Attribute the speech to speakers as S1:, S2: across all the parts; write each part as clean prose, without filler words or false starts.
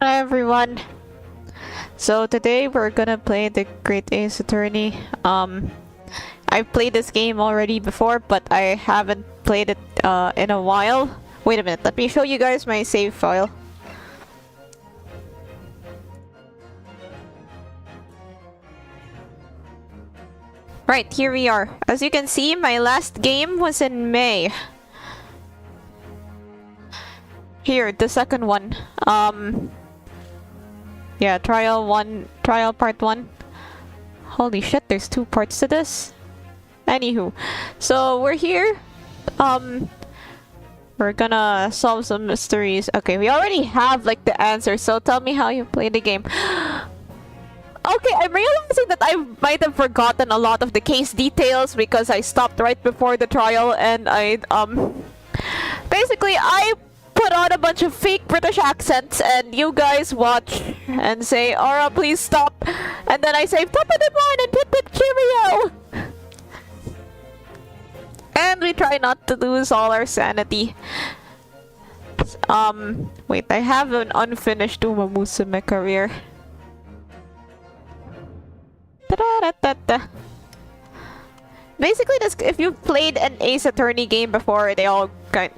S1: Hi everyone. So today we're gonna play the Great Ace Attorney. I've played this game already before, but I haven't played it in a while. Wait a minute, let me show you guys my save file. Right, here we are. As you can see, my last game was in May. Here, the second one. Yeah, trial part 1. Holy shit, there's 2 parts to this. Anywho, so we're here. We're gonna solve some mysteries. Okay, we already have like the answer, so tell me how you play the game. Okay, I'm realizing that I might have forgotten a lot of the case details because I stopped right before the trial and basically I put on a bunch of fake British accents and you guys watch and say, Aura, please stop. And then I say, top of the morning, pip pip cheerio. And we try not to lose all our sanity. Wait, I have an unfinished Uma Musume career. Basically, this, if you've played an Ace Attorney game before, they all kind.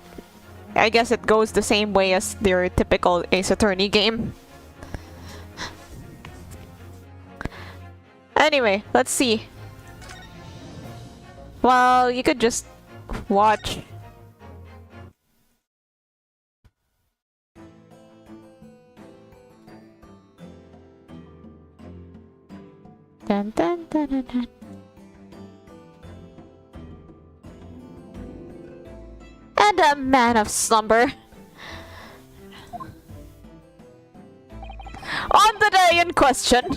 S1: I guess it goes the same way as their typical Ace Attorney game. Anyway, let's see. Well, you could just watch. Dun, dun, dun, dun, dun. And a man of slumber. On the day in question,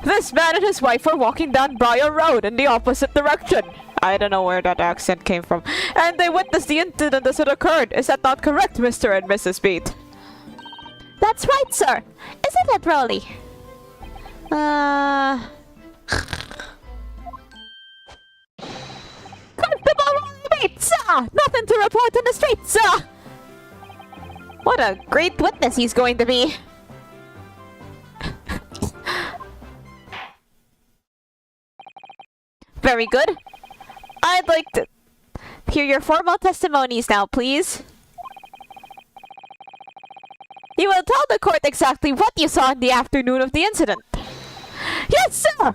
S1: this man and his wife were walking down Briar Road in the opposite direction. I don't know where that accent came from. And they witnessed the incident as it occurred. Is that not correct, Mr. and Mrs. Beat? That's right, sir. Isn't it, Rolly? Constable Bates, sir! Nothing to report in the streets, sir! What a great witness he's going to be. Very good. I'd like to hear your formal testimonies now, please. You will tell the court exactly what you saw in the afternoon of the incident. Yes, sir!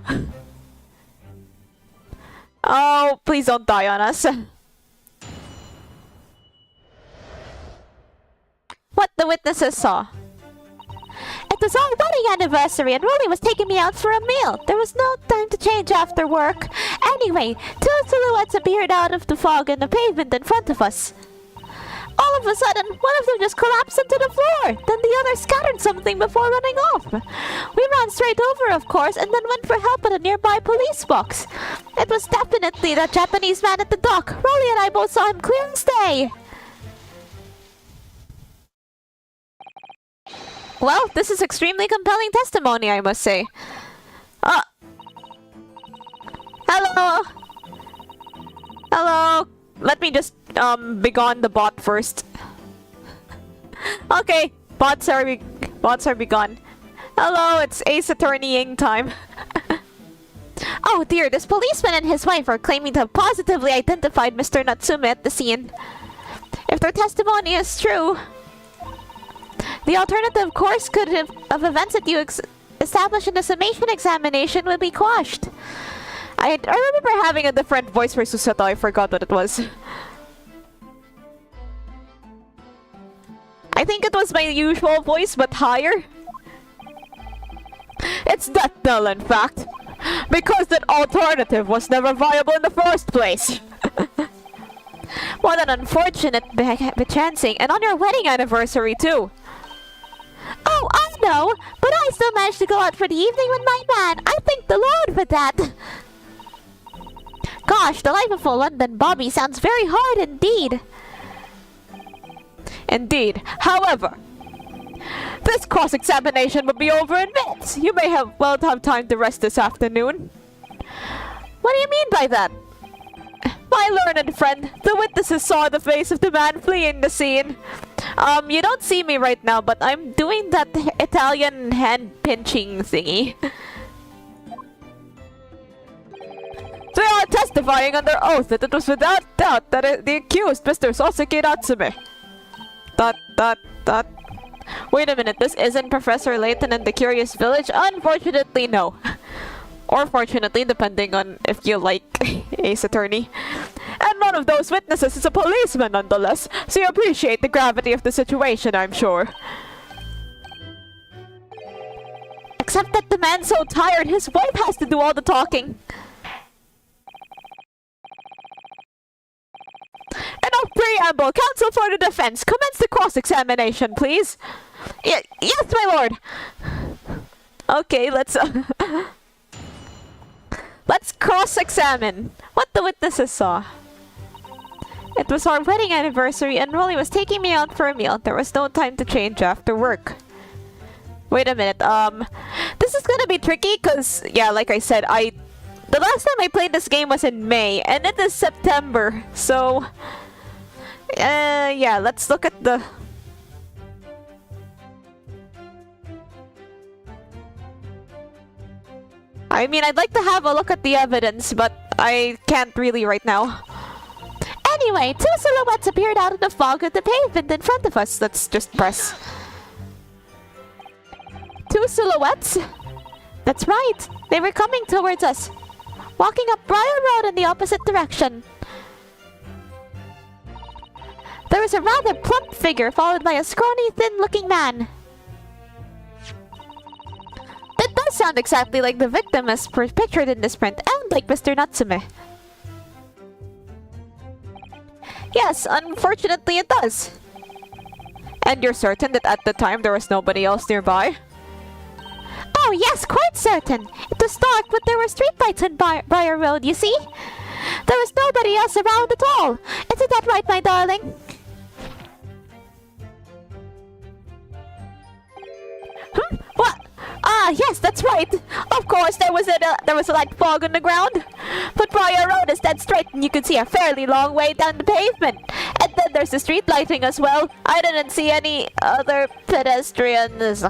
S1: Oh, please don't die on us. What the witnesses saw. It was our wedding anniversary and Rolly was taking me out for a meal. There was no time to change after work. Anyway, 2 silhouettes appeared out of the fog in the pavement in front of us. All of a sudden, one of them just collapsed into the floor. Then the other scattered something before running off. We ran straight over, of course, and then went for help at a nearby police box. It was definitely that Japanese man at the dock. Rolly and I both saw him clear as day. Well, this is extremely compelling testimony, I must say. Hello? Hello? Let me just, begone the bot first. Okay, bots are begone. Hello, it's Ace Attorneying time. Oh dear, this policeman and his wife are claiming to have positively identified Mr. Natsume at the scene. If their testimony is true, the alternative course of events that you established in the summation examination would be quashed. I remember having a different voice for Susato. I forgot what it was. I think it was my usual voice, but higher. It's that dull, in fact. Because that alternative was never viable in the first place. What an unfortunate bechancing, and on your wedding anniversary, too. Oh, I know, but I still managed to go out for the evening with my man. I thank the Lord for that. Gosh, the life of a London Bobby sounds very hard indeed. Indeed. However, this cross-examination will be over in minutes. You may have time to rest this afternoon. What do you mean by that? My learned friend, the witnesses saw the face of the man fleeing the scene. You don't see me right now, but I'm doing that Italian hand pinching thingy. They are testifying under oath that it was without doubt that the accused, Mr. Soseki Natsume. Wait a minute, this isn't Professor Layton and the Curious Village? Unfortunately, no. Or fortunately, depending on if you like Ace Attorney. And one of those witnesses is a policeman nonetheless, so you appreciate the gravity of the situation, I'm sure. Except that the man's so tired, his wife has to do all the talking. Enough preamble! Counsel for the defense, commence the cross-examination, please. Yes, my lord! Okay, let's cross-examine what the witnesses saw. It was our wedding anniversary and Rolly was taking me out for a meal. There was no time to change after work. Wait a minute, this is gonna be tricky because, yeah, like I said, the last time I played this game was in May, and it is September, so... yeah, let's look at the... I mean, I'd like to have a look at the evidence, but I can't really right now. Anyway, two silhouettes appeared out of the fog of the pavement in front of us. Let's just press. Two silhouettes? That's right. They were coming towards us, walking up Briar Road in the opposite direction. There was a rather plump figure followed by a scrawny, thin-looking man. That does sound exactly like the victim as pictured in this print, and like Mr. Natsume. Yes, unfortunately it does. And you're certain that at the time there was nobody else nearby? Oh yes, quite certain. It was dark, but there were streetlights on Briar Road, you see? There was nobody else around at all. Isn't that right, my darling? What? Ah, yes, that's right. Of course, there was a light fog on the ground. But Briar Road is dead straight and you can see a fairly long way down the pavement. And then there's the street lighting as well. I didn't see any other pedestrians.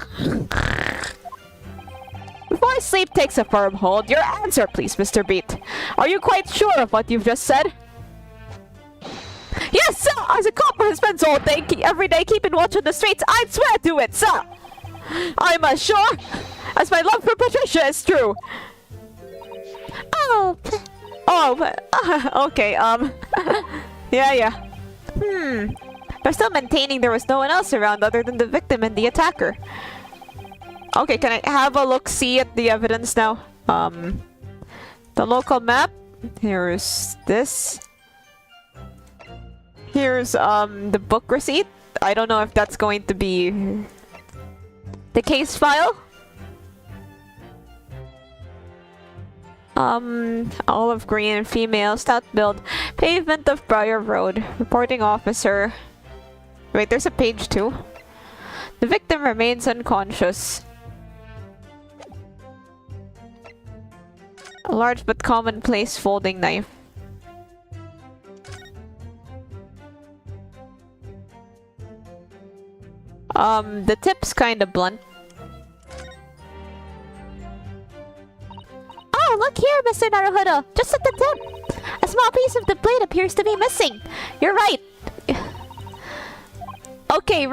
S1: Before sleep takes a firm hold, your answer please, Mr. Beat. Are you quite sure of what you've just said? Yes, sir! As a cop who spends all day, every day keeping watch on the streets, I'd swear to it, sir! I'm as sure as my love for Patricia is true. Oh, okay, yeah. They're still maintaining there was no one else around other than the victim and the attacker. Okay, can I have a look-see at the evidence now? The local map. Here's this. Here's, the book receipt. I don't know if that's going to be the case file. Olive green, female, stout build, pavement of Briar Road, reporting officer. Wait, there's a page 2. The victim remains unconscious. A large but commonplace folding knife. The tip's kinda blunt. Oh, look here, Mr. Naruhodo! Just at the tip! A small piece of the blade appears to be missing! You're right! Okay,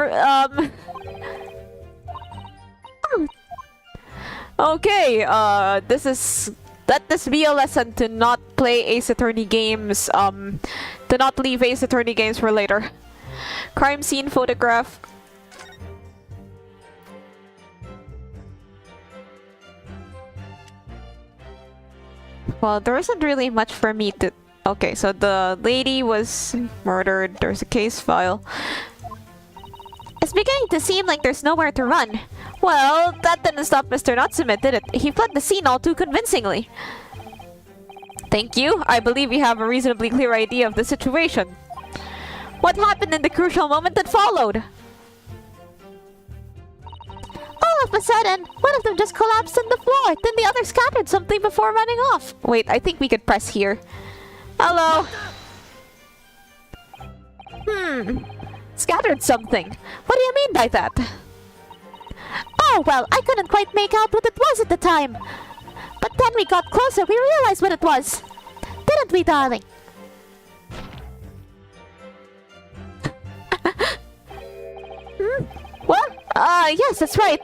S1: okay, let this be a lesson to not play Ace Attorney games, to not leave Ace Attorney games for later. Crime scene photograph. Well, there isn't really much for me to... Okay, so the lady was murdered. There's a case file. It's beginning to seem like there's nowhere to run. Well, that didn't stop Mr. Natsume, did it? He fled the scene all too convincingly. Thank you. I believe we have a reasonably clear idea of the situation. What happened in the crucial moment that followed? All of a sudden, one of them just collapsed on the floor. Then the other scattered something before running off. Wait, I think we could press here. Hello. scattered something. What do you mean by that? Oh, well, I couldn't quite make out what it was at the time. But then we got closer, we realized what it was. Didn't we, darling? What? Yes, that's right.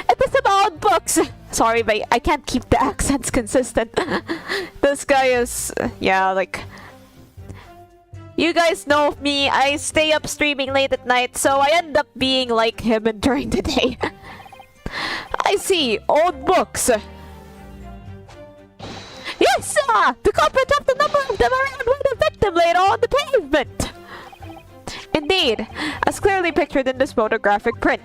S1: It was about books. Sorry, but I can't keep the accents consistent. This guy is... yeah, like... You guys know me, I stay up streaming late at night, so I end up being like him during the day. I see. Old books. Yes, sir! The culprit dropped a number of them around where the victim laid on the pavement. Indeed, as clearly pictured in this photographic print.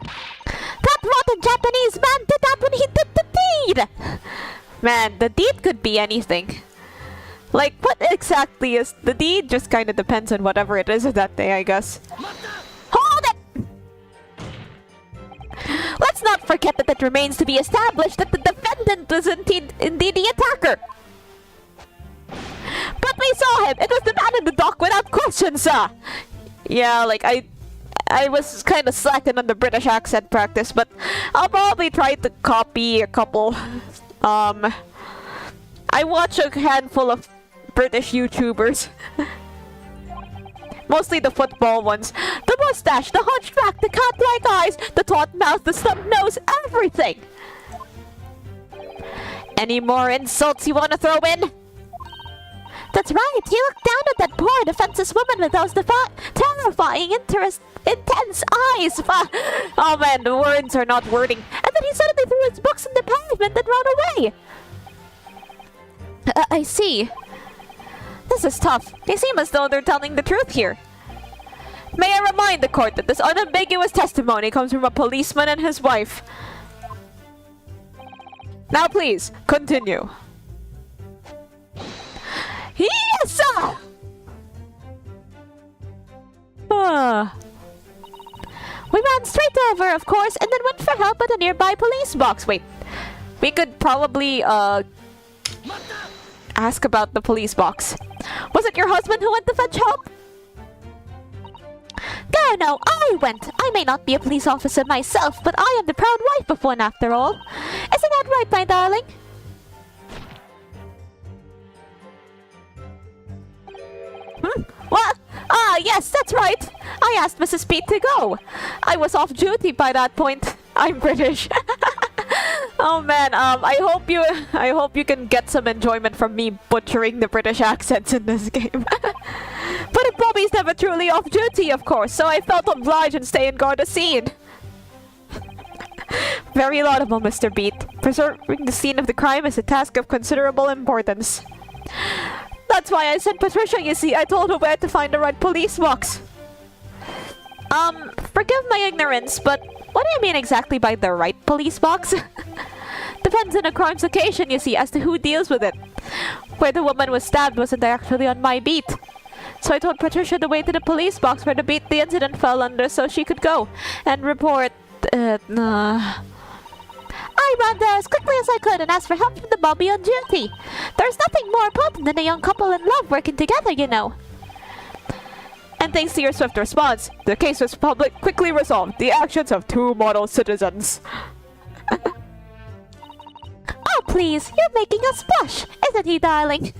S1: That rotten Japanese man did that when he did the deed! Man, the deed could be anything. Like, what exactly is the deed? Just kind of depends on whatever it is that day, I guess. Hold it! Let's not forget that it remains to be established that the defendant was indeed the attacker. But we saw him! It was the man in the dock without question, sir! Yeah, like, I was kind of slacking on the British accent practice, but I'll probably try to copy a couple. I watch a handful of British YouTubers. Mostly the football ones. The mustache, the hunchback, the cat-like eyes, the taut mouth, the snub nose, everything! Any more insults you want to throw in? That's right, you look down at that poor defenseless woman with those terrifying, intense eyes. Oh man, the words are not wording. And then he suddenly threw his books in the pavement and ran away. I see. This is tough. They seem as though they're telling the truth here. May I remind the court that this unambiguous testimony comes from a policeman and his wife. Now please, continue. Yes, sir! We ran straight over, of course, and then went for help at a nearby police box. Wait, we could probably, ask about the police box. Was it your husband who went to fetch help? No, I went. I may not be a police officer myself, but I am the proud wife of one after all. Isn't that right, my darling? What? Yes, that's right. I asked Mrs. Pete to go. I was off duty by that point. I'm British. Oh man, I hope you can get some enjoyment from me butchering the British accents in this game. But a Bobby's never truly off duty, of course, so I felt obliged and stay and guard the scene. Very laudable, Mr. Beat. Preserving the scene of the crime is a task of considerable importance. That's why I sent Patricia, you see. I told her where to find the right police box. Forgive my ignorance, but what do you mean exactly by the right police box? Depends on a crime's occasion, you see, as to who deals with it. Where the woman was stabbed wasn't actually on my beat. So I told Patricia to wait to the police box where the incident fell under so she could go and report... I ran there as quickly as I could and asked for help from the Bobby on duty. There's nothing more important than a young couple in love working together, you know. And thanks to your swift response, the case was quickly resolved. The actions of two model citizens. Oh, please, you're making us blush, isn't he, darling?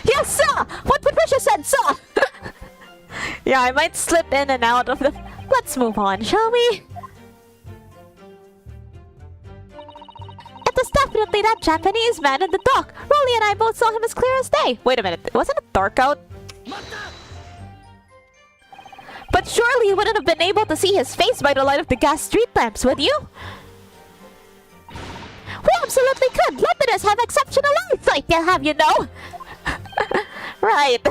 S1: Yes, sir! What Patricia said, sir! Yeah, I might slip in and out of the... Let's move on, shall we? It was definitely that Japanese man in the dock. Rolly and I both saw him as clear as day. Wait a minute, wasn't it dark out? But surely you wouldn't have been able to see his face by the light of the gas street lamps, would you? We absolutely could! Londoners have exceptional eyesight, they'll have you know! Right.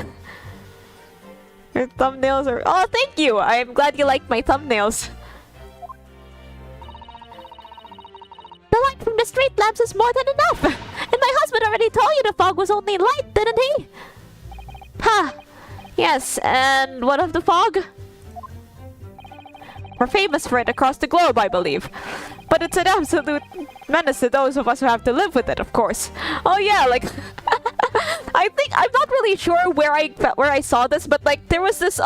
S1: Your thumbnails are... Oh, thank you! I'm glad you like my thumbnails. The light from the street lamps is more than enough! And my husband already told you the fog was only light, didn't he? Ha! Yes, and what of the fog? We're famous for it across the globe, I believe. But
S2: but it's an absolute menace to those of us who have to live with it, of course. Oh yeah, like I think I'm not really sure where I saw this, but like there was this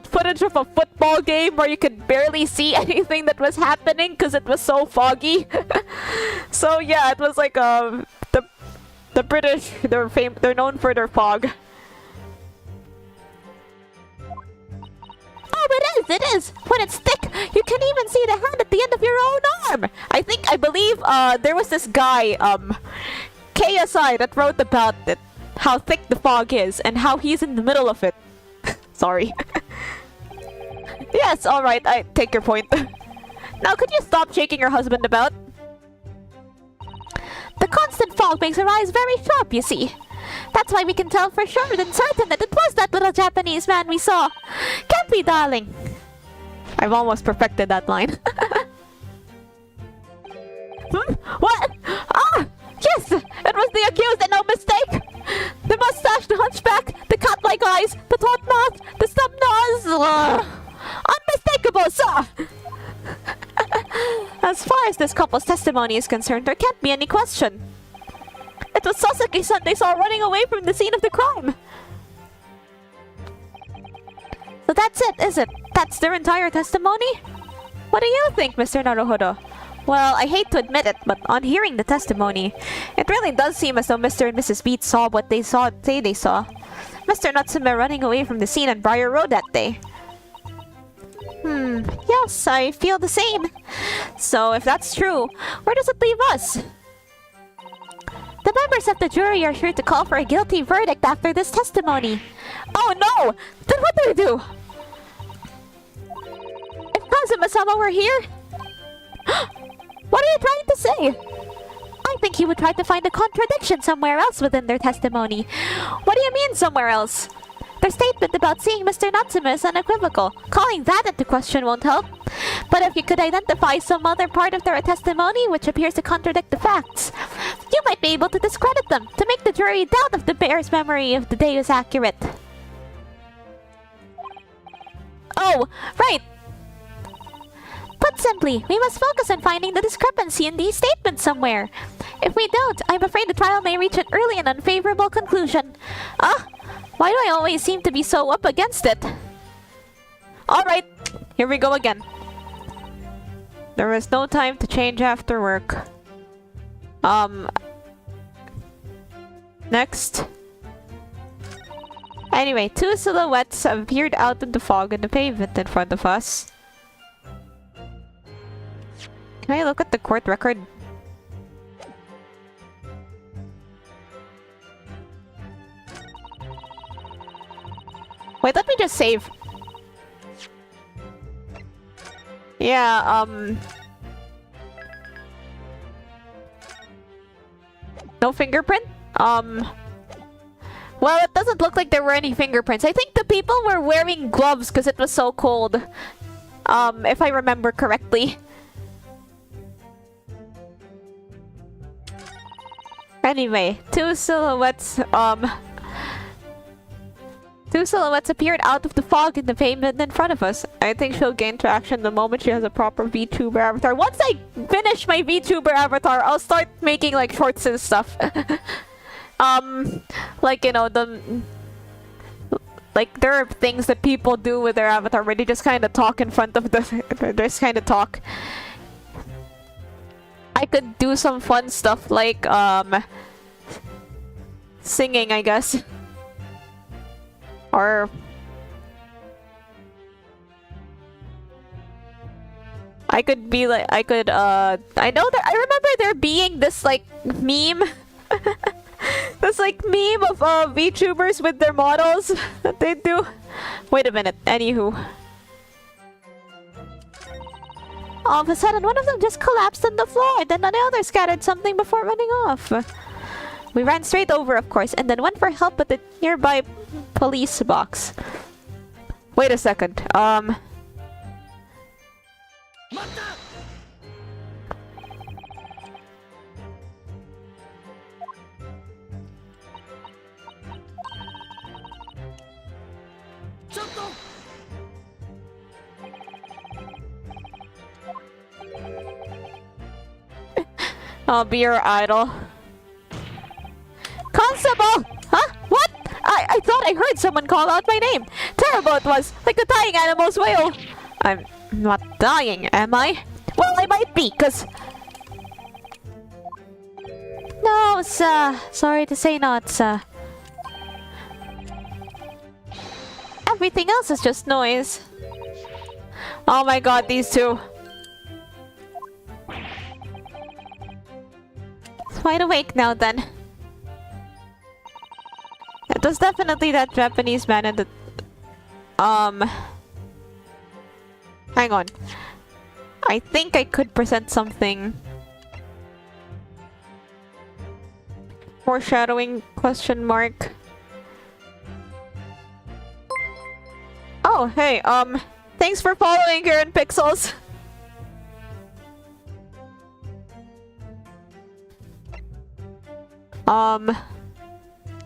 S2: footage of a football game where you could barely see anything that was happening because it was so foggy. So yeah, it was like the British, they're known for their fog.
S1: Oh, it is! When it's thick, you can even see the hand at the end of your own arm!
S2: I believe there was this guy, KSI, that wrote about it. How thick the fog is, and how he's in the middle of it. Sorry. Yes, alright, I take your point. Now, could you stop shaking your husband about?
S1: The constant fog makes our eyes very sharp, you see. That's why we can tell for sure and certain that it was that little Japanese man we saw. Can't we, darling?
S2: I've almost perfected that line. What? Ah! Yes! It was the accused and no mistake! The mustache, the hunchback, the cat-like eyes, the taut mouth, the stub nose! Unmistakable, sir!
S1: As far as this couple's testimony is concerned, there can't be any question. It was Sasaki-san they saw running away from the scene of the crime. So that's it, is it? That's their entire testimony? What do you think, Mr. Naruhodo? Well, I hate to admit it, but on hearing the testimony, it really does seem as though Mr. and Mrs. Beat saw what they saw. Mr. Natsume running away from the scene on Briar Road that day. Yes, I feel the same. So if that's true, where does it leave us? The members of the jury are sure to call for a guilty verdict after this testimony.
S2: Oh no! Then what do we do?
S1: If Kazuma-sama were here...
S2: What are you trying to say?
S1: I think he would try to find a contradiction somewhere else within their testimony.
S2: What do you mean somewhere else?
S1: Their statement about seeing Mr. Natsume is unequivocal. Calling that into question won't help. But if you could identify some other part of their testimony which appears to contradict the facts, you might be able to discredit them, to make the jury doubt if the bear's memory of the day is accurate.
S2: Oh, right!
S1: Put simply, we must focus on finding the discrepancy in these statements somewhere. If we don't, I'm afraid the trial may reach an early and unfavorable conclusion.
S2: Why do I always seem to be so up against it? Alright, here we go again. There is no time to change after work. Next. Anyway, two silhouettes have appeared out of the fog in the pavement in front of us. Can I look at the court record? Wait, let me just save. Yeah, no fingerprint? Well, it doesn't look like there were any fingerprints. I think the people were wearing gloves because it was so cold. If I remember correctly. Anyway, two silhouettes appeared out of the fog in the pavement in front of us. I think she'll gain traction the moment she has a proper VTuber avatar. Once I finish my VTuber avatar, I'll start making like shorts and stuff. Like, you know, like there are things that people do with their avatar where they just kind of talk in front of the just kind of talk. I could do some fun stuff like singing, I guess. Or I could be like, I remember there being this like meme this like meme of VTubers with their models that they do. Wait a minute, anywho.
S1: All of a sudden, one of them just collapsed on the floor, then the other scattered something before running off.
S2: We ran straight over, of course, and then went for help at the nearby police box. Wait a second, I'll be your idol. Constable! Huh? What? I thought I heard someone call out my name. Terrible it was, like the dying animal's wail. I'm not dying, am I? Well, I might be, cause...
S1: No, sir. Sorry to say not, sir.
S2: Everything else is just noise. Oh my god, these two.
S1: It's wide awake now then.
S2: It was definitely that Japanese man in the... Hang on. I think I could present something. Foreshadowing question mark. Oh, hey, thanks for following here in Pixels.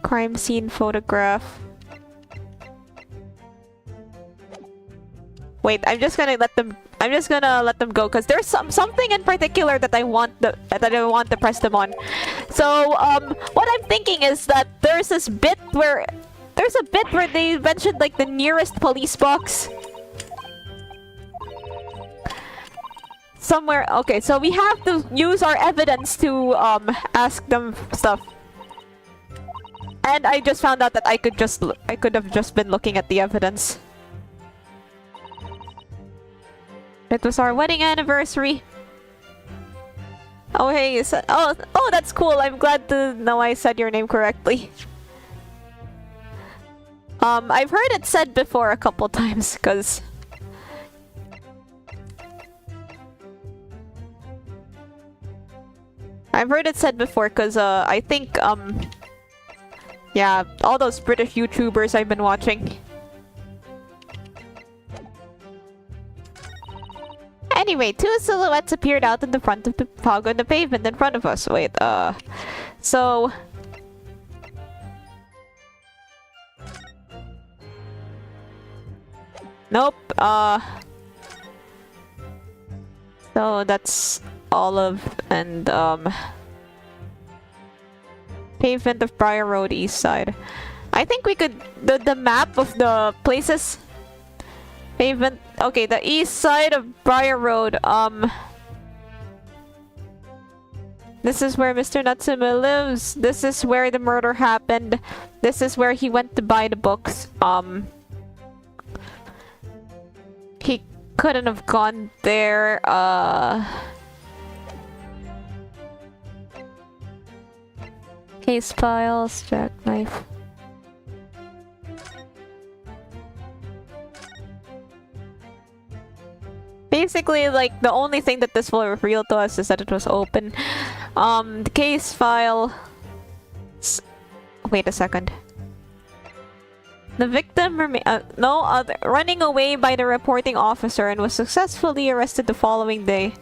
S2: Crime scene photograph. Wait, I'm just gonna let them go because there's something in particular that I want to press them on. So what I'm thinking is that there's a bit where they mentioned like the nearest police box. Somewhere. Okay, so we have to use our evidence to ask them stuff. And I just found out that I could have just been looking at the evidence. It was our wedding anniversary. Oh hey, oh that's cool. I'm glad to know I said your name correctly. I've heard it said before a couple times, cause I think yeah, all those British YouTubers I've been watching. Anyway, two silhouettes appeared out in the front of the fog on the pavement in front of us. Wait, so... Nope, so that's Olive and, pavement of Briar Road East Side. I think we could... The map of the places... Pavement... Okay, the east side of Briar Road, this is where Mr. Natsume lives. This is where the murder happened. This is where he went to buy the books. He couldn't have gone there, Case files, jackknife. Basically, like, the only thing that this will reveal to us is that it was open. The case file... Wait a second. The victim running away by the reporting officer and was successfully arrested the following day.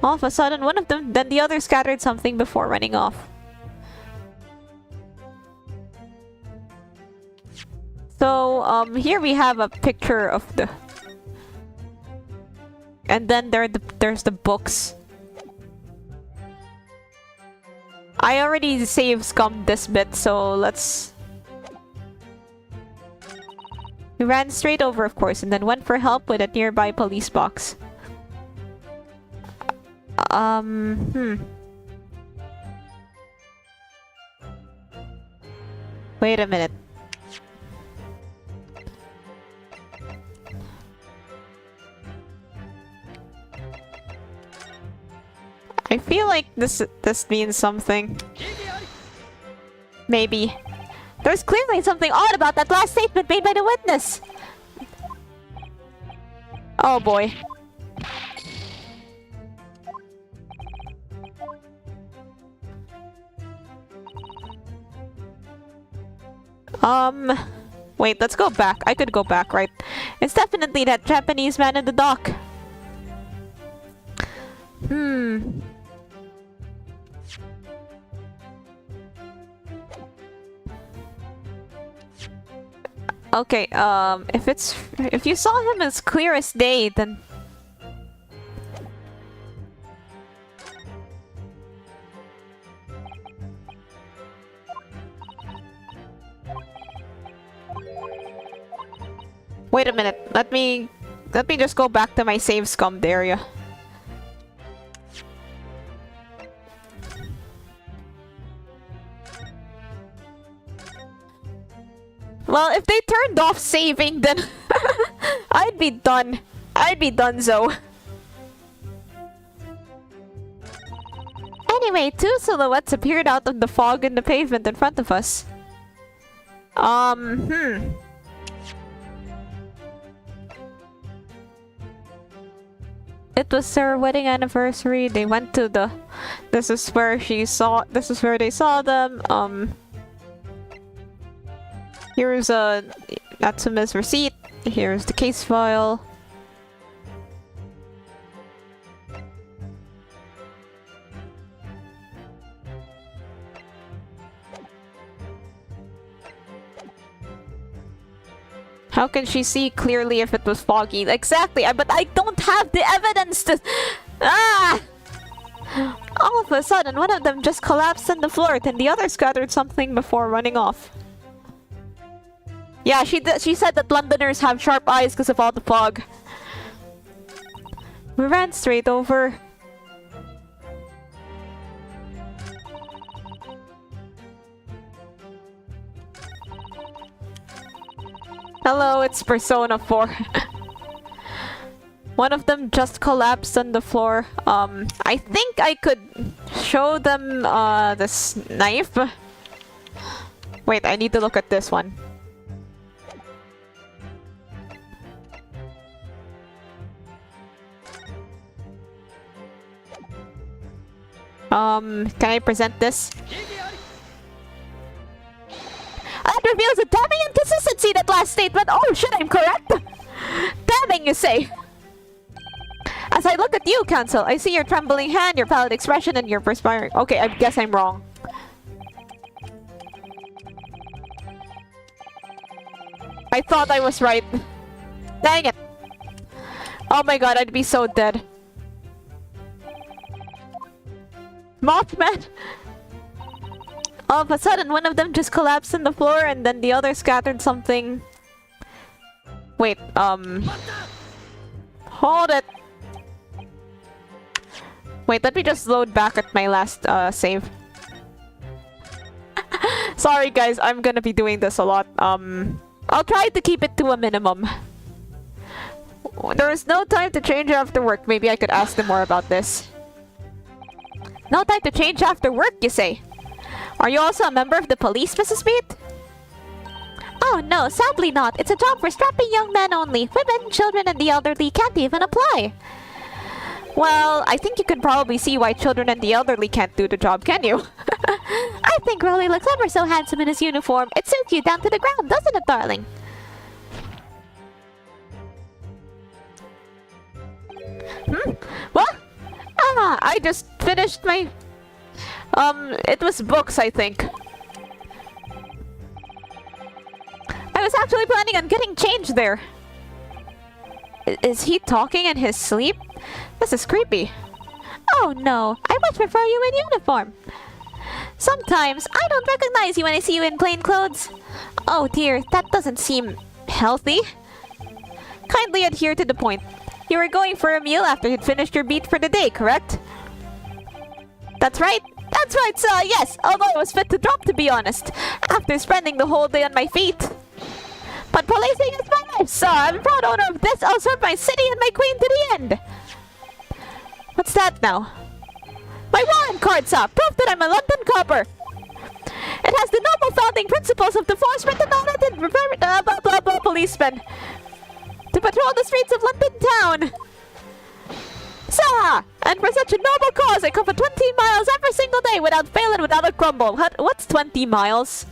S2: All of a sudden, one of them, then the other scattered something before running off. So, here we have a picture of the... And then there's the books. I already save scummed this bit, so let's... We ran straight over, of course, and then went for help with a nearby police box. Wait a minute. I feel like this means something. Maybe. There's clearly something odd about that last statement made by the witness. Oh boy. Wait, let's go back. I could go back, right? It's definitely that Japanese man in the dock. Okay, if you saw him as clear as day, then Wait a minute. Let me just go back to my save scummed area. Well, if they turned off saving, then I'd be done. I'd be donezo. Anyway, two silhouettes appeared out of the fog in the pavement in front of us. It was their wedding anniversary. They went to the... This is where they saw them. Here's Natsume's receipt. Here's the case file. How can she see clearly if it was foggy? Exactly, but I don't have the evidence to... Ah! All of a sudden, one of them just collapsed on the floor, then the other scattered something before running off. Yeah, she said that Londoners have sharp eyes because of all the fog. We ran straight over. Hello, it's Persona 4. One of them just collapsed on the floor. I think I could show them this knife. Wait, I need to look at this one. Can I present this? That reveals a damning inconsistency in that last statement. Oh shit, I'm correct? Damning, you say? As I look at you, Counsel, I see your trembling hand, your pallid expression, and your perspiring... Okay, I guess I'm wrong. I thought I was right. Dang it. Oh my god, I'd be so dead. Mothman! All of a sudden, one of them just collapsed on the floor and then the other scattered something. Wait, hold it! Wait, let me just load back at my last, save. Sorry guys, I'm gonna be doing this a lot. I'll try to keep it to a minimum. There is no time to change after work. Maybe I could ask them more about this. No time to change after work, you say? Are you also a member of the police, Mrs. Smith? Oh no, sadly not. It's a job for strapping young men only. Women, children, and the elderly can't even apply. Well, I think you can probably see why children and the elderly can't do the job, can you? I think Rolly looks ever so handsome in his uniform. It suits you down to the ground, doesn't it, darling? What? Ah, I just finished my... it was books, I think. I was actually planning on getting changed there. Is he talking in his sleep? This is creepy. Oh no, I much prefer you in uniform. Sometimes, I don't recognize you when I see you in plain clothes. Oh dear, that doesn't seem healthy. Kindly adhere to the point. You were going for a meal after you'd finished your beat for the day, correct? That's right. That's right, sir, yes. Although I was fit to drop, to be honest. After spending the whole day on my feet. But policing is my life, sir. I'm proud owner of this. I'll serve my city and my queen to the end. What's that now? My warrant card, sir. Proof that I'm a London copper. It has the noble founding principles of the force written on it and blah blah blah policemen. To patrol the streets of London town. Sir! And for such a noble cause, I cover 20 miles every single day without fail and without a grumble. What's 20 miles?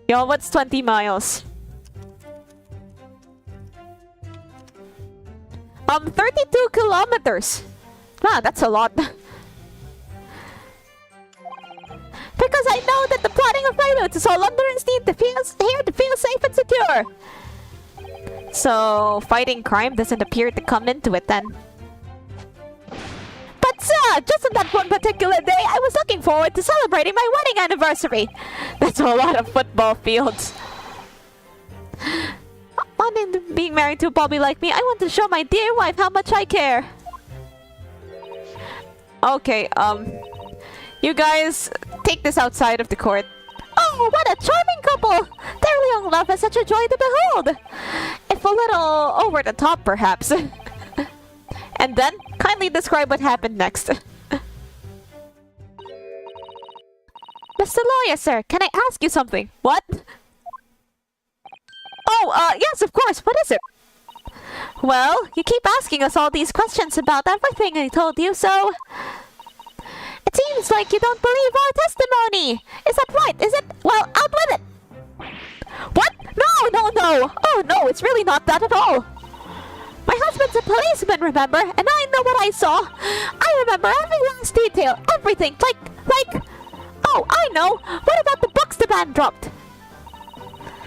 S2: Yo, what's 20 miles? 32 kilometers. Ah, that's a lot. Because I know that the plotting of my routes is all Londoners need to feel here to feel safe and secure. So, fighting crime doesn't appear to come into it then. But sir, yeah, just on that one particular day, I was looking forward to celebrating my wedding anniversary. That's a lot of football fields. Wanting to being married to a Bobby like me, I want to show my dear wife how much I care. Okay, you guys, take this outside of the court.
S1: Oh, what a charming couple! Their young love is such a joy to behold!
S2: If a little over the top, perhaps. And then, kindly describe what happened next.
S1: Mr. Lawyer, sir, can I ask you something?
S2: What? Oh, yes, of course. What is it?
S1: Well, you keep asking us all these questions about everything I told you, so... It seems like you don't believe our testimony! Is that right? Is it? Well, out with it!
S2: What? No! Oh, no, it's really not that at all.
S1: My husband's a policeman, remember? And I know what I saw. I remember every last detail, everything, like... Oh, I know! What about the books the man dropped?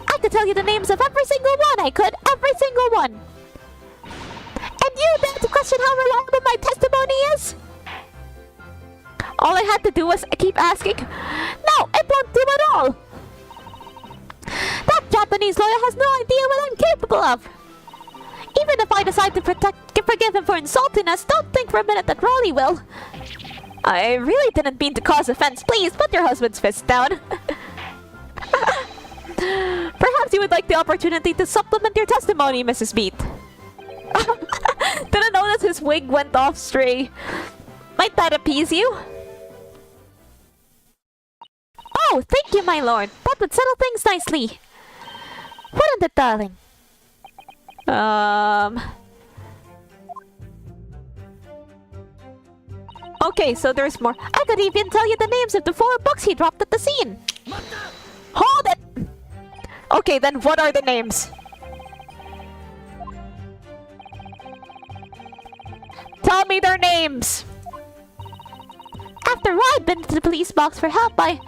S1: I could tell you the names of every single one, I could, every single one. And you dare to question how reliable my testimony is?
S2: All I had to do was keep asking.
S1: No, it won't do at all. That Japanese lawyer has no idea what I'm capable of. Even if I decide to forgive him for insulting us, don't think for a minute that Raleigh will.
S2: I really didn't mean to cause offense. Please, put your husband's fist down. Perhaps you would like the opportunity to supplement your testimony, Mrs. Beat. Didn't notice his wig went off stray. Might that appease you?
S1: Oh, thank you, my lord. That would settle things nicely. Wouldn't it, darling?
S2: Okay, so there's more.
S1: I could even tell you the names of the 4 books he dropped at the scene.
S2: Hold it! Okay, then what are the names? Tell me their names!
S1: After I'd been to the police box for help, I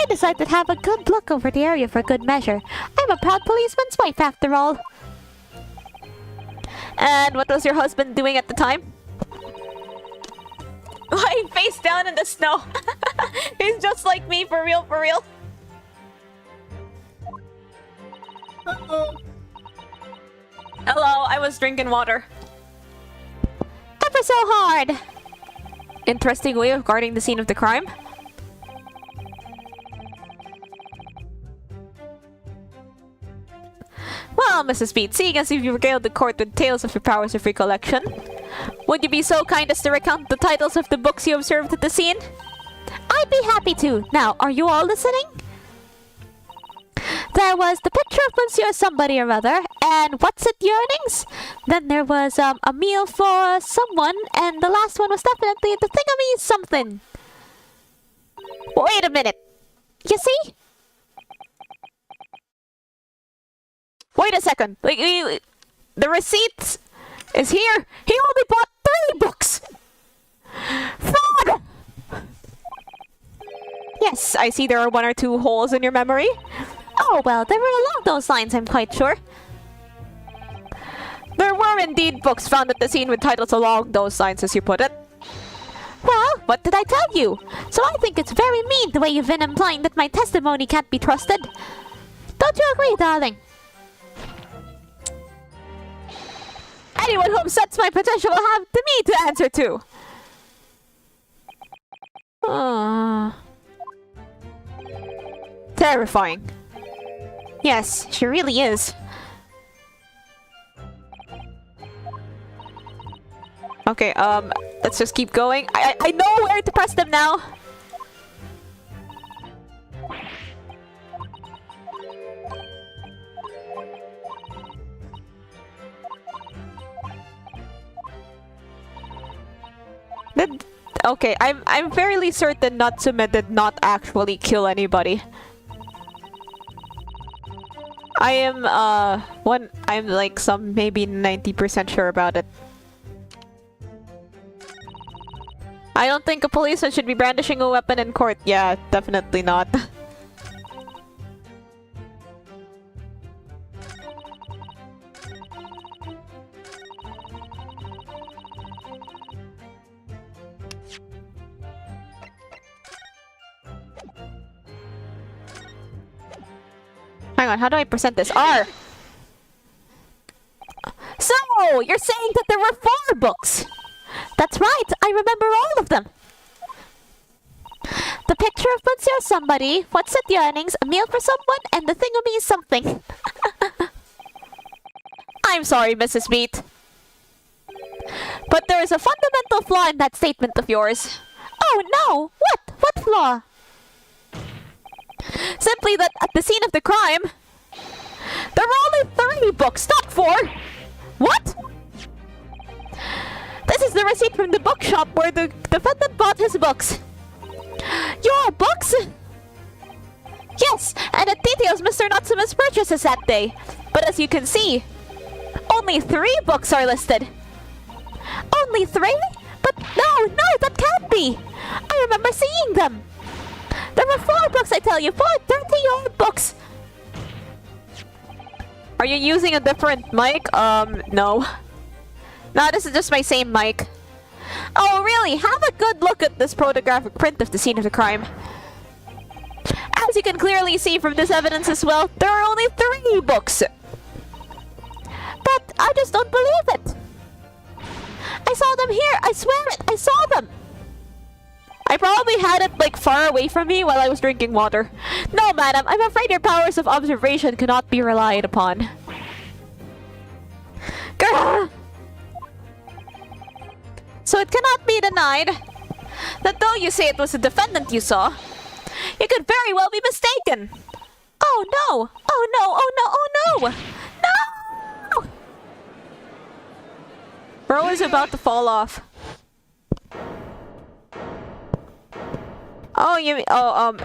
S1: decided to have a good look over the area for good measure. I'm a proud policeman's wife, after all.
S2: And what was your husband doing at the time? Lying face down in the snow. He's just like me, for real, for real. Hello, I was drinking water.
S1: Ever so hard.
S2: Interesting way of guarding the scene of the crime. Well, Mrs. Beat, seeing as if you regaled the court with tales of your powers of recollection, would you be so kind as to recount the titles of the books you observed at the scene?
S1: I'd be happy to. Now, are you all listening? There was the picture of Monsieur somebody or other, and what's it, yearnings? Then there was a meal for someone, and the last one was definitely the thingamie something.
S2: Wait a minute.
S1: You see?
S2: Wait a second. Like, the receipt is here. He only bought 3 books. Fraud! Yes, I see there are 1 or 2 holes in your memory.
S1: Oh, well, they were along those lines, I'm quite sure.
S2: There were indeed books found at the scene with titles along those lines, as you put it.
S1: Well, what did I tell you? So I think it's very mean the way you've been implying that my testimony can't be trusted. Don't you agree, darling?
S2: Anyone who upsets my potential will have to me to answer to. Terrifying. Yes, she really is. Okay, let's just keep going. I know where to press them now. Okay, I'm fairly certain Natsume did not actually kill anybody. I'm like some maybe 90% sure about it. I don't think a policeman should be brandishing a weapon in court. Yeah, definitely not. Hang on, how do I present this? R!
S1: So, you're saying that there were 4 books? That's right, I remember all of them. The picture of Monsieur Somebody, What's at the Earnings, A Meal for Someone, and the Thingamee Something.
S2: I'm sorry, Mrs. Beat. But there is a fundamental flaw in that statement of yours.
S1: Oh no! What? What flaw?
S2: Simply that at the scene of the crime, there were only 3 books, not 4! What? This is the receipt from the bookshop where the defendant bought his books.
S1: Your books?
S2: Yes, and it details Mr. Natsuma's purchases that day. But as you can see, only 3 books are listed.
S1: Only 3? But no, that can't be! I remember seeing them! There were 4 books, I tell you! 4 30-year-old books!
S2: Are you using a different mic? No. No, this is just my same mic. Oh, really? Have a good look at this photographic print of the scene of the crime. As you can clearly see from this evidence as well, there are only 3 books.
S1: But I just don't believe it! I saw them here! I swear it! I saw them!
S2: I probably had it like far away from me while I was drinking water. No, madam, I'm afraid your powers of observation cannot be relied upon. Grr! So it cannot be denied that though you say it was a defendant you saw, you could very well be mistaken.
S1: Oh no! Oh no! Oh no! Oh no! No!
S2: Bro is about to fall off. Oh, you mean,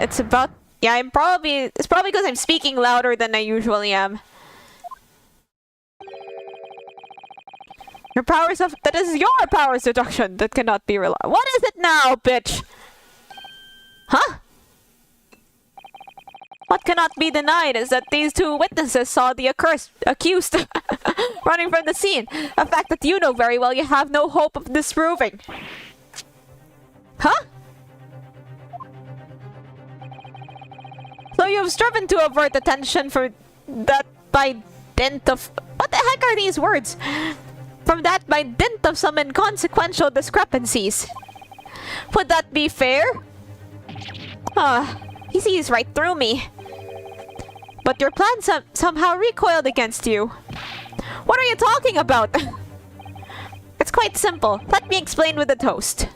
S2: it's about, yeah, it's probably because I'm speaking louder than I usually am. Your powers of, that is your powers deduction that cannot be relied. What is it now, bitch? Huh? What cannot be denied is that these 2 witnesses saw the accused running from the scene. A fact that you know very well you have no hope of disproving. Huh? So you've striven to avert attention for that by dint of... What the heck are these words? From that by dint of some inconsequential discrepancies. Would that be fair? He sees right through me. But your plan somehow recoiled against you. What are you talking about? It's quite simple. Let me explain with a toast.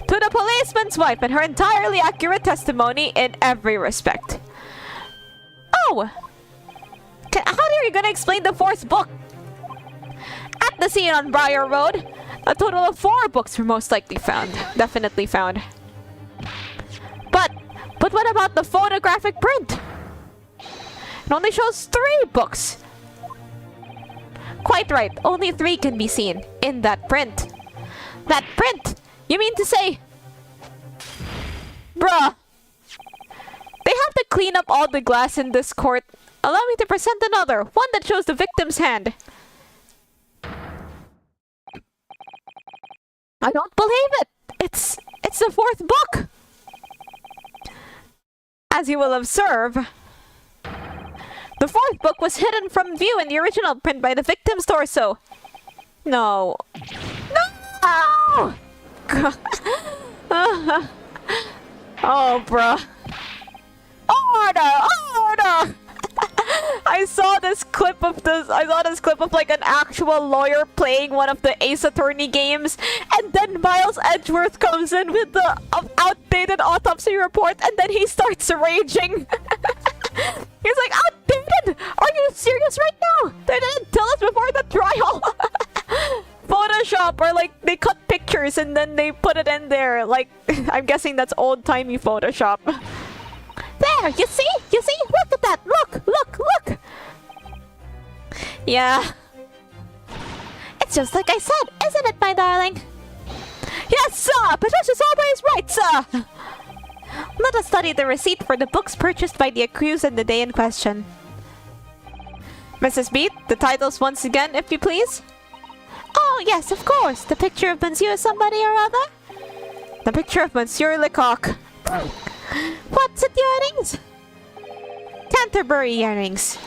S2: To the policeman's wife and her entirely accurate testimony in every respect. Oh! How are you gonna explain the 4th book? At the scene on Briar Road, a total of 4 books were most likely found. Definitely found. But what about the photographic print? It only shows 3 books. Quite right, only 3 can be seen in that print. That print? You mean to say... Bruh. They have to clean up all the glass in this court. Allow me to present another, one that shows the victim's hand. I don't believe it! It's the 4th book! As you will observe, the 4th book was hidden from view in the original print by the victim's torso. No. No! Oh, bruh. Order! Order! I saw this clip of like an actual lawyer playing one of the Ace Attorney games, and then Miles Edgeworth comes in with the outdated autopsy report, and then he starts raging. He's like, outdated? Are you serious right now? They didn't tell us before the trial. Photoshop, or like they cut pictures and then they put it in there. Like, I'm guessing that's old-timey Photoshop.
S1: There, you see? You see? Look at that! Look! Look! Look!
S2: Yeah.
S1: It's just like I said, isn't it, my darling?
S2: Yes, sir! Patricia's always right, sir!
S1: Let us study the receipt for the books purchased by the accused in the day in question.
S2: Mrs. Beat, the titles once again, if you please.
S1: Oh, yes, of course. The picture of Monsieur somebody or other?
S2: The picture of Monsieur Lecoq.
S1: What's at the earnings? Canterbury earrings.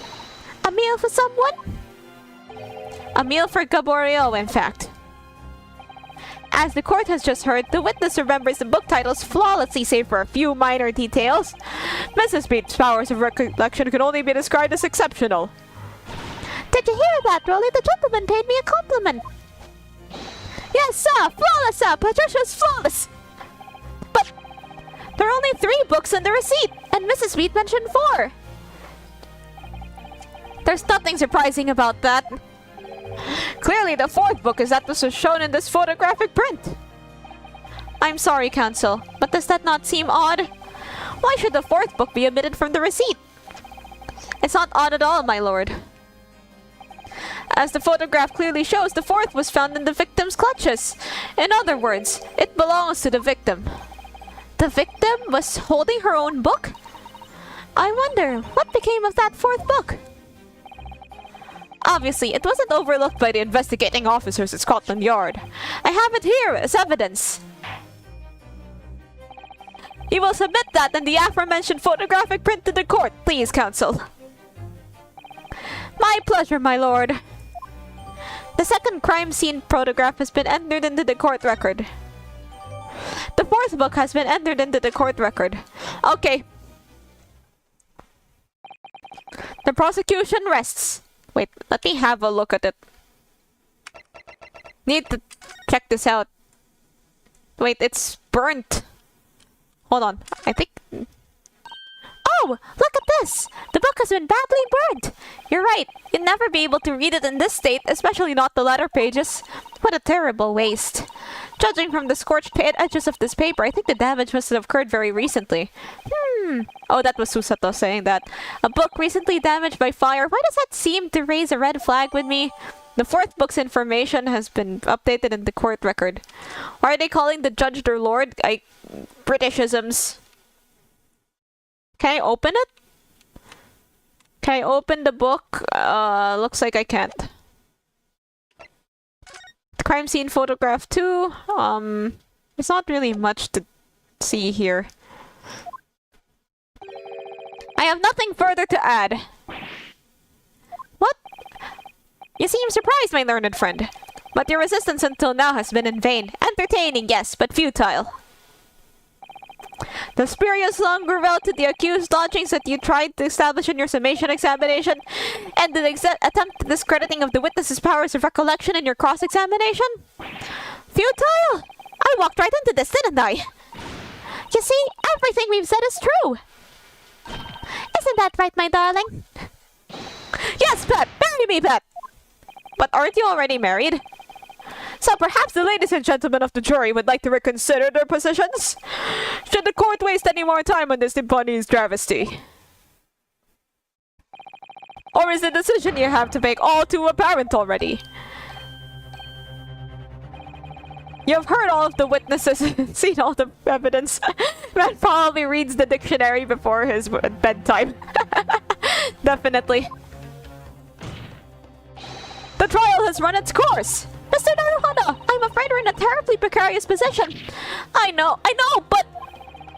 S1: A meal for someone? A meal for Gaborio, in fact. As the court has just heard, the witness remembers the book titles flawlessly save for a few minor details. Mrs. Beach's powers of recollection can only be described as exceptional.
S2: Did you hear that, Rolly? The gentleman paid me a compliment.
S1: Yes, sir! Flawless, sir! Patricia's flawless! But there are only 3 books in the receipt, and Mrs. Beat mentioned 4. There's nothing surprising about that. Clearly, the 4th book is that which was shown in this photographic print. I'm sorry, Counsel, but does that not seem odd? Why should the 4th book be omitted from the receipt? It's not odd at all, my lord. As the photograph clearly shows, the 4th was found in the victim's clutches. In other words, it belongs to the victim. The victim was holding her own book? I wonder, what became of that 4th book? Obviously, it wasn't overlooked by the investigating officers at Scotland Yard. I have it here as evidence. You will submit that and the aforementioned photographic print to the court, please, Counsel. My pleasure, my lord. The 2nd crime scene photograph has been entered into the court record. The 4th book has been entered into the court record. Okay. The prosecution rests. Wait, let me have a look at it. Need to check this out. Wait, it's burnt. Hold on, I think... Oh, look at this! The book has been badly burnt! You're right, you'd never be able to read it in this state, especially not the letter pages. What a terrible waste. Judging from the scorched edges of this paper, I think the damage must have occurred very recently. Oh, that was Susato saying that. A book recently damaged by fire. Why does that seem to raise a red flag with me? The 4th book's information has been updated in the court record. Why are they calling the judge their lord? Britishisms. Can I open it? Can I open the book? Looks like I can't. The crime scene photograph too. There's not really much to see here. I have nothing further to add. What? You seem surprised, my learned friend. But your resistance until now has been in vain. Entertaining, yes, but futile. The spurious long revealed to the accused lodgings that you tried to establish in your summation examination, and the attempt at discrediting of the witness's powers of recollection in your cross-examination? Futile? I walked right into this, didn't I? You see, everything we've said is true. Isn't that right, my darling? Yes, Pet! Marry me, Pet! But aren't you already married? So perhaps the ladies and gentlemen of the jury would like to reconsider their positions? Should the court waste any more time on this Nipponi's travesty? Or is the decision you have to make all too apparent already? You've heard all of the witnesses and seen all the evidence. Man probably reads the dictionary before his bedtime. Definitely. The trial has run its course. Mr. Naruhodo, I'm afraid we're in a terribly precarious position. I know, but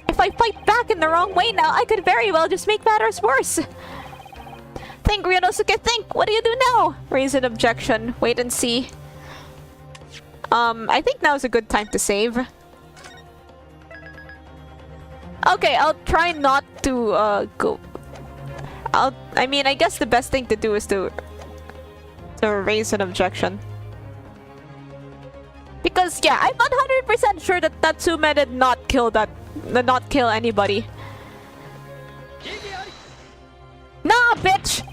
S1: if I fight back in the wrong way now, I could very well just make matters worse. Think, Ryunosuke, think. What do you do now? Raise an objection. Wait and see. I think now's a good time to save. Okay, I'll try not to, go... I mean, I guess the best thing to do is to raise an objection. Because, yeah, I'm 100% sure that Natsume did not kill anybody. Nah, bitch!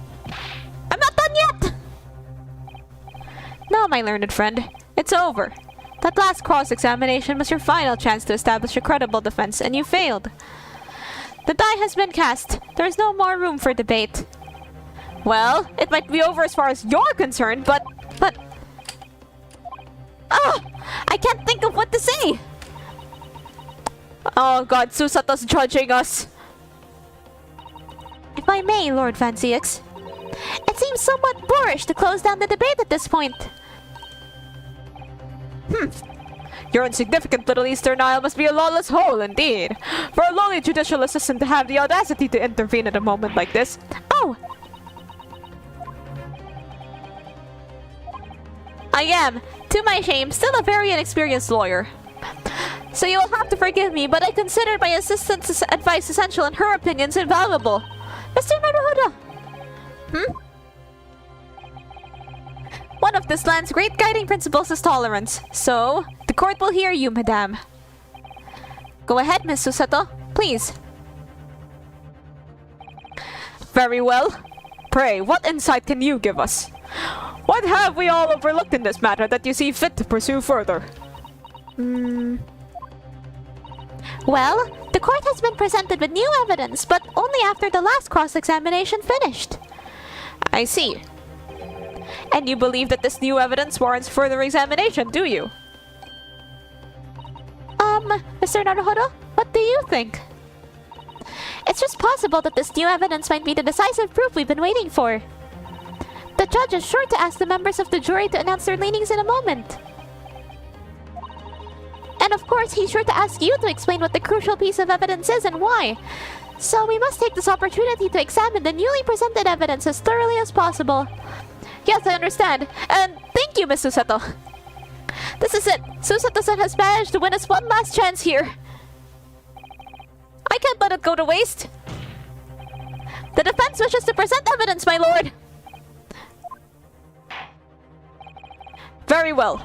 S1: I'm not done yet! No, my learned friend. It's over. That last cross-examination was your final chance to establish a credible defense, and you failed. The die has been cast. There is no more room for debate. Well, it might be over as far as you're concerned, but... Ah! I can't think of what to say! Oh god, Susato's judging us. If I may, Lord Fancyx. It seems somewhat boorish to close down the debate at this point.
S2: Your insignificant Little Eastern Isle must be a lawless hole indeed. For a lowly judicial assistant to have the audacity to intervene at a moment like this.
S1: Oh! I am, to my shame, still a very inexperienced lawyer. So you will have to forgive me, but I consider my assistant's advice essential and her opinions invaluable. Mr. Naruhodo! One of this land's great guiding principles is tolerance. So, the court will hear you, madame. Go ahead, Miss Susato. Please.
S2: Very well. Pray, what insight can you give us? What have we all overlooked in this matter that you see fit to pursue further?
S1: Well, the court has been presented with new evidence, but only after the last cross-examination finished.
S2: I see. And you believe that this new evidence warrants further examination, do you?
S1: Mr. Naruhodo, what do you think? It's just possible that this new evidence might be the decisive proof we've been waiting for. The judge is sure to ask the members of the jury to announce their leanings in a moment. And of course, he's sure to ask you to explain what the crucial piece of evidence is and why. So we must take this opportunity to examine the newly presented evidence as thoroughly as possible. Yes, I understand. And thank you, Miss Susato. This is it. Susato-san has managed to win us one last chance here. I can't let it go to waste. The defense wishes to present evidence, my lord.
S2: Very well.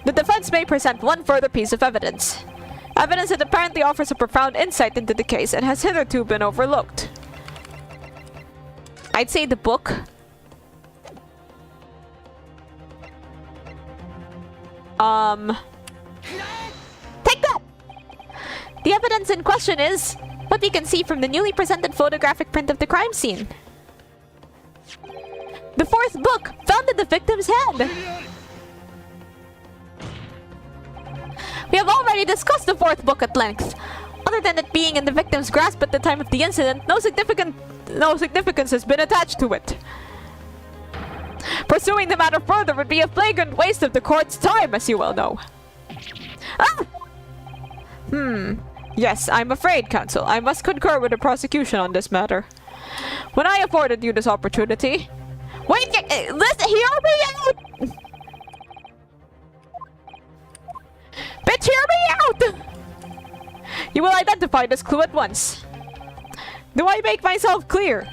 S2: The defense may present one further piece of evidence. Evidence that apparently offers a profound insight into the case and has hitherto been overlooked. I'd say the book.
S1: Take that! The evidence in question is what we can see from the newly presented photographic print of the crime scene. The fourth book found in the victim's hand. We have already discussed the fourth book at length. Other than it being in the victim's grasp at the time of the incident, no significance has been attached to it. Pursuing the matter further would be a flagrant waste of the court's time, as you well know. Ah!
S2: Yes, I'm afraid, counsel, I must concur with the prosecution on this matter. When I afforded you this opportunity...
S1: Wait, listen, hear me out!
S2: Bitch, hear me out! You will identify this clue at once. Do I make myself clear?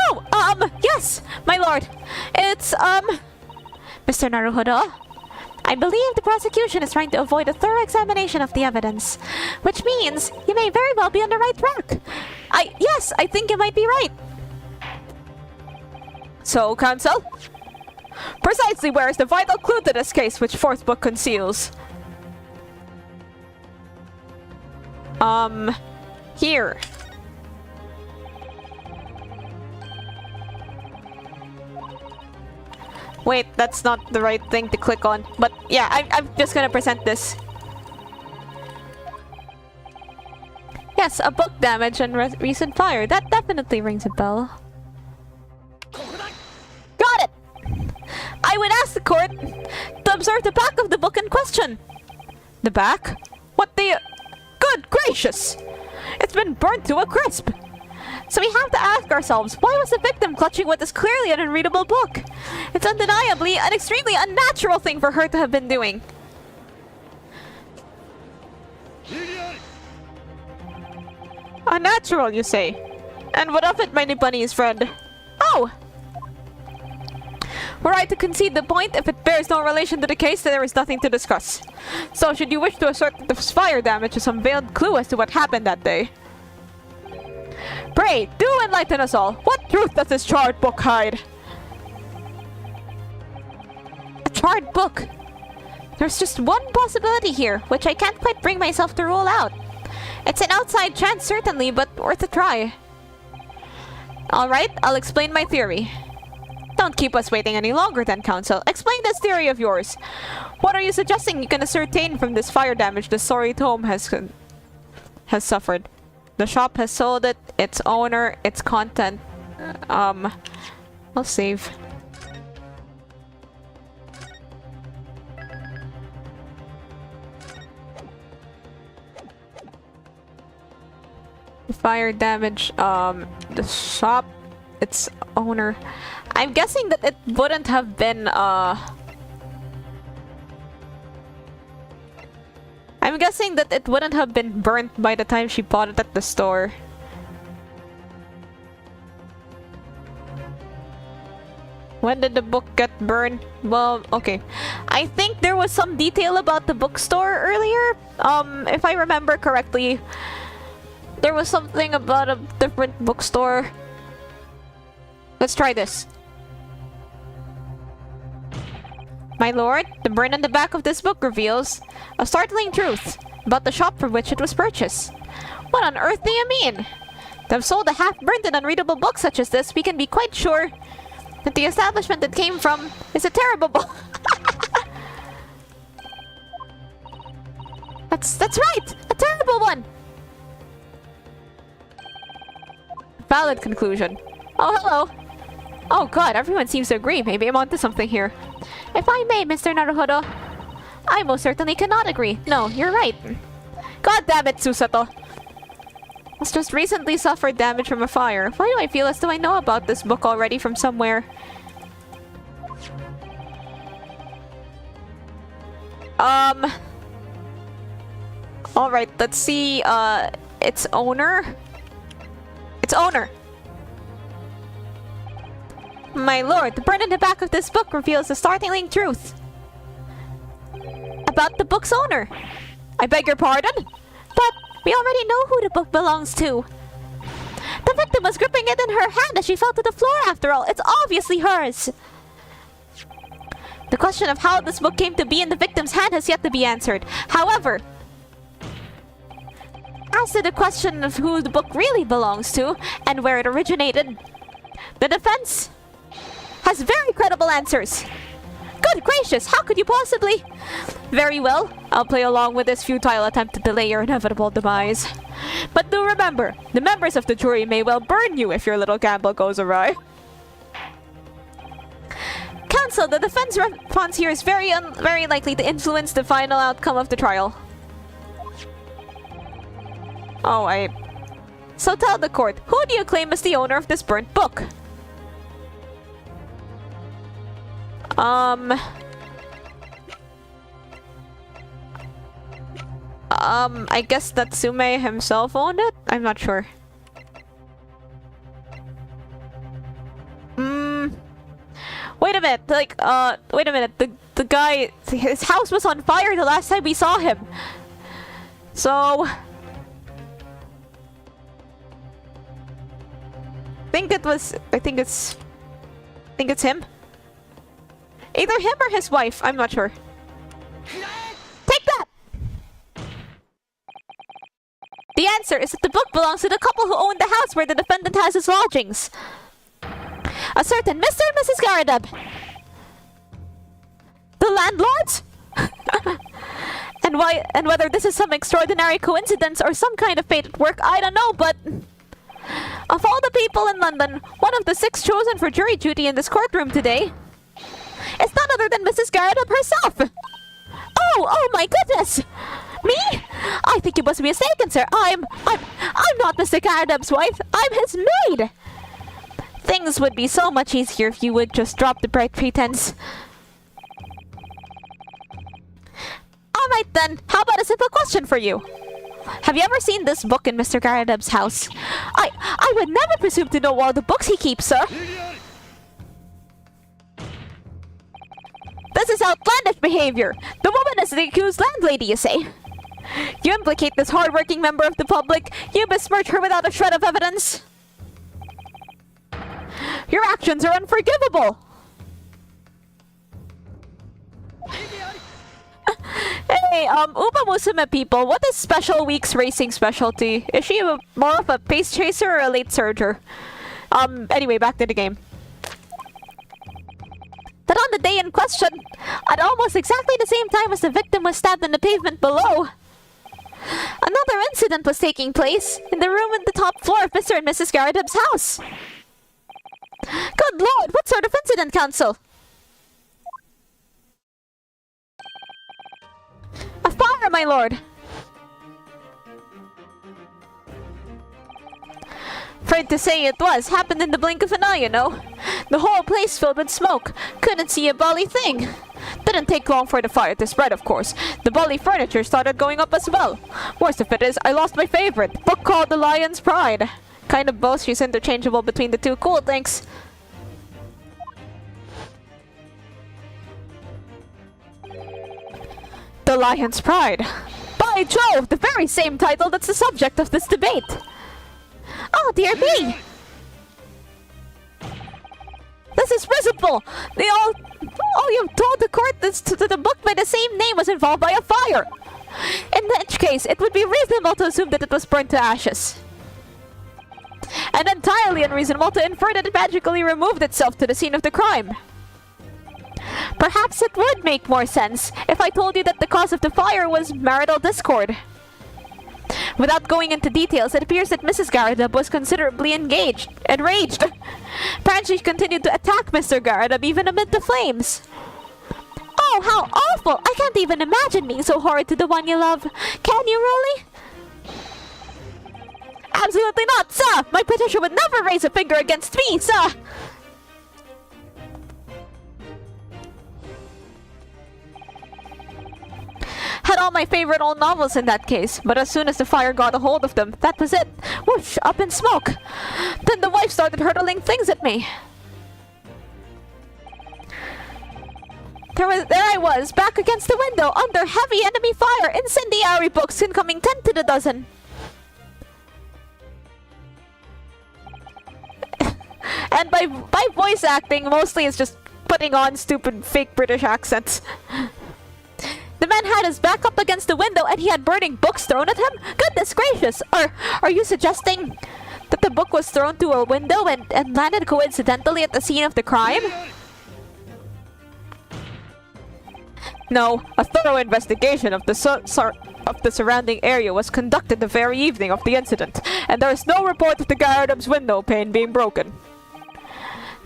S1: Oh, yes, my lord. It's, Mr. Naruhodo, I believe the prosecution is trying to avoid a thorough examination of the evidence, which means you may very well be on the right track. Yes, I think you might be right.
S2: So, counsel? Precisely where is the vital clue to this case which fourth book conceals? Here. Wait, that's not the right thing to click on. But yeah, I'm just gonna present this.
S1: Yes, a book damage and recent fire. That definitely rings a bell. Got it! I would ask the court to observe the back of the book in question.
S2: The back? What the... Good gracious! It's been burnt to a crisp!
S1: So we have to ask ourselves, why was the victim clutching what is clearly an unreadable book? It's undeniably an extremely unnatural thing for her to have been doing.
S2: Unnatural, you say? And what of it, my Nipponiese friend?
S1: Oh!
S2: Were I to concede the point, if it bears no relation to the case, then there is nothing to discuss. So, should you wish to assert that the fire damage is some veiled clue as to what happened that day? Pray, do enlighten us all. What truth does this charred book hide?
S1: A charred book? There's just one possibility here, which I can't quite bring myself to rule out. It's an outside chance, certainly, but worth a try.
S2: Alright, I'll explain my theory. Don't keep us waiting any longer then, counsel. Explain this theory of yours. What are you suggesting you can ascertain from this fire damage the sorry tome has suffered? The shop has sold it, its owner, its content. I'll save. Fire damage, the shop, its owner. I'm guessing that it wouldn't have been, I'm guessing that it wouldn't have been burnt by the time she bought it at the store. When did the book get burned? Well, okay. I think there was some detail about the bookstore earlier. If I remember correctly, there was something about a different bookstore. Let's try this. My lord, the burn on the back of this book reveals a startling truth about the shop from which it was purchased. What on earth do you mean? To have sold a half-burnt and unreadable book such as this, we can be quite sure that the establishment it came from is a terrible book. That's right! A terrible one! Valid conclusion. Oh, hello. Oh god, everyone seems to agree. Maybe I'm onto something here. If I may, Mr. Naruhodo, I most certainly cannot agree. No, you're right. God damn it, Susato. It's just recently suffered damage from a fire. Why do I feel as though I know about this book already from somewhere? Alright, let's see, its owner? Its owner! My lord, the burn in the back of this book reveals a startling truth about the book's owner. I beg your pardon? But we already know who the book belongs to. The victim was gripping it in her hand as she fell to the floor after all. It's obviously hers. The question of how this book came to be in the victim's hand has yet to be answered. However, as to the question of who the book really belongs to and where it originated, the defense has very credible answers. Good gracious, how could you possibly? Very well, I'll play along with this futile attempt to delay your inevitable demise. But do remember, the members of the jury may well burn you if your little gamble goes awry. Counsel, the defense response here is very likely to influence the final outcome of the trial. Oh, So tell the court, who do you claim as the owner of this burnt book? I guess Natsume himself owned it? I'm not sure. Wait a minute, wait a minute, the guy, his house was on fire the last time we saw him. So... I think it's him. Either him or his wife, I'm not sure. Take that! The answer is that the book belongs to the couple who owned the house where the defendant has his lodgings. A certain Mr. and Mrs. Garadab. The landlords? And whether this is some extraordinary coincidence or some kind of fate at work, I don't know, but... Of all the people in London, one of the 6 chosen for jury duty in this courtroom today is none other than Mrs. Garadab herself! Oh my goodness! Me? I think you must be mistaken, sir. I'm not Mr. Garadab's wife. I'm his maid! Things would be so much easier if you would just drop the bright pretense. Alright then, how about a simple question for you? Have you ever seen this book in Mr. Garadab's house? I would never presume to know all the books he keeps, sir. This is outlandish behavior. The woman is the accused landlady, you say? You implicate this hard-working member of the public. You besmirch her without a shred of evidence. Your actions are unforgivable. Hey, Uba Musume people, what is Special Week's racing specialty? Is she more of a pace chaser or a late surger? Anyway, back to the game. That on the day in question, at almost exactly the same time as the victim was stabbed in the pavement below, another incident was taking place in the room on the top floor of Mr. and Mrs. Garadab's house. Good lord, what sort of incident, counsel? A fire, my lord! sorry to say it was. Happened in the blink of an eye, you know. The whole place filled with smoke. Couldn't see a bally thing. Didn't take long for the fire to spread, of course. The bally furniture started going up as well. Worst of it is, I lost my favorite, book called The Lion's Pride. Kind of both, she's interchangeable between the two. Cool, thanks. The Lion's Pride. By Jove, the very same title that's the subject of this debate.
S1: Oh, dear me!
S2: This is risible! You've told the court that the book by the same name was involved by a fire! In which case, it would be reasonable to assume that it was burnt to ashes. And entirely unreasonable to infer that it magically removed itself to the scene of the crime. Perhaps it would make more sense if I told you that the cause of the fire was marital discord. Without going into details, it appears that Mrs. Garadub was considerably enraged. Apparently she continued to attack Mr. Garadub even amid the flames.
S1: Oh, how awful! I can't even imagine being so horrid to the one you love. Can you, really?
S2: Absolutely not, sir! My petition would never raise a finger against me, sir! Had all my favorite old novels in that case, but as soon as the fire got a hold of them, that was it. Whoosh, up in smoke. Then the wife started hurtling things at me. There I was, back against the window, under heavy enemy fire, incendiary books incoming 10 to the dozen. And by voice acting, mostly it's just putting on stupid fake British accents. The man had his back up against the window and he had burning books thrown at him? Goodness gracious! Are you suggesting that the book was thrown through a window and landed coincidentally at the scene of the crime? No, a thorough investigation of the surrounding area was conducted the very evening of the incident, and there is no report of the Garadub's window pane being broken.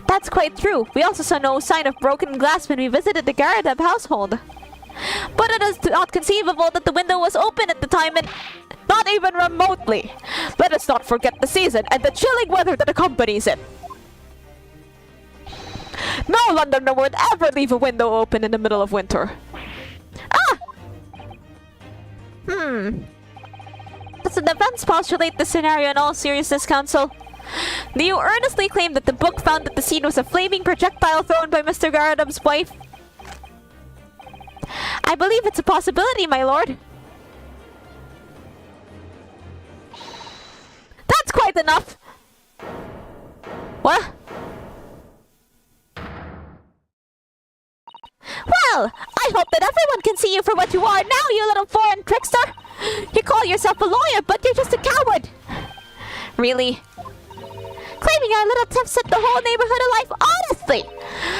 S1: That's quite true. We also saw no sign of broken glass when we visited the Garadub household.
S2: But it is not conceivable that the window was open at the time and not even remotely. Let us not forget the season and the chilling weather that accompanies it. No Londoner would ever leave a window open in the middle of winter.
S1: Ah! Does the defense postulate the scenario in all seriousness, counsel?
S2: Do you earnestly claim that the book found at the scene was a flaming projectile thrown by Mr. Garadub's wife?
S1: I believe it's a possibility, my lord.
S2: That's quite enough! What?
S1: Well, I hope that everyone can see you for what you are now, you little foreign trickster! You call yourself a lawyer, but you're just a coward!
S2: Really?
S1: Claiming our little tiff set the whole neighborhood alight honestly!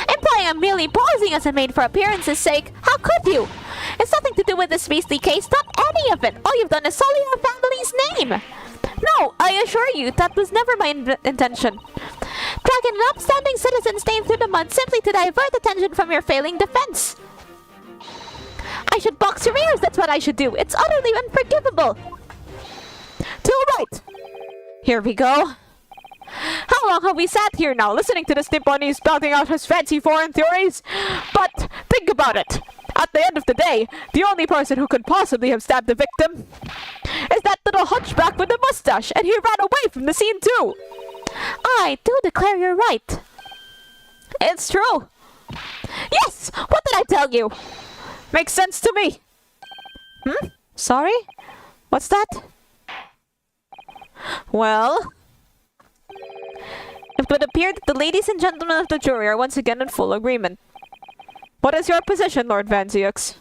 S1: Implying I'm merely posing as a maid for appearance's sake. How could you? It's nothing to do with this beastly case, not any of it. All you've done is sully our family's name.
S2: No, I assure you, that was never my intention.
S1: Dragging an upstanding citizen's name through the mud simply to divert attention from your failing defense. I should box your ears, that's what I should do. It's utterly unforgivable.
S2: Too right. Here we go. How long have we sat here now, listening to this Nipponi spouting out his fancy foreign theories? But think about it. At the end of the day, the only person who could possibly have stabbed the victim is that little hunchback with the mustache, and he ran away from the scene too.
S1: I do declare you're right.
S2: It's true. Yes! What did I tell you? Makes sense to me. Sorry? What's that? Well, it would appear that the ladies and gentlemen of the jury are once again in full agreement. What is your position, Lord Van Zieux?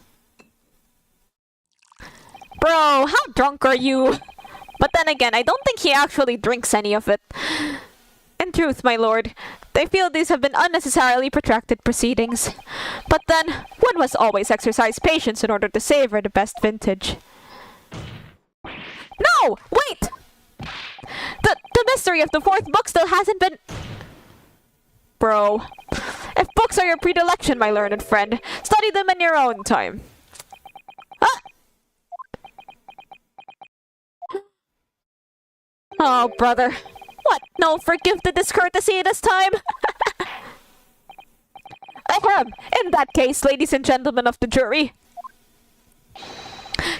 S2: Bro, how drunk are you? But then again, I don't think he actually drinks any of it. In truth, my lord, I feel these have been unnecessarily protracted proceedings. But then, one must always exercise patience in order to savor the best vintage. No! Wait! The mystery of the fourth book still hasn't been... Bro, if books are your predilection, my learned friend, study them in your own time. Ah! Oh, brother. What? No, forgive the discourtesy this time? Ahem. In that case, ladies and gentlemen of the jury,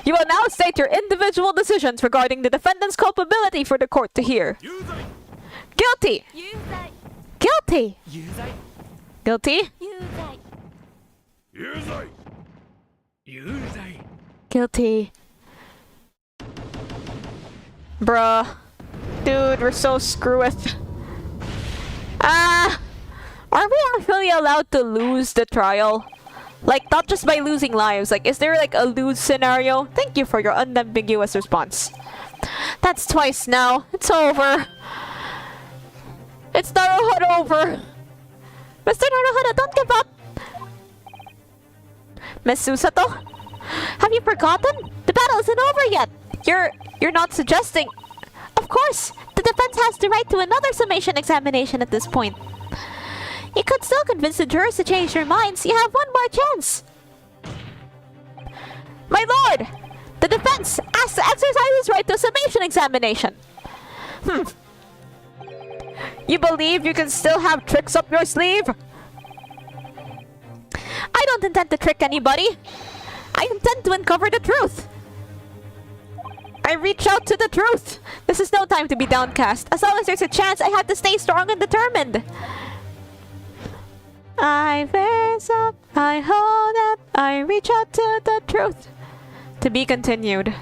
S2: you will now state your individual decisions regarding the defendant's culpability for the court to hear. Guilty! Guilty! Guilty? Guilty. Bruh. Dude, we're so screwed. Are we actually allowed to lose the trial? Like, not just by losing lives. Like, is there like a lose scenario? Thank you for your unambiguous response. That's twice now. It's over. It's Naruhodo over. Mr. Naruhodo, don't give up. Miss Susato? Have you forgotten? The battle isn't over yet. You're not suggesting... Of course, the defense has the right to another summation examination at this point. You could still convince the jurors to change their minds. You have one more chance. My lord, the defense has to exercise its right to a summation examination. You believe you can still have tricks up your sleeve? I don't intend to trick anybody. I intend to uncover the truth. I reach out to the truth. This is no time to be downcast. As long as there's a chance, I have to stay strong and determined. I face up, I hold up, I reach out to the truth. To be continued.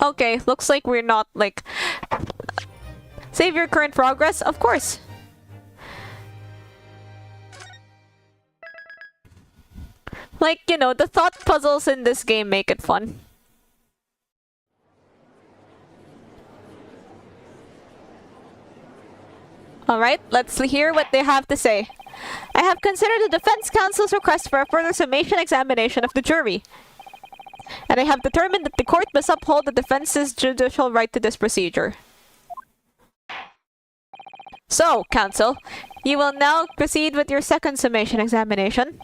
S2: Okay, looks like we're not like... Save your current progress? Of course. Like, you know, the thought puzzles in this game make it fun. Alright, let's hear what they have to say. I have considered the defense counsel's request for a further summation examination of the jury. And I have determined that the court must uphold the defense's judicial right to this procedure. So, counsel, you will now proceed with your second summation examination.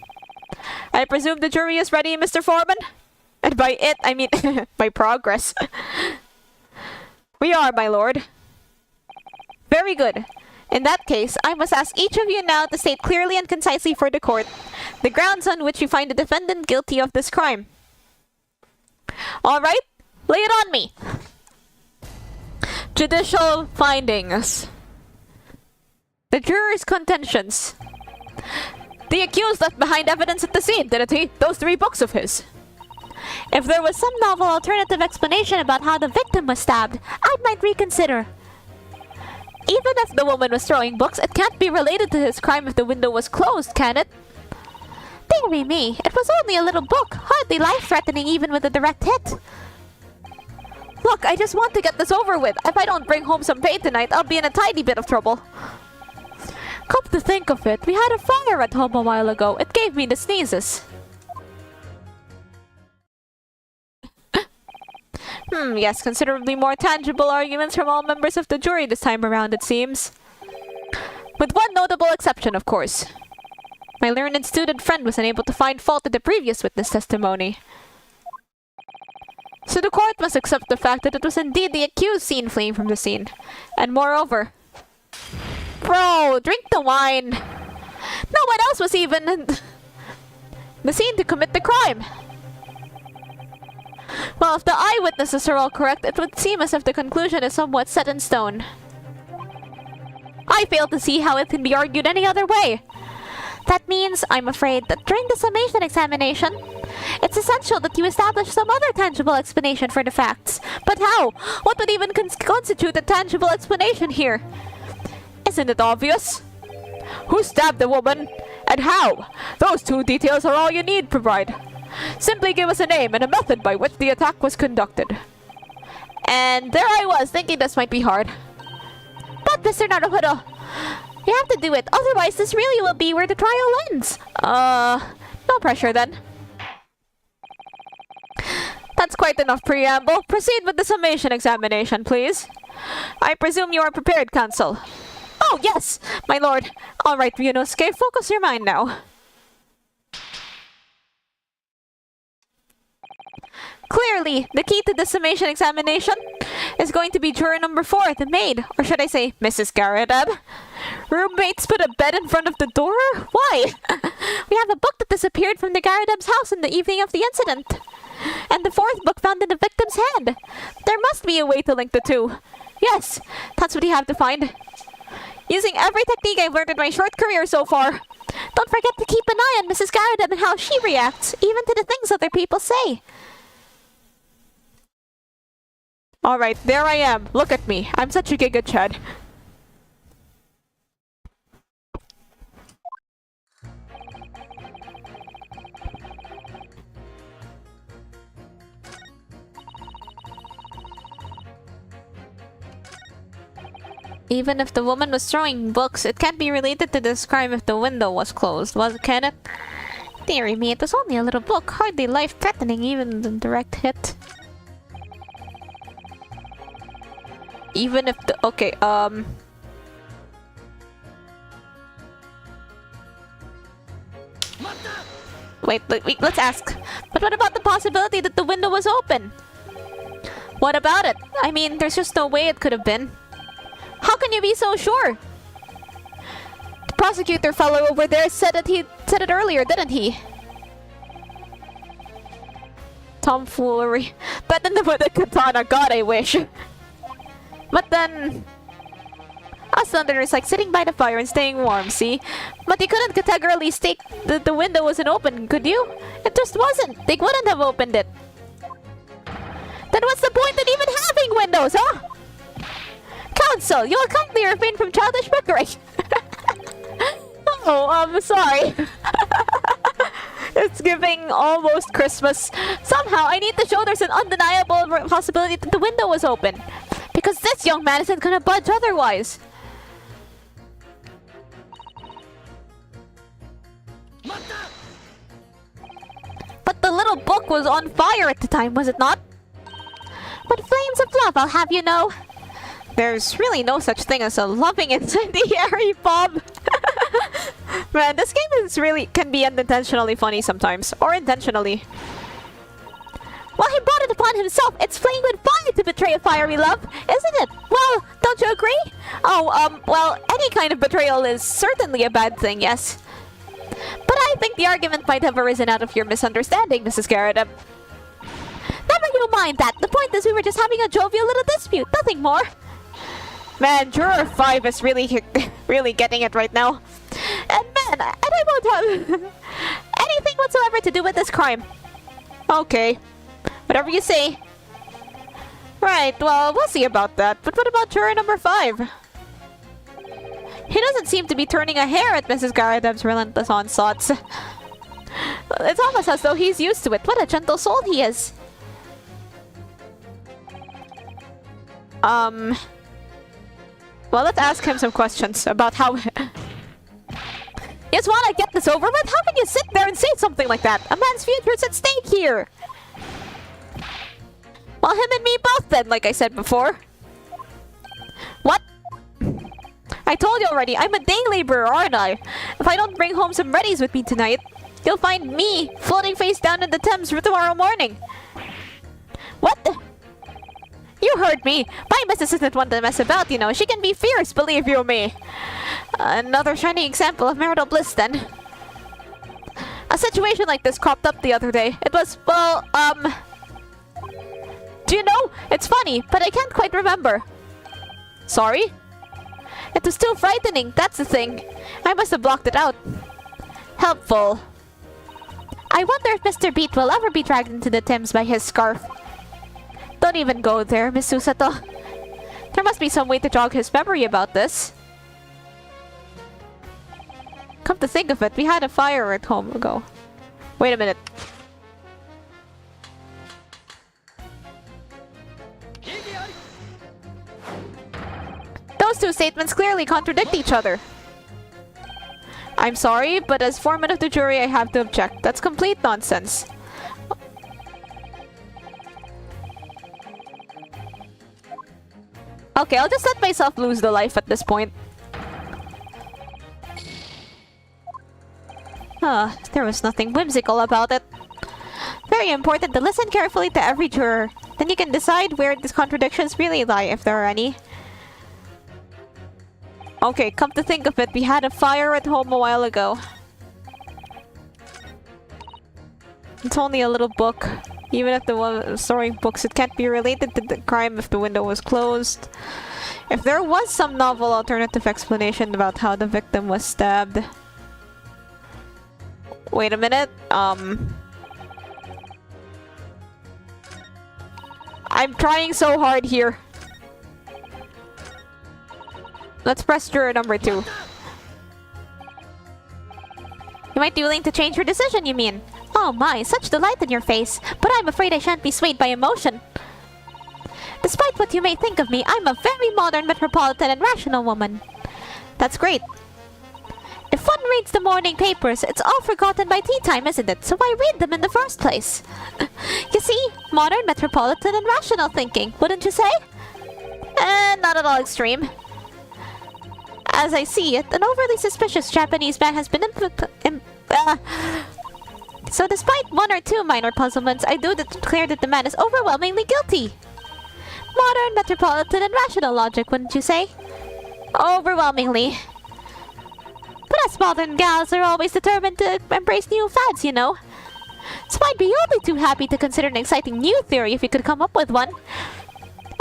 S2: I presume the jury is ready, Mr. Foreman? And by it, I mean by progress. We are, my lord. Very good. In that case, I must ask each of you now to state clearly and concisely for the court the grounds on which you find the defendant guilty of this crime. Alright, lay it on me. Judicial findings. The juror's contentions. The accused left behind evidence at the scene, didn't he? Those 3 books of his. If there was some novel alternative explanation about how the victim was stabbed, I might reconsider. Even if the woman was throwing books, it can't be related to his crime if the window was closed, can it? Dearie me, it was only a little book, hardly life-threatening even with a direct hit. Look, I just want to get this over with. If I don't bring home some pay tonight, I'll be in a tiny bit of trouble. Come to think of it, we had a fire at home a while ago. It gave me the sneezes. Yes, considerably more tangible arguments from all members of the jury this time around, it seems. With one notable exception, of course. My learned student friend was unable to find fault in the previous witness testimony. So the court must accept the fact that it was indeed the accused seen fleeing from the scene. And moreover... Bro, drink the wine! No one else was even in the scene to commit the crime! Well, if the eyewitnesses are all correct, it would seem as if the conclusion is somewhat set in stone. I fail to see how it can be argued any other way. That means, I'm afraid, that during the summation examination, it's essential that you establish some other tangible explanation for the facts. But how? What would even constitute a tangible explanation here? Isn't it obvious? Who stabbed the woman? And how? Those 2 details are all you need provide. Simply give us a name and a method by which the attack was conducted. And there I was, thinking this might be hard. But Mr. Naruhodo, you have to do it, otherwise this really will be where the trial ends. No pressure then. That's quite enough preamble. Proceed with the summation examination, please. I presume you are prepared, counsel. Oh, yes, my lord. All right, Ryunosuke, focus your mind now. Clearly, the key to the summation examination is going to be juror number 4, the maid. Or should I say, Mrs. Garadab. Roommates put a bed in front of the door? Why?
S1: We have a book that disappeared from the Garadab's house in the evening of the incident.
S2: And the 4th book found in the victim's hand. There must be a way to link the two. Yes, that's what you have to find. Using every technique I've learned in my short career so far.
S1: Don't forget to keep an eye on Mrs. Garadab and how she reacts, even to the things other people say.
S2: Alright, there I am. Look at me. I'm such a Giga Chad.
S1: Even if the woman was throwing books, it can't be related to this crime if the window was closed, can it? Dearie me, it was only a little book, hardly life-threatening, even the direct hit.
S2: Even if the... Okay,
S1: Wait, let's ask. But what about the possibility that the window was open?
S2: what about it? I mean, there's just no way it could have been. How can you be so sure? The prosecutor fellow over there said it earlier, didn't he? Tomfoolery. But then with the katana, God, I wish. But then... Us Londoners like sitting by the fire and staying warm, see? But you couldn't categorically state that the window wasn't open, could you? It just wasn't. They wouldn't have opened it. Then what's the point in even having windows, huh? Counsel, you'll kindly refrain from childish bickering. Oh, sorry. It's giving almost Christmas. Somehow, I need to show there's an undeniable possibility that the window was open. Because this young man isn't gonna budge otherwise. But the little book was on fire at the time, was it not?
S1: But flames of love, I'll have you know.
S2: There's really no such thing as a loving incendiary, Bob. Man, this game is can be unintentionally funny sometimes. Or intentionally.
S1: Well, he brought it upon himself. It's playing with fire to betray a fiery love, isn't it? Well, don't you agree?
S2: Oh, well, any kind of betrayal is certainly a bad thing, yes. But I think the argument might have arisen out of your misunderstanding, Mrs. Garadab.
S1: Never you mind that. The point is we were just having a jovial little dispute, nothing more.
S2: Man, Juror 5 is really getting it right now. And man, I won't have anything whatsoever to do with this crime. Okay. Whatever you say. Right, well, we'll see about that. But what about juror number 5? He doesn't seem to be turning a hair at Mrs. Garadab's relentless onslaughts. It's almost as though he's used to it. What a gentle soul he is. Well, let's ask him some questions about how... You just want to get this over with? How can you sit there and say something like that? A man's future is at stake here. Well, him and me both then, like I said before. What? I told you already, I'm a day laborer, aren't I? If I don't bring home some readies with me tonight, you'll find me floating face down in the Thames for tomorrow morning. What? You heard me. My missus isn't one to mess about, you know. She can be fierce, believe you me. Another shining example of marital bliss, then. A situation like this cropped up the other day. It was, well, do you know? It's funny, but I can't quite remember. Sorry? It was too frightening, that's the thing. I must have blocked it out. Helpful.
S1: I wonder if Mr. Beat will ever be dragged into the Thames by his scarf.
S2: Don't even go there, Miss Susato. There must be some way to jog his memory about this. Come to think of it, we had a fire at home ago. Wait a minute. Those two statements clearly contradict each other. I'm sorry, but as foreman of the jury, I have to object. That's complete nonsense. Okay, I'll just let myself lose the life at this point. There was nothing whimsical about it.
S1: Very important to listen carefully to every juror. Then you can decide where these contradictions really lie, if there are any.
S2: Okay, come to think of it, we had a fire at home a while ago. It's only a little book. Even if the one storing books, it can't be related to the crime if the window was closed. If there was some novel alternative explanation about how the victim was stabbed. Wait a minute, I'm trying so hard here. Let's press juror number 2.
S1: You might be willing to change your decision, you mean? Oh my, such delight in your face. But I'm afraid I shan't be swayed by emotion. Despite what you may think of me, I'm a very modern, metropolitan, and rational woman.
S2: That's great.
S1: If one reads the morning papers, it's all forgotten by tea time, isn't it? So why read them in the first place? You see, modern, metropolitan, and rational thinking, wouldn't you say?
S2: Not at all extreme.
S1: As I see it, an overly suspicious Japanese man has been So despite one or two minor puzzlements, I do declare that the man is overwhelmingly guilty. Modern, metropolitan, and rational logic, wouldn't you say?
S2: Overwhelmingly.
S1: But us modern gals are always determined to embrace new fads, you know. So I'd be only too happy to consider an exciting new theory if you could come up with one.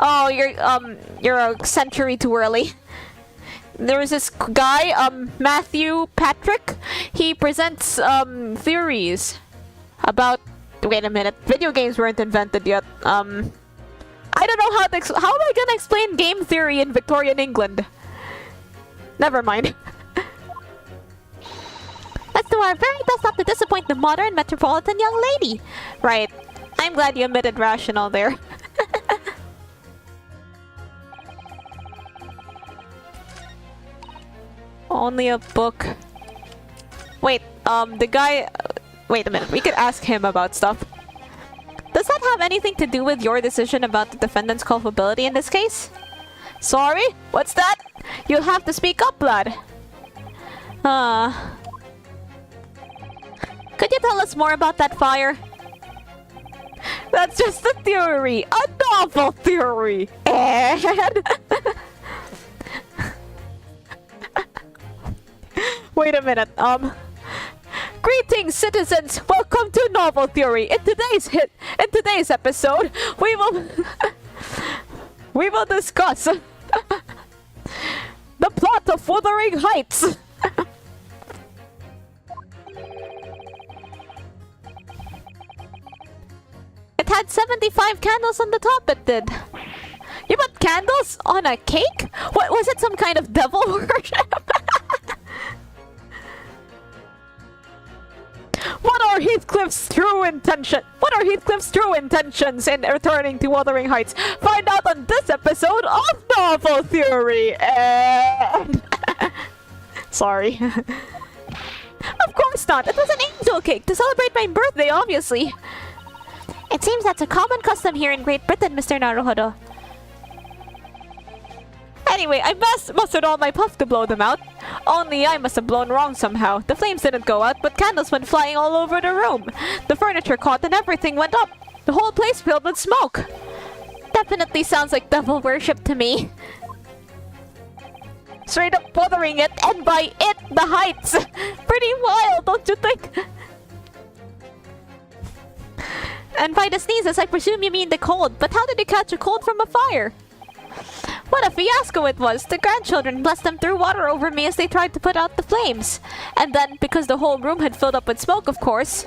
S2: Oh, you're a century too early. There was this guy, Matthew Patrick. He presents, theories about... Wait a minute. Video games weren't invented yet. I don't know how am I gonna explain game theory in Victorian England? Never mind.
S1: Let's do our very best not to disappoint the modern, metropolitan young lady.
S2: Right. I'm glad you admitted rational there. Only a book. Wait, the guy... Wait a minute, we could ask him about stuff. Does that have anything to do with your decision about the defendant's culpability in this case? Sorry? What's that? You'll have to speak up, lad.
S1: Could you tell us more about that fire?
S2: That's just a theory! A novel theory! And... Wait a minute, Greetings, citizens! Welcome to Novel Theory! In today's episode, we will discuss the plot of Wuthering Heights!
S1: It had 75 candles on the top, it did.
S2: You put candles on a cake? What, was it some kind of devil worship? What are Heathcliff's true intentions in returning to Wuthering Heights? Find out on this episode of Novel Theory. And... Sorry. Of course not. It was an angel cake to celebrate my birthday, obviously.
S1: It seems that's a common custom here in Great Britain, Mr. Naruhodo.
S2: Anyway, I mustered all my puff to blow them out. Only I must have blown wrong somehow. The flames didn't go out, but candles went flying all over the room. The furniture caught and everything went up. The whole place filled with smoke.
S1: Definitely sounds like devil worship to me.
S2: Straight up Wuthering it, and by it, the heights. Pretty wild, don't you think?
S1: And by the sneezes, I presume you mean the cold. But how did you catch a cold from a fire?
S2: What a fiasco it was! The grandchildren, bless them, threw water over me as they tried to put out the flames. And then, because the whole room had filled up with smoke, of course,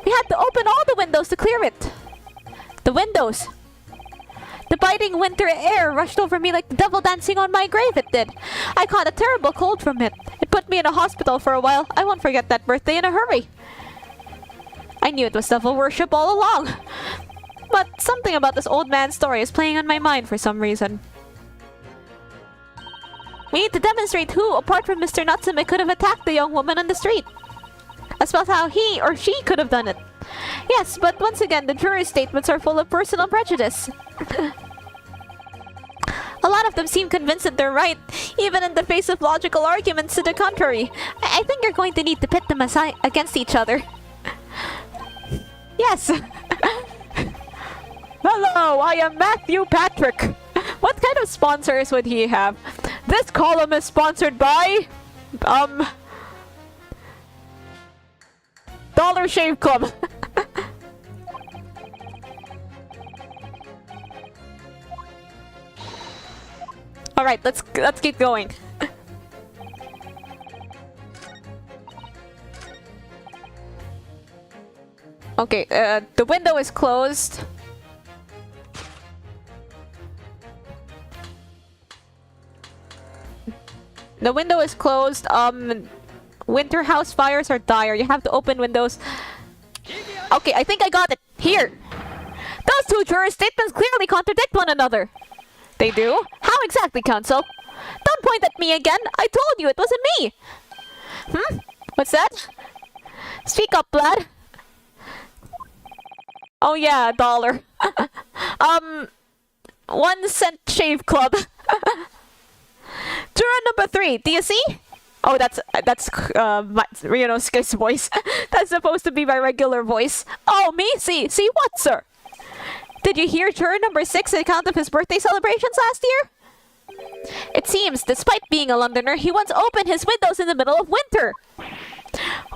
S2: we had to open all the windows to clear it. The windows. The biting winter air rushed over me like the devil dancing on my grave, it did. I caught a terrible cold from it. It put me in a hospital for a while. I won't forget that birthday in a hurry. I knew it was devil worship all along. But something about this old man's story is playing on my mind for some reason. We need to demonstrate who, apart from Mr. Natsume, could have attacked the young woman on the street. As well as how he or she could have done it. Yes, but once again, the jury's statements are full of personal prejudice. A lot of them seem convinced that they're right, even in the face of logical arguments to the contrary. I think you're going to need to pit them aside against each other. Yes! Hello, I am Matthew Patrick. What kind of sponsors would he have? This column is sponsored by... Dollar Shave Club. Alright, let's keep going. Okay, the window is closed. The window is closed. Winter house fires are dire. You have to open windows. Okay, I think I got it. Here. Those two jurors' statements clearly contradict one another. They do? How exactly, counsel? Don't point at me again. I told you it wasn't me. What's that? Speak up, lad. Oh yeah, $1. 1 cent shave club. Juror number 3, do you see? Oh, that's my, Sky's voice. That's supposed to be my regular voice. Oh, me? See what, sir? Did you hear juror number 6 account of his birthday celebrations last year? It seems, despite being a Londoner, he once opened his windows in the middle of winter.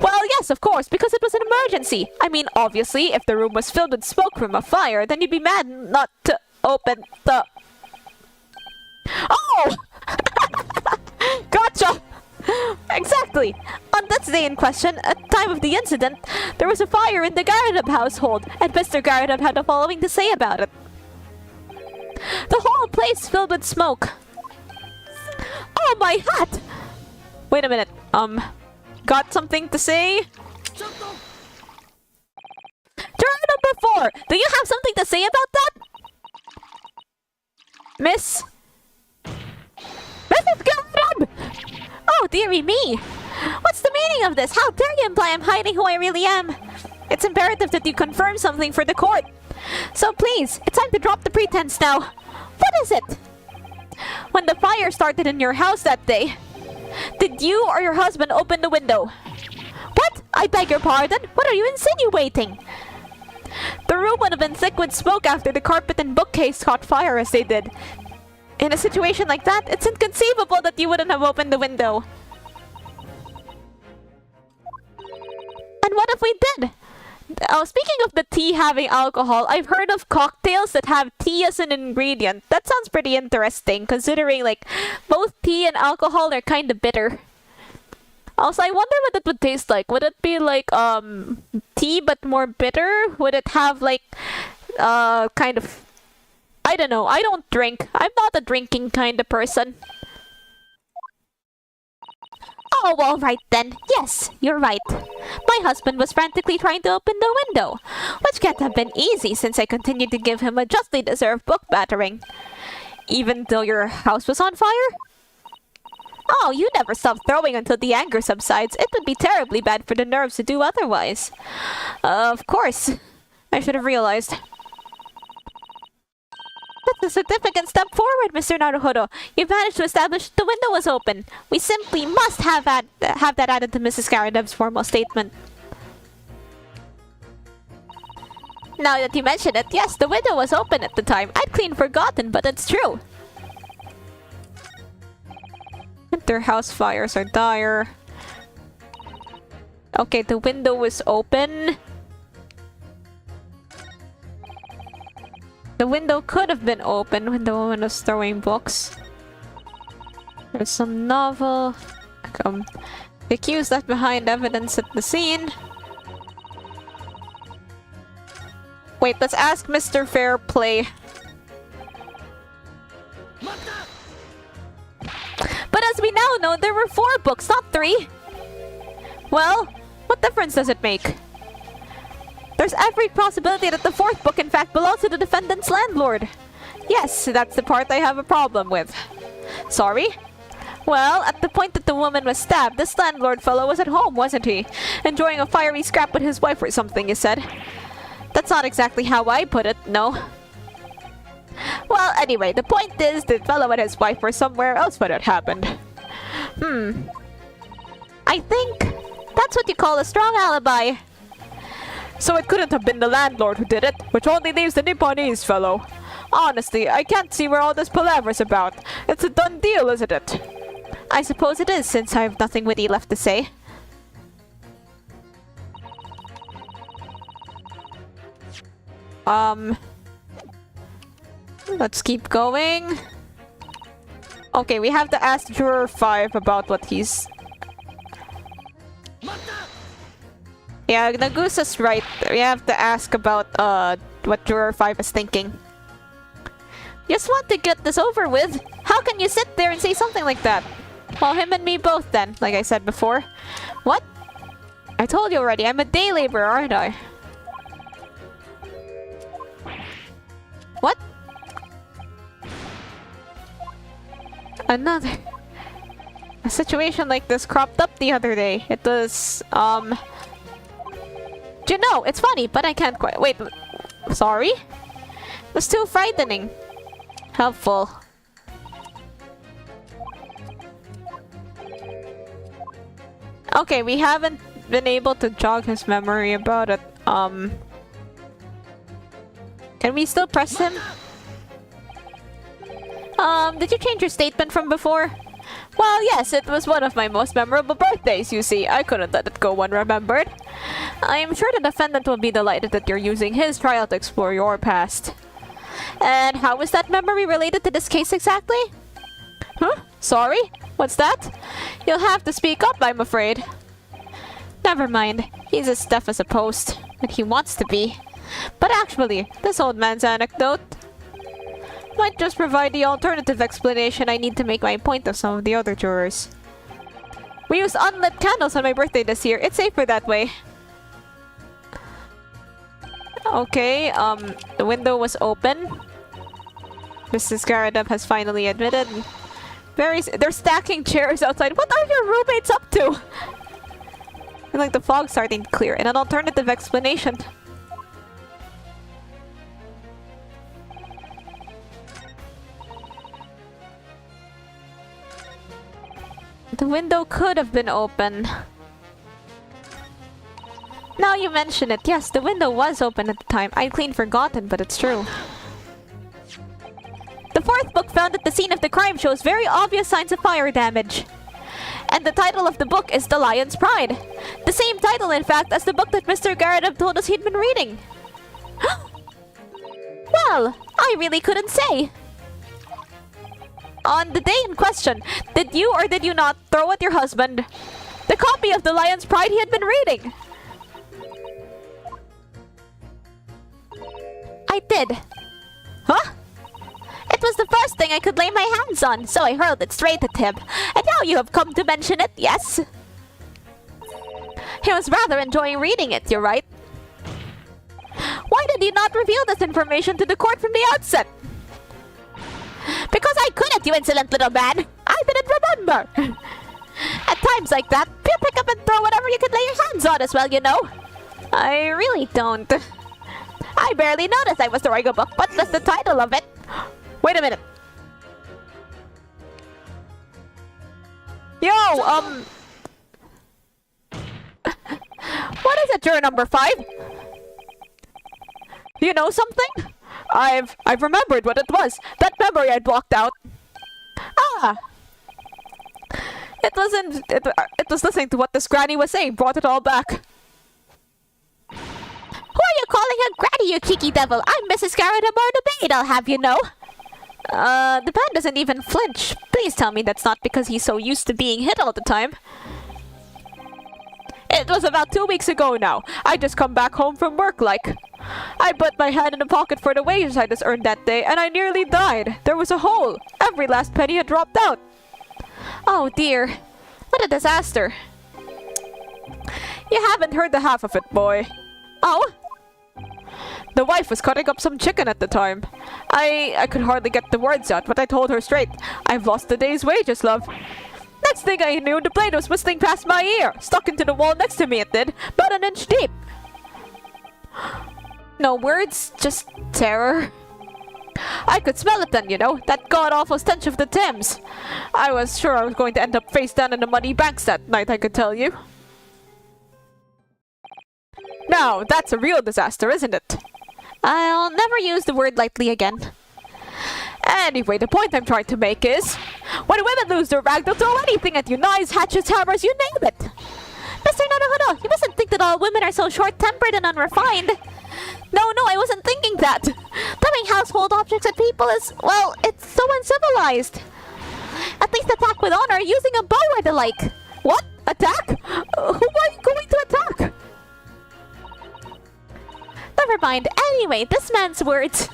S2: Well, yes, of course, because it was an emergency. I mean, obviously, if the room was filled with smoke from a fire, then you'd be mad not to open the... Oh! Gotcha! Exactly! On that day in question, at the time of the incident, there was a fire in the Garrett household, and Mr. Garrett had the following to say about it. The whole place filled with smoke. Oh, my hat! Wait a minute, got something to say? Juror number 4, do you have something to say about that? Miss? Mrs. Garrett! Oh, dearie me! What's the meaning of this? How dare you imply I'm hiding who I really am? It's imperative that you confirm something for the court. So please, it's time to drop the pretense now. What is it? When the fire started in your house that day, did you or your husband open the window? What? I beg your pardon? What are you insinuating? The room would have been thick with smoke after the carpet and bookcase caught fire as they did. In a situation like that, it's inconceivable that you wouldn't have opened the window. And what if we did? Speaking of the tea having alcohol, I've heard of cocktails that have tea as an ingredient. That sounds pretty interesting, considering like both tea and alcohol are kind of bitter. Also, I wonder what it would taste like. Would it be like tea but more bitter? Would it have like kind of... I don't know. I don't drink. I'm not a drinking kind of person. Oh, all right then. Yes, you're right. My husband was frantically trying to open the window, which can't have been easy since I continued to give him a justly deserved book battering. Even though your house was on fire? Oh, you never stop throwing until the anger subsides. It would be terribly bad for the nerves to do otherwise. Of course. I should have realized. That's a significant step forward, Mr. Naruhodo. You've managed to establish the window was open. We simply must have that added to Mrs. Garadev's formal statement. Now that you mention it, yes, the window was open at the time. I'd clean forgotten, but it's true. Winter house fires are dire. Okay, the window was open. The window could have been open when the woman was throwing books. There's some novel. The accused left behind evidence at the scene. Wait, let's ask Mr. Fairplay. But as we now know, there were 4 books, not 3. Well, what difference does it make? There's every possibility that the 4th book in fact belongs to the defendant's landlord. Yes, that's the part I have a problem with. Sorry? Well, at the point that the woman was stabbed, this landlord fellow was at home, wasn't he? Enjoying a fiery scrap with his wife or something, you said. That's not exactly how I put it, no. Well, anyway, the point is the fellow and his wife were somewhere else when it happened. I think that's what you call a strong alibi. So it couldn't have been the landlord who did it, which only leaves the Nipponese fellow. Honestly, I can't see where all this palaver's about. It's a done deal, isn't it?
S1: I suppose it is, since I have nothing witty left to say.
S2: Let's keep going. Okay, we have to ask Juror 5 about what he's... Yeah, Nagusa's right. We have to ask about what Juror 5 is thinking.
S1: Just want to get this over with. How can you sit there and say something like that?
S2: Well, him and me both then, like I said before.
S1: What?
S2: I told you already, I'm a day laborer, aren't I?
S1: What?
S2: A situation like this cropped up the other day. It was,
S1: Do you know, it's funny, but I can't quite... Wait, sorry? It was too frightening.
S2: Helpful. Okay, we haven't been able to jog his memory about it. Can we still press him?
S1: Did you change your statement from before?
S2: Well, yes, it was one of my most memorable birthdays, you see. I couldn't let it go unremembered. I am sure the defendant will be delighted that you're using his trial to explore your past.
S1: And how is that memory related to this case exactly?
S2: Huh? Sorry? What's that? You'll have to speak up, I'm afraid.
S1: Never mind.
S2: He's as deaf as a post.
S1: But he wants to be.
S2: But actually, this old man's anecdote might just provide the alternative explanation I need to make my point of some of the other jurors. We used unlit candles on my birthday this year. It's safer that way. Okay, the window was open. Mrs. Garadeb has finally admitted. They're stacking chairs outside. What are your roommates up to? And like the fog's starting to clear. And an alternative explanation. The window could have been open.
S1: Now you mention it, yes, the window was open at the time. I'd clean forgotten, but it's true. The fourth book found that the scene of the crime shows very obvious signs of fire damage. And the title of the book is The Lion's Pride. The same title, in fact, as the book that Mr. Garadeb told us he'd been reading. Well, I really couldn't say. On the day in question, did you or did you not throw at your husband the copy of The Lion's Pride he had been reading? I did.
S2: Huh?
S1: It was the first thing I could lay my hands on, so I hurled it straight at him. And now you have come to mention it, yes? He was rather enjoying reading it, you're right. Why did you not reveal this information to the court from the outset? Because I couldn't, you insolent little man! I didn't remember! At times like that, you pick up and throw whatever you could lay your hands on as well, you know.
S2: I really don't.
S1: I barely noticed I was throwing a book, but that's the title of it.
S2: Wait a minute. Yo, what is it, juror number 5? Do you know something? I've remembered what it was. That memory I'd blocked out.
S1: Ah!
S2: It was listening to what this granny was saying. Brought it all back.
S1: Who are you calling a granny, you cheeky devil? I'm Mrs. Garadeb the maid, I'll have you know.
S2: The man doesn't even flinch. Please tell me that's not because he's so used to being hit all the time. It was about 2 weeks ago now. I just come back home from work like. I put my hand in the pocket for the wages I just earned that day and I nearly died. There was a hole. Every last penny had dropped out.
S1: Oh dear. What a disaster.
S2: You haven't heard the half of it, boy.
S1: Oh?
S2: The wife was cutting up some chicken at the time. I could hardly get the words out, but I told her straight. I've lost the day's wages, love. Next thing I knew, the blade was whistling past my ear. Stuck into the wall next to me, it did. About an inch deep.
S1: No words, just terror.
S2: I could smell it then, you know. That god-awful stench of the Thames. I was sure I was going to end up face down in the muddy banks that night, I could tell you. Now, that's a real disaster, isn't it?
S1: I'll never use the word lightly again.
S2: Anyway, the point I'm trying to make is, when women lose their rag, they'll throw anything at you. Knives, hatchets, hammers, you name it.
S1: Mr. Naruhodo, you mustn't think that all women are so short-tempered and unrefined. No, I wasn't thinking that. Throwing household objects at people is, well, it's so uncivilized. At least attack with honor using a bow or the like.
S2: What? Attack? Who are you going to attack?
S1: Never mind. Anyway, this man's words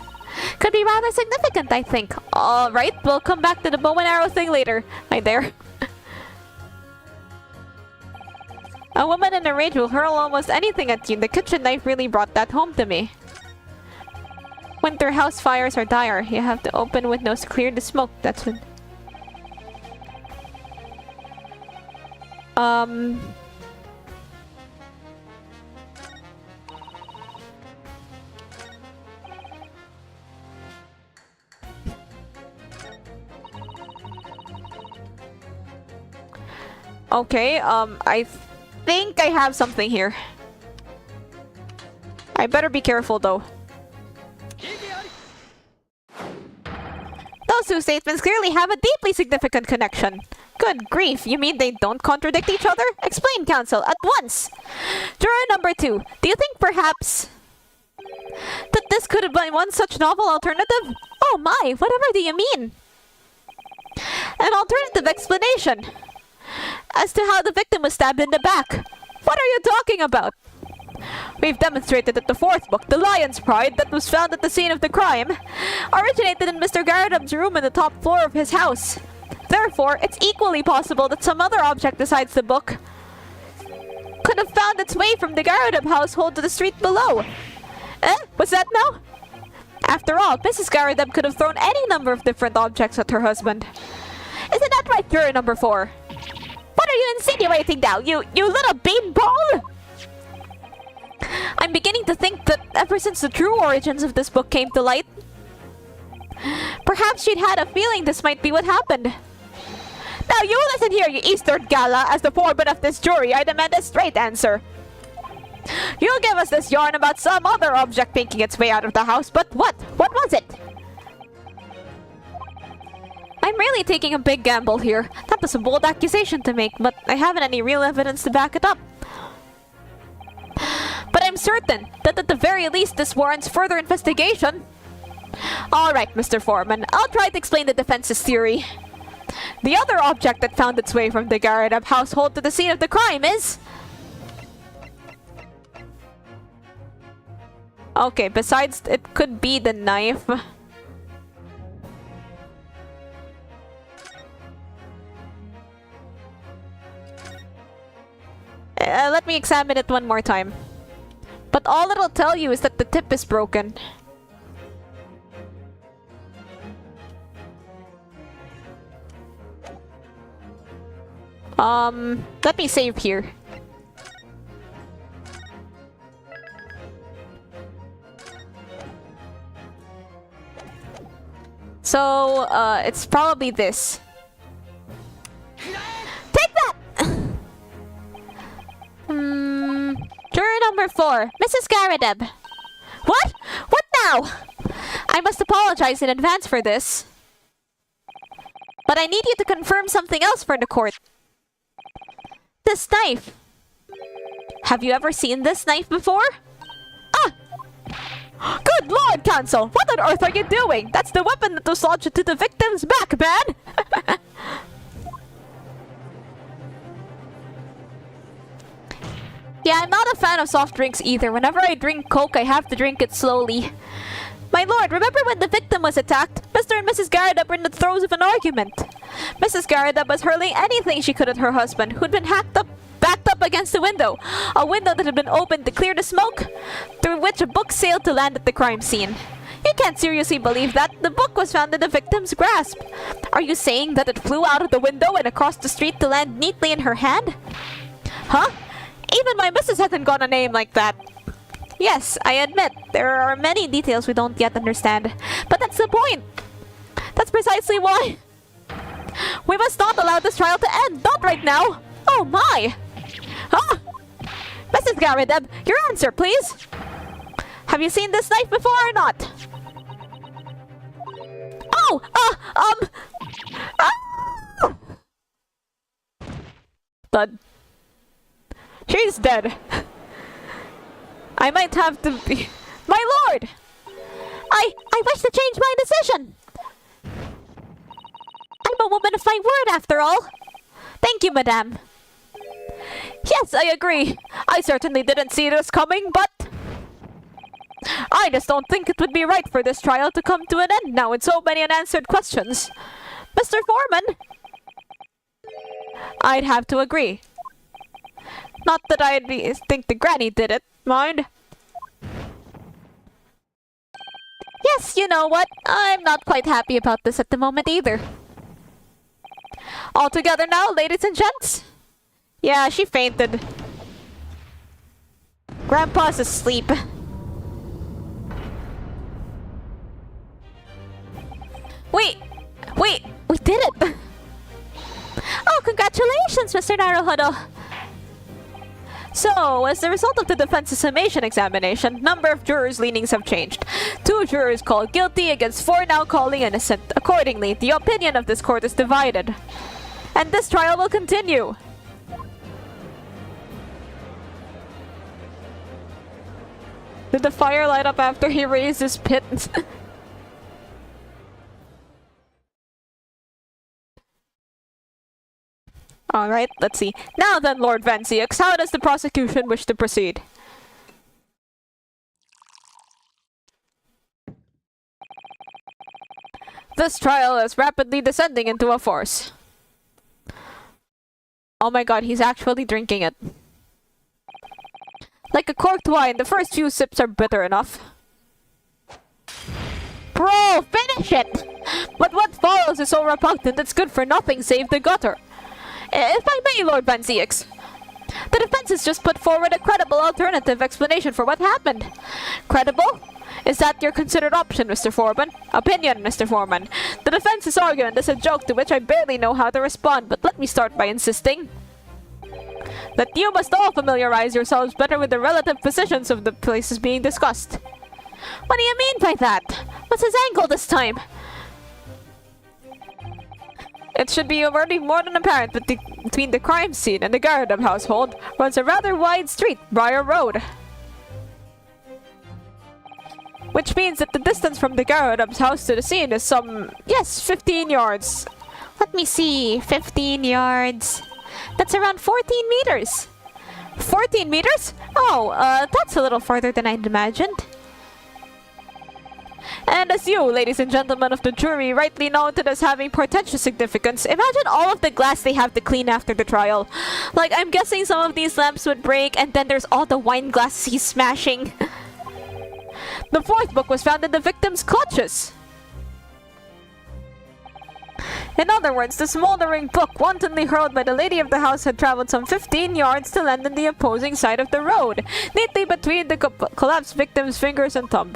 S1: could be rather significant, I think.
S2: Alright, we'll come back to the bow and arrow thing later. Right there. A woman in a rage will hurl almost anything at you. The kitchen knife really brought that home to me. Winter house fires are dire. You have to open windows to clear the smoke. That's when... Okay, I think I have something here. I better be careful though. Those two statements clearly have a deeply significant connection. Good grief, you mean they don't contradict each other? Explain, Counsel, at once! Juror number 2, do you think perhaps that this could have been one such novel alternative?
S1: Oh my, whatever do you mean?
S2: An alternative explanation as to how the victim was stabbed in the back. What are you talking about? We've demonstrated that the fourth book, The Lion's Pride, that was found at the scene of the crime, originated in Mr. Garadub's room in the top floor of his house. Therefore, it's equally possible that some other object besides the book could have found its way from the Garadub household to the street below. What's that now? After all, Mrs. Garadub could have thrown any number of different objects at her husband. Isn't that right, juror number 4? What are you insinuating now, you little beanball? I'm beginning to think that ever since the true origins of this book came to light, perhaps she'd had a feeling this might be what happened. Now you listen here, you Eastern Gala. As the foreman of this jury, I demand a straight answer. You'll give us this yarn about some other object making its way out of the house, but what? What was it? I'm really taking a big gamble here. That was a bold accusation to make, but I haven't any real evidence to back it up. But I'm certain that at the very least this warrants further investigation. Alright, Mr. Foreman, I'll try to explain the defense's theory. The other object that found its way from the Garadub household to the scene of the crime is... Okay, besides it could be the knife. Let me examine it one more time. But all it'll tell you is that the tip is broken. Let me save here. So, it's probably this. Take that! Juror number 4, Mrs. Garadub. What? What now? I must apologize in advance for this. But I need you to confirm something else for the court. This knife. Have you ever seen this knife before? Ah! Good Lord, Counsel! What on earth are you doing? That's the weapon that was lodged to the victim's back, man! Yeah, I'm not a fan of soft drinks either. Whenever I drink Coke, I have to drink it slowly. My lord, remember when the victim was attacked? Mr. and Mrs. Garadub were in the throes of an argument. Mrs. Garadub was hurling anything she could at her husband, who'd been backed up against the window. A window that had been opened to clear the smoke, through which a book sailed to land at the crime scene. You can't seriously believe that. The book was found in the victim's grasp. Are you saying that it flew out of the window and across the street to land neatly in her hand? Huh? Even my missus hasn't got a name like that. Yes, I admit, there are many details we don't yet understand. But that's the point. That's precisely why we must not allow this trial to end. Not right now. Oh my! Huh? Mrs. Garadeb, your answer, please! Have you seen this knife before or not? Oh! Ah! Thud. She's dead. I might have to be... My lord!
S1: I wish to change my decision. I'm a woman of my word, after all. Thank you, madame.
S2: Yes, I agree. I certainly didn't see this coming, but... I just don't think it would be right for this trial to come to an end now with so many unanswered questions. Mr. Foreman? I'd have to agree. Not that think the granny did it, mind.
S1: Yes, you know what? I'm not quite happy about this at the moment either.
S2: All together now, ladies and gents? Yeah, she fainted. Grandpa's asleep. Wait! We did it!
S1: Oh, congratulations, Mr. Naruhodo!
S2: So, as a result of the defense's summation examination, number of jurors' leanings have changed. 2 jurors called guilty against 4 now calling innocent. Accordingly, the opinion of this court is divided. And this trial will continue. Did the fire light up after he raised his pit? Alright, let's see. Now then, Lord Van Zieks, how does the prosecution wish to proceed? This trial is rapidly descending into a farce. Oh my god, he's actually drinking it. Like a corked wine, the first few sips are bitter enough. Bro, finish it! But what follows is so repugnant it's good for nothing save the gutter. If I may, Lord Van Zieks, the defense has just put forward a credible alternative explanation for what happened. Credible? Is that your considered option, Mr. Foreman? Opinion, Mr. Foreman. The defense's argument is a joke to which I barely know how to respond, but let me start by insisting that you must all familiarize yourselves better with the relative positions of the places being discussed.
S1: What do you mean by that? What's his angle this time?
S2: It should be already more than apparent that between the crime scene and the Garadeb household runs a rather wide street, Briar Road. Which means that the distance from the Garadeb's house to the scene is some, yes, 15 yards.
S1: Let me see, 15 yards. That's around 14 meters.
S2: 14 meters?
S1: Oh, that's a little farther than I'd imagined.
S2: And as you, ladies and gentlemen of the jury, rightly noted as having portentous significance, imagine all of the glass they have to clean after the trial. Like, I'm guessing some of these lamps would break, and then there's all the wine glasses he's smashing. The 4th book was found in the victim's clutches. In other words, the smoldering book wantonly hurled by the lady of the house had traveled some 15 yards to land on the opposing side of the road, neatly between the collapsed victim's fingers and thumb.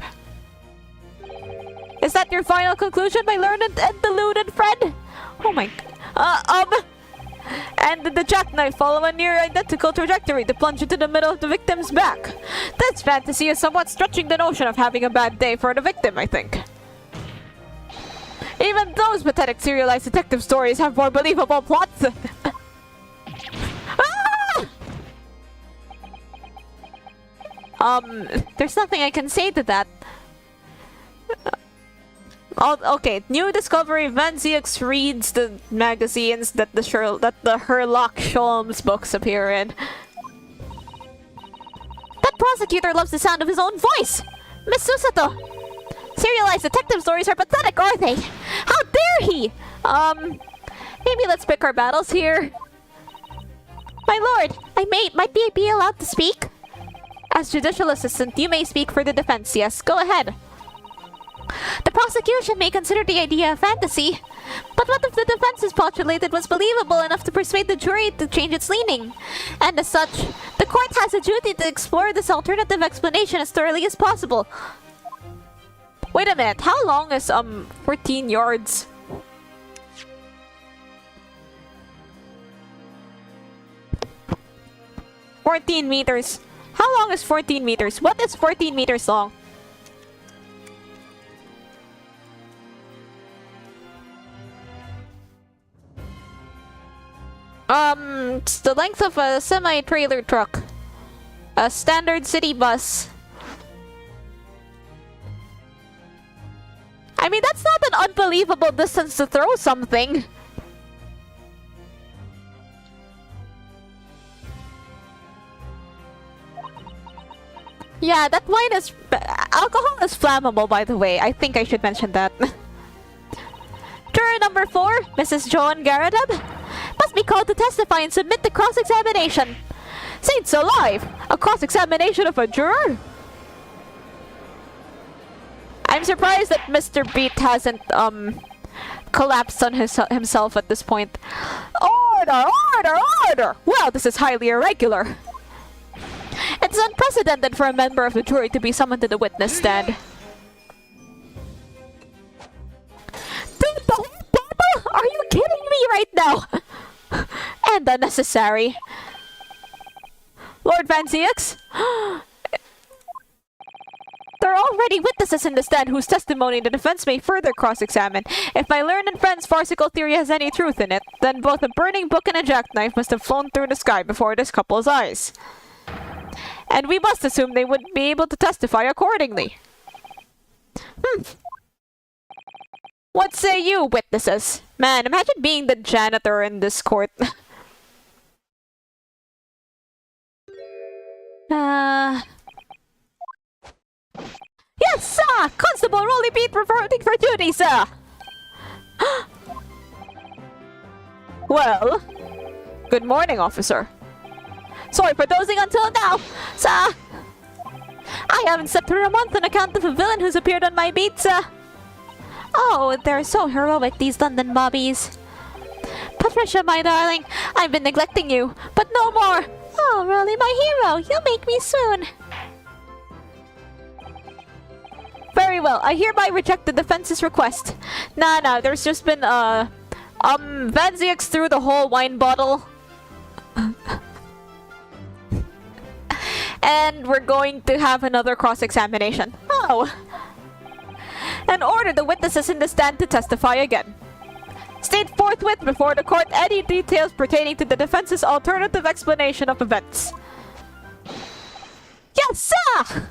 S2: Is that your final conclusion, my learned and deluded friend? Oh my... And did the jackknife follow a near identical trajectory to plunge into the middle of the victim's back? This fantasy is somewhat stretching the notion of having a bad day for the victim, I think. Even those pathetic serialized detective stories have more believable plots. There's nothing I can say to that. Okay, new discovery. Van Zieks reads the magazines that the Sherlock Holmes books appear in.
S1: That prosecutor loves the sound of his own voice! Miss Susato! Serialized detective stories are pathetic, aren't they? How dare he!
S2: Maybe let's pick our battles here.
S1: My lord, might be allowed to speak?
S2: As judicial assistant, you may speak for the defense, yes. Go ahead.
S1: The prosecution may consider the idea a fantasy, but what if the defense's postulated was believable enough to persuade the jury to change its leaning? And as such, the court has a duty to explore this alternative explanation as thoroughly as possible.
S2: Wait a minute, how long is 14 yards? $14 meters. How long is 14 meters? What is 14 meters long? It's the length of a semi-trailer truck. A standard city bus. I mean, that's not an unbelievable distance to throw something. Yeah, that wine is... alcohol is flammable, by the way. I think I should mention that. Juror number 4, Mrs. Joan Garadab, must be called to testify and submit the cross-examination. Saints alive! A cross-examination of a juror? I'm surprised that Mr. Beat hasn't, collapsed on himself at this point. Order! Order! Order! Well, this is highly irregular. It's unprecedented for a member of the jury to be summoned to the witness stand. Dude, the whole table? Are you kidding me right now? And unnecessary. Lord Van Zieks? There are already witnesses in the stand whose testimony the defense may further cross-examine. If my learned friend's farcical theory has any truth in it, then both a burning book and a jackknife must have flown through the sky before this couple's eyes. And we must assume they would be able to testify accordingly. What say you, witnesses? Man, imagine being the janitor in this court. Yes, sir! Constable Rolly Beat reporting for duty, sir! Well, good morning, officer. Sorry for dozing until now, sir! I haven't slept for a month on account of a villain who's appeared on my beat, sir. Oh, they're so heroic, these London bobbies. Patricia, my darling, I've been neglecting you, but no more. Oh, Rolly, my hero, you'll make me soon. Very well, I hereby reject the defense's request. Nah, there's just been, Van Zieks threw the whole wine bottle. And we're going to have another cross-examination. Oh. And order the witnesses in the stand to testify again. State forthwith before the court any details pertaining to the defense's alternative explanation of events. Yes, sir!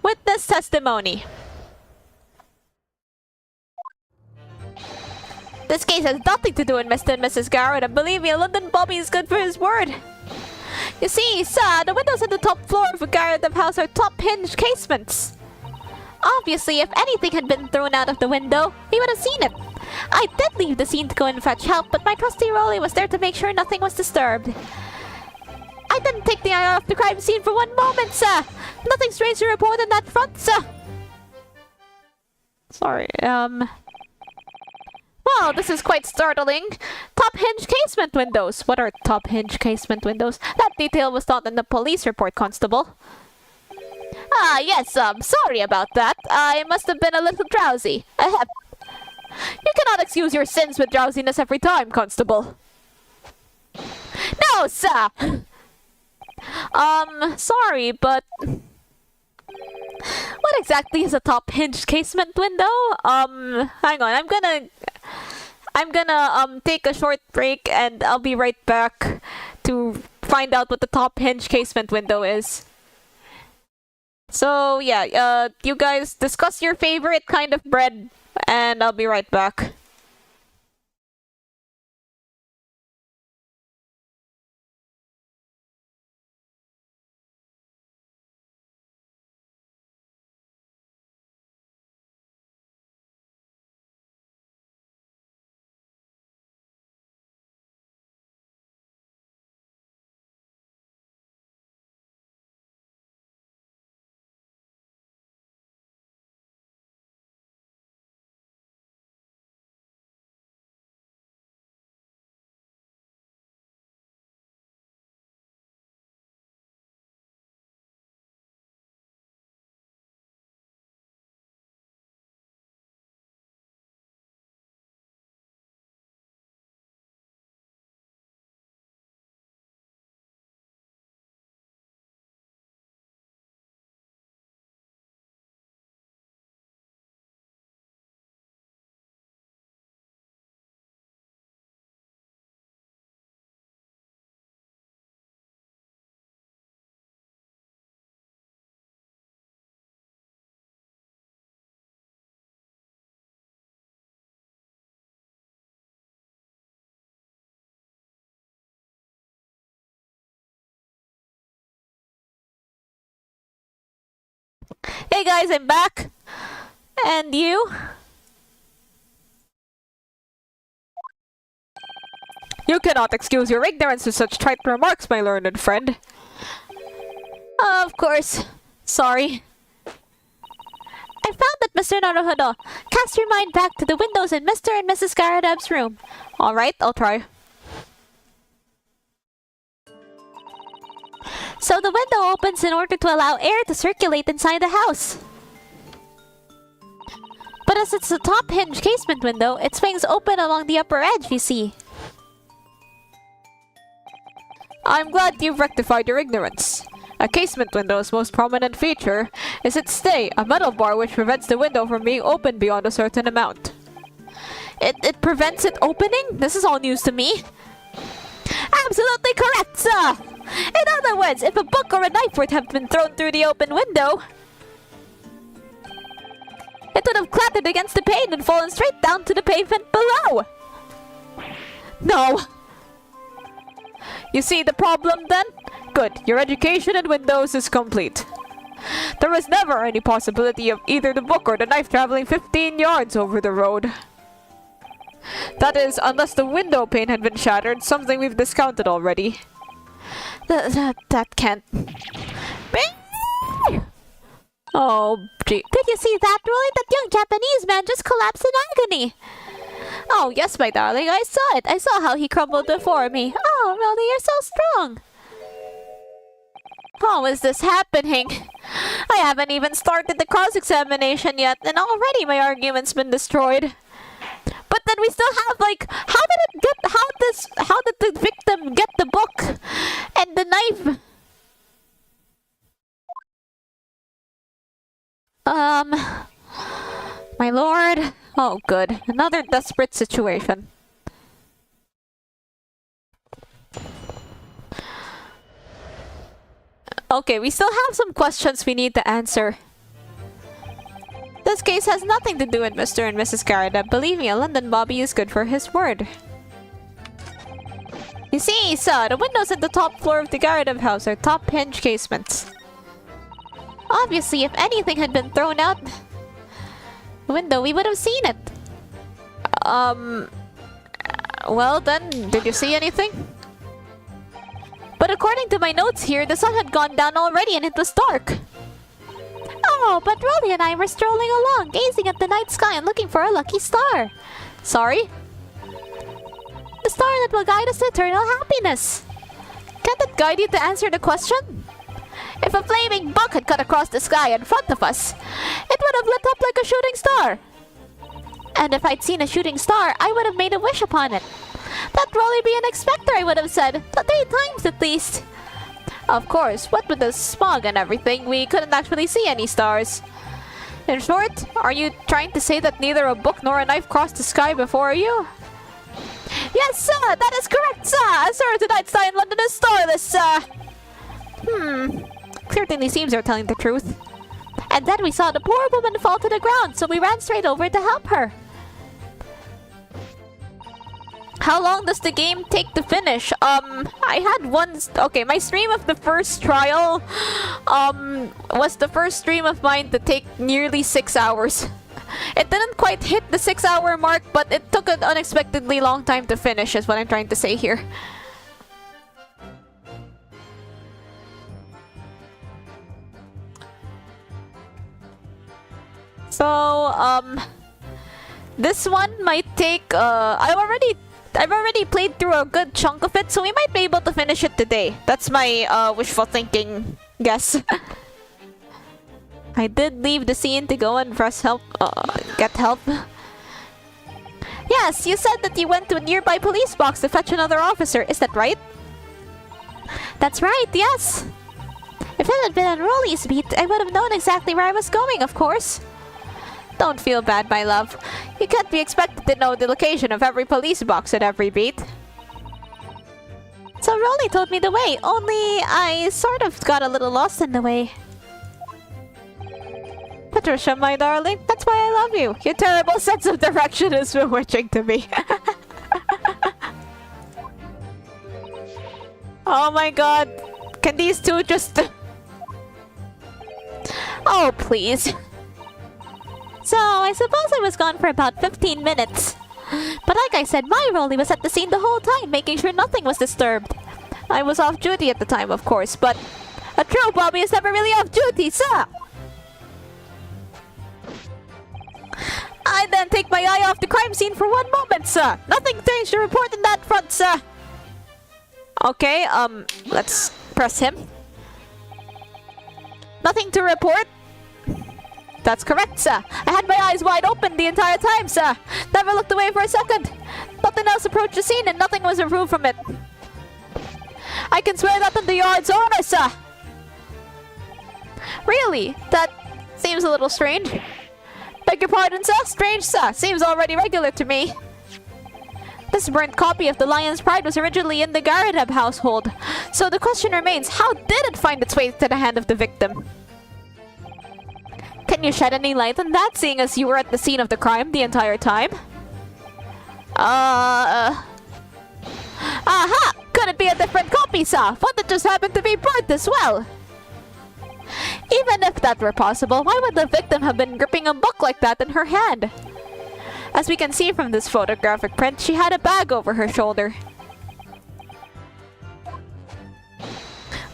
S2: Witness testimony. This case has nothing to do with Mr. and Mrs. Garrett, and believe me, a London Bobby is good for his word. You see, sir, the windows on the top floor of a Garrett house are top-hinged casements. Obviously, if anything had been thrown out of the window, we would have seen it. I did leave the scene to go and fetch help, but my trusty Rolly was there to make sure nothing was disturbed. I didn't take the eye off the crime scene for one moment, sir. Nothing strange to report on that front, sir. Sorry, Well, this is quite startling. Top-hinge casement windows. What are top-hinge casement windows? That detail was not in the police report, Constable. Ah, yes, sorry about that. I must have been a little drowsy. You cannot excuse your sins with drowsiness every time, Constable. No, sir! Sorry, but... What exactly is a top-hinged casement window? Hang on, I'm gonna take a short break and I'll be right back to find out what the top-hinged casement window is. So, yeah, you guys discuss your favorite kind of bread and I'll be right back. Hey guys, I'm back. And you? You cannot excuse your ignorance with such trite remarks, my learned friend.
S1: Of course. Sorry. I found that, Mr. Naruhodo. Cast your mind back to the windows in Mr. and Mrs. Garadab's room.
S2: Alright, I'll try.
S1: So the window opens in order to allow air to circulate inside the house. But as it's a top hinge casement window, it swings open along the upper edge, you see.
S2: I'm glad you've rectified your ignorance. A casement window's most prominent feature is its stay, a metal bar which prevents the window from being opened beyond a certain amount.
S1: It prevents it opening? This is all news to me. Absolutely correct, sir! In other words, if a book or a knife were to have been thrown through the open window, it would have clattered against the pane and fallen straight down to the pavement below.
S2: No! You see the problem then? Good, your education in windows is complete. There was never any possibility of either the book or the knife traveling 15 yards over the road. That is, unless the window pane had been shattered, something we've discounted already.
S1: That can't...
S2: Oh, gee.
S1: Did you see that, Roy? That young Japanese man just collapsed in agony.
S2: Oh, yes, my darling, I saw it. I saw how he crumbled before me.
S1: Oh, Rolly, you're so strong.
S2: How is this happening? I haven't even started the cross-examination yet, and already my argument's been destroyed. But then we still have, like, how did the victim get the book and the knife? My lord. Oh, good. Another desperate situation. Okay, we still have some questions we need to answer. This case has nothing to do with Mr. and Mrs. Garadab. Believe me, a London Bobby is good for his word. You see, sir, the windows at the top floor of the Garadab house are top hinge casements.
S1: Obviously, if anything had been thrown out the window, we would have seen it.
S2: Well then, did you see anything?
S1: But according to my notes here, the sun had gone down already and it was dark. Oh, but Rolly and I were strolling along, gazing at the night sky and looking for a lucky star.
S2: Sorry?
S1: The star that will guide us to eternal happiness.
S2: Can't it guide you to answer the question?
S1: If a flaming book had cut across the sky in front of us, it would have lit up like a shooting star. And if I'd seen a shooting star, I would have made a wish upon it. That Rolly be an expector, I would have said. 3 times at least.
S2: Of course, what with the smog and everything, we couldn't actually see any stars. In short, are you trying to say that neither a book nor a knife crossed the sky before you?
S1: Yes, sir, that is correct, sir. Sir, tonight's sky in London is starless, sir.
S2: Clearly seems they're telling the truth.
S1: And then we saw the poor woman fall to the ground, so we ran straight over to help her.
S2: How long does the game take to finish? I had one... Okay, my stream of the first trial, was the first stream of mine to take nearly 6 hours. It didn't quite hit the 6-hour mark, but it took an unexpectedly long time to finish, is what I'm trying to say here. So, this one might take, I've already played through a good chunk of it, so we might be able to finish it today. That's my, wishful thinking guess. I did leave the scene to go and get help.
S1: Yes, you said that you went to a nearby police box to fetch another officer, is that right? That's right, yes. If it had been on Rolly's beat, I would have known exactly where I was going, of course.
S2: Don't feel bad, my love. You can't be expected to know the location of every police box at every beat.
S1: So Rolly told me the way, only I sort of got a little lost in the way.
S2: Patricia, my darling, that's why I love you. Your terrible sense of direction is bewitching to me. Oh my god. Can these two just...
S1: Oh, please. So, I suppose I was gone for about 15 minutes. But like I said, my rollie was at the scene the whole time, making sure nothing was disturbed. I was off duty at the time, of course, but a true Bobby is never really off duty, sir! I then take my eye off the crime scene for one moment, sir! Nothing strange to report in that front, sir!
S2: Okay, let's press him. Nothing to report? That's correct, sir. I had my eyes wide open the entire time, sir. Never looked away for a second. Nothing else approached the scene and nothing was removed from it. I can swear that on the yard's owner, sir. Really? That seems a little strange. Beg your pardon, sir? Strange, sir. Seems already regular to me. This burnt copy of the Lion's Pride was originally in the Garadeb household. So the question remains, how did it find its way to the hand of the victim? Can you shed any light on that, seeing as you were at the scene of the crime the entire time? Aha! Could it be a different copy, sir? One that just happened to be burnt as well? Even if that were possible, why would the victim have been gripping a book like that in her hand? As we can see from this photographic print, she had a bag over her shoulder.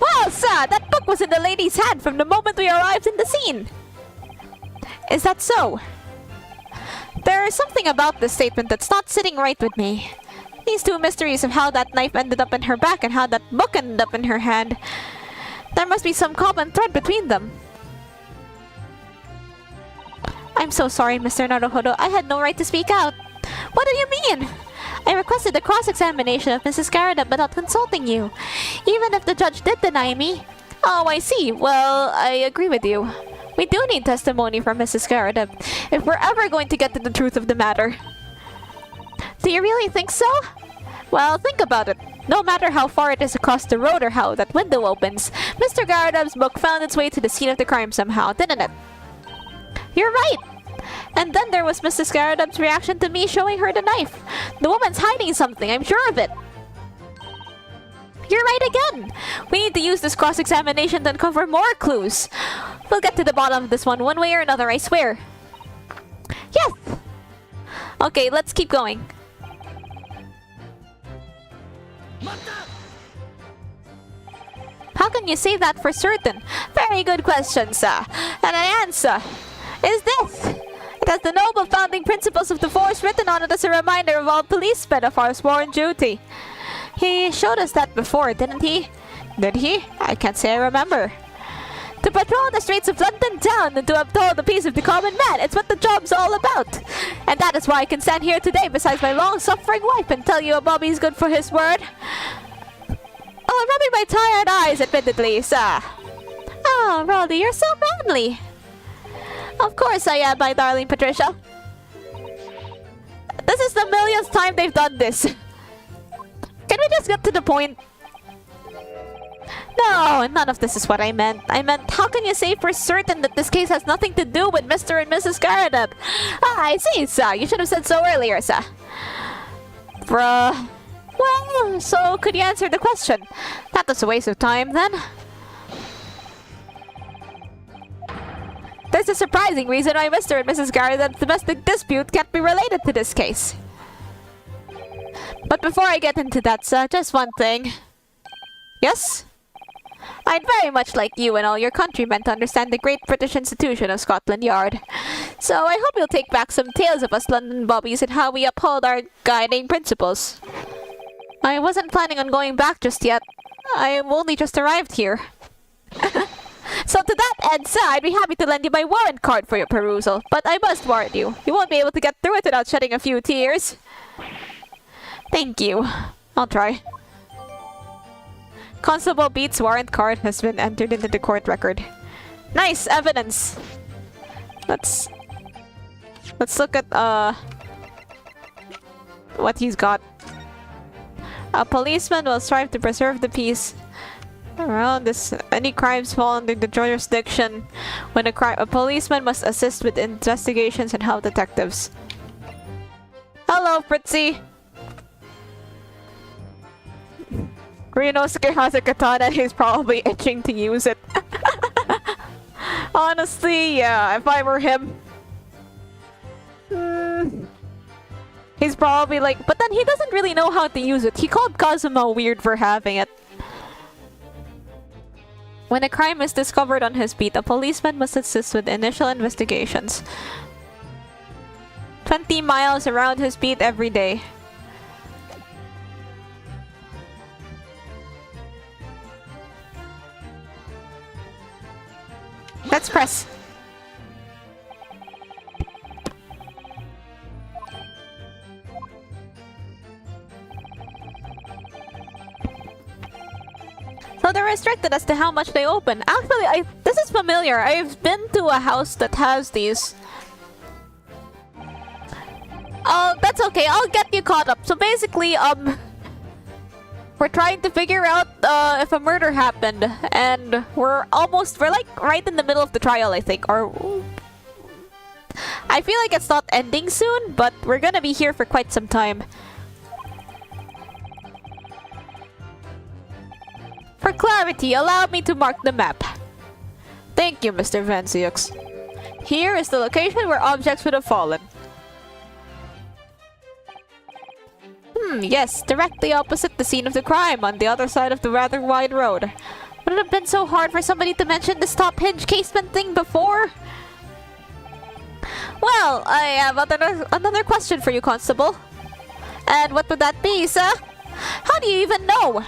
S2: Well, sir, that book was in the lady's hand from the moment we arrived in the scene. Is that so? There is something about this statement that's not sitting right with me. These two mysteries of how that knife ended up in her back and how that book ended up in her hand. There must be some common thread between them. I'm so sorry, Mr. Naruhodo. I had no right to speak out. What do you mean? I requested a cross-examination of Mrs. Garadeb without consulting you, even if the judge did deny me. Oh, I see. Well, I agree with you. We do need testimony from Mrs. Garadeb if we're ever going to get to the truth of the matter. Do you really think so? Well, think about it. No matter how far it is across the road or how that window opens, Mr. Garadeb's book found its way to the scene of the crime somehow, didn't it? You're right! And then there was Mrs. Garadeb's reaction to me showing her the knife. The woman's hiding something, I'm sure of it. You're right again! We need to use this cross-examination to uncover more clues. We'll get to the bottom of this one way or another, I swear. Yes! Okay, let's keep going. How can you say that for certain? Very good question, sir. And I answer is this. It has the noble founding principles of the force written on it as a reminder of all policemen of our sworn duty. He showed us that before, didn't he? Did he? I can't say I remember. To patrol the streets of London town and to uphold the peace of the common man, it's what the job's all about. And that is why I can stand here today beside my long-suffering wife and tell you a Bobby's good for his word. Oh, rubbing my tired eyes, admittedly, sir. Oh, Rolly, you're so manly. Of course I am, my darling Patricia. This is the millionth time they've done this. Can we just get to the point? No, none of this is what I meant. I meant, how can you say for certain that this case has nothing to do with Mr. and Mrs. Garadeb? Ah, I see, sir. You should have said so earlier, sir. Bruh. Well, so could you answer the question? That was a waste of time, then. There's a surprising reason why Mr. and Mrs. Garadeb's domestic dispute can't be related to this case. But before I get into that, sir, just one thing. Yes? I'd very much like you and all your countrymen to understand the great British institution of Scotland Yard. So I hope you'll take back some tales of us London Bobbies and how we uphold our guiding principles. I wasn't planning on going back just yet. I only just arrived here. So to that end, sir, I'd be happy to lend you my warrant card for your perusal. But I must warn you, you won't be able to get through it without shedding a few tears. Thank you. I'll try. Constable Beat's warrant card has been entered into the court record. Nice evidence. Let's look at what he's got. A policeman will strive to preserve the peace around this. Any crimes fall under the jurisdiction. When a policeman must assist with investigations and help detectives. Hello, Fritzy. Ryunosuke has a katana. He's probably itching to use it. Honestly, yeah, if I were him. He's probably like, but then he doesn't really know how to use it. He called Kazuma weird for having it. When a crime is discovered on his beat, a policeman must assist with initial investigations. 20 miles around his beat every day. Let's press. So they're restricted as to how much they open. Actually, this is familiar. I've been to a house that has these. Oh, that's okay. I'll get you caught up. So basically, we're trying to figure out if a murder happened, and we're like right in the middle of the trial, I think. Or I feel like it's not ending soon, but we're gonna be here for quite some time. For clarity, allow me to mark the map. Thank you, Mr. Vansiux. Here is the location where objects would have fallen. Yes, directly opposite the scene of the crime, on the other side of the rather wide road. Would it have been so hard for somebody to mention the stop hinge casement thing before? Well, I have another question for you, Constable. And what would that be, sir? How do you even know?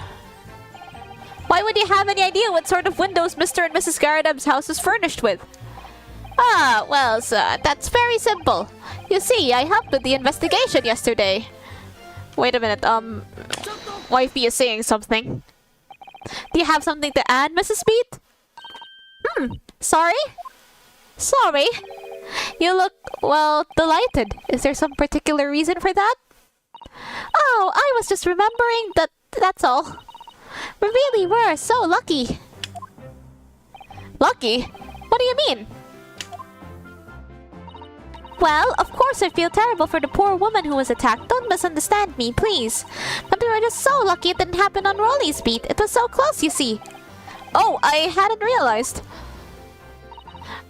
S2: Why would you have any idea what sort of windows Mr. and Mrs. Garadeb's house is furnished with? Ah, well, sir, that's very simple. You see, I helped with the investigation yesterday. Wait a minute, wifey is saying something. Do you have something to add, Mrs. Beat? Sorry? Sorry? You look, well, delighted. Is there some particular reason for that? Oh, I was just remembering that's all. We really were so lucky. Lucky? What do you mean? Well, of course I feel terrible for the poor woman who was attacked. Don't misunderstand me, please. But we were just so lucky it didn't happen on Rolly's beat. It was so close, you see. Oh, I hadn't realized.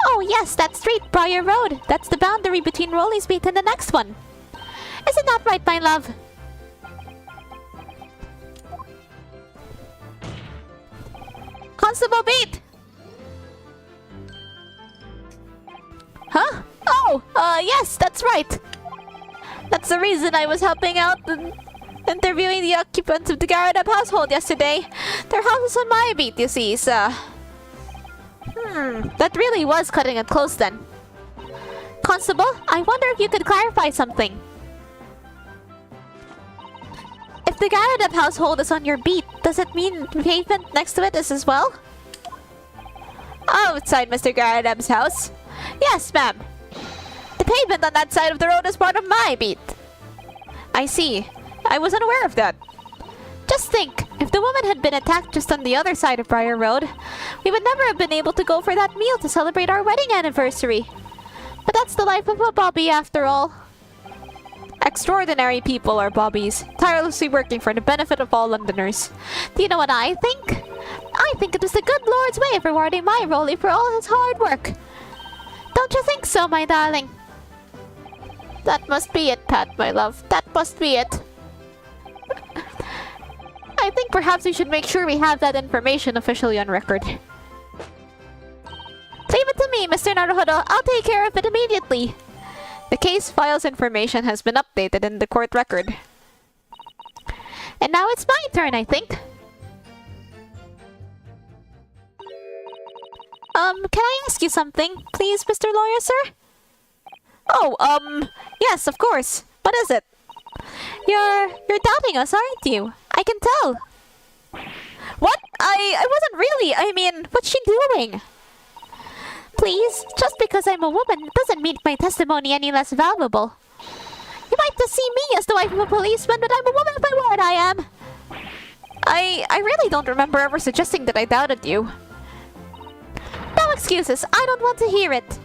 S2: Oh yes, that street, Briar Road. That's the boundary between Rolly's beat and the next one. Isn't that right, my love? Constable Beat! Huh? Oh, yes, that's right. That's the reason I was helping out and interviewing the occupants of the Garadeb household yesterday. Their house is on my beat, you see, so... That really was cutting it close then. Constable, I wonder if you could clarify something. If the Garadeb household is on your beat, does it mean the pavement next to it is as well? Outside Mr. Garadeb's house? Yes, ma'am. The pavement on that side of the road is part of my beat. I see. I wasn't aware of that. Just think, if the woman had been attacked just on the other side of Briar Road, we would never have been able to go for that meal to celebrate our wedding anniversary. But that's the life of a Bobby after all. Extraordinary people are Bobbies, tirelessly working for the benefit of all Londoners. Do you know what I think? I think it was the good Lord's way of rewarding my Rolly for all his hard work. Don't you think so, my darling? That must be it, Pat, my love. That must be it. I think perhaps we should make sure we have that information officially on record. Leave it to me, Mr. Naruhodo. I'll take care of it immediately. The case file's information has been updated in the court record. And now it's my turn, I think. Can I ask you something, please, Mr. Lawyer, sir? Oh, yes, of course. What is it? You're doubting us, aren't you? I can tell. What? I wasn't really. I mean, what's she doing? Please, just because I'm a woman doesn't make my testimony any less valuable. You might just see me as the wife of a policeman, but I'm a woman by word, I am. I really don't remember ever suggesting that I doubted you. No excuses. I don't want to hear it.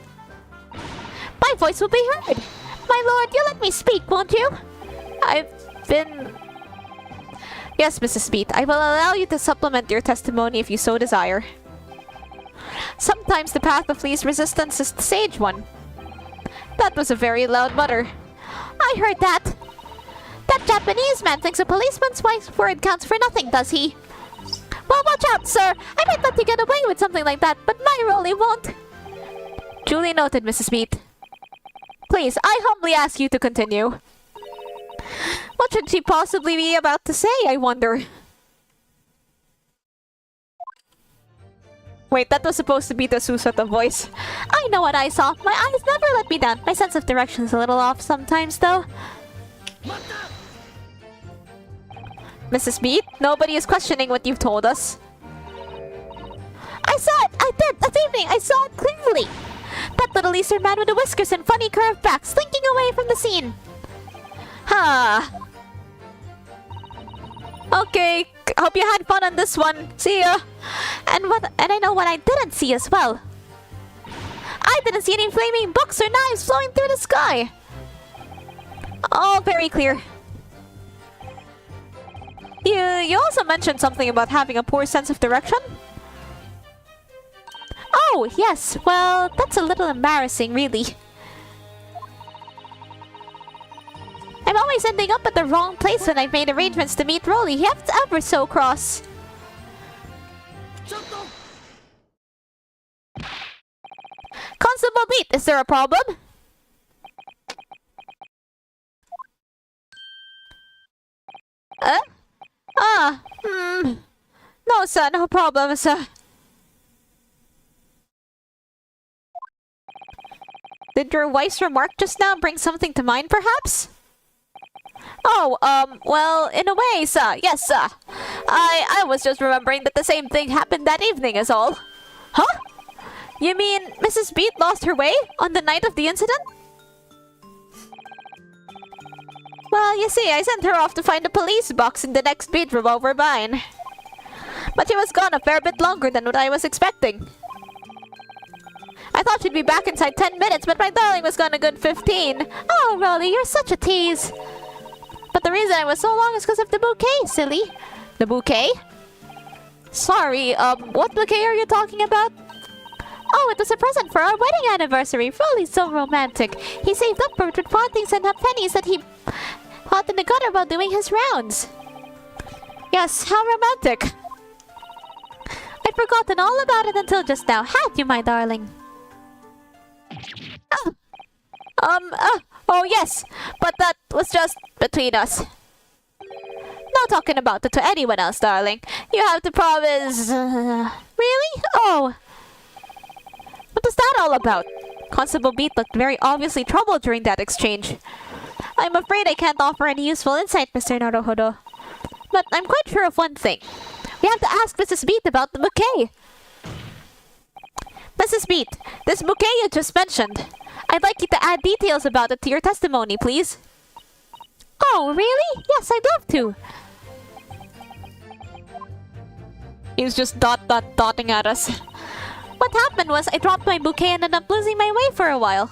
S2: My voice will be heard. My lord, you'll let me speak, won't you? I've been... Yes, Mrs. Speed, I will allow you to supplement your testimony if you so desire. Sometimes the path of least resistance is the sage one. That was a very loud mutter.
S1: I heard that. That Japanese man thinks a policeman's word counts for nothing, does he? Well, watch out, sir. I might let you get away with something like that, but my Rolly won't.
S2: Duly noted, Mrs. Beat. Please, I humbly ask you to continue. What should she possibly be about to say, I wonder? Wait, that was supposed to be the Susata voice.
S1: I know what I saw. My eyes never let me down. My sense of direction is a little off sometimes, though.
S2: Mrs. Beat, nobody is questioning what you've told us.
S1: I saw it! I did! This evening! I saw it clearly! That little Eastern man with the whiskers and funny curved back, slinking away from the scene.
S2: Huh. Okay, hope you had fun on this one. See ya!
S1: And I know what I didn't see as well. I didn't see any flaming books or knives flowing through the sky.
S2: All very clear. You also mentioned something about having a poor sense of direction?
S1: Oh, yes. Well, that's a little embarrassing, really. I'm always ending up at the wrong place when I've made arrangements to meet Rolly. He gets ever so cross.
S2: Constable Beat, is there a problem? No, sir, no problem, sir. Did your wife's remark just now bring something to mind, perhaps? Oh, well, in a way, sir. Yes, sir. I was just remembering that the same thing happened that evening is all. Huh? You mean Mrs. Beat lost her way on the night of the incident? Well, you see, I sent her off to find a police box in the next bedroom over mine. But she was gone a fair bit longer than what I was expecting. I thought she'd be back inside 10 minutes, but my darling was gone a good 15.
S1: Oh, Rolly, you're such a tease.
S2: But the reason I was so long is because of the bouquet, silly. The bouquet? Sorry, what bouquet are you talking about?
S1: Oh, it was a present for our wedding anniversary. Rolly's so romantic. He saved up for it with things and pennies that he bought in the gutter while doing his rounds.
S2: Yes, how romantic.
S1: I'd forgotten all about it until just now. Had you, my darling?
S2: Oh yes, but that was just between us. No talking about it to anyone else, darling. You have to promise...
S1: Really? Oh.
S2: What was that all about? Constable Beat looked very obviously troubled during that exchange.
S1: I'm afraid I can't offer any useful insight, Mr. Naruhodo. But I'm quite sure of one thing. We have to ask Mrs. Beat about the bouquet.
S2: Mrs. Beat, this bouquet you just mentioned. I'd like you to add details about it to your testimony, please.
S1: Oh, really? Yes, I'd love to.
S2: He's just dotting at us.
S1: What happened was I dropped my bouquet and ended up losing my way for a while.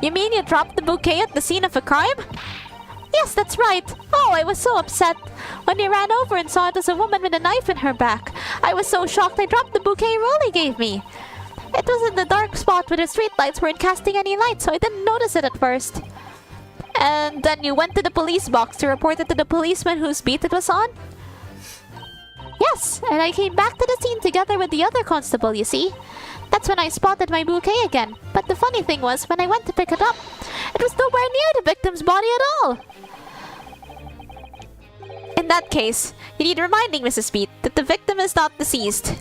S2: You mean you dropped the bouquet at the scene of a crime?
S1: Yes, that's right. Oh, I was so upset. When I ran over and saw it was a woman with a knife in her back, I was so shocked I dropped the bouquet Rolly gave me. It was in the dark spot where the streetlights weren't casting any light, so I didn't notice it at first.
S2: And then you went to the police box to report it to the policeman whose beat it was on?
S1: Yes, and I came back to the scene together with the other constable, you see. That's when I spotted my bouquet again. But the funny thing was, when I went to pick it up, it was nowhere near the victim's body at all.
S2: In that case, you need reminding, Mrs. Beat, that the victim is not deceased.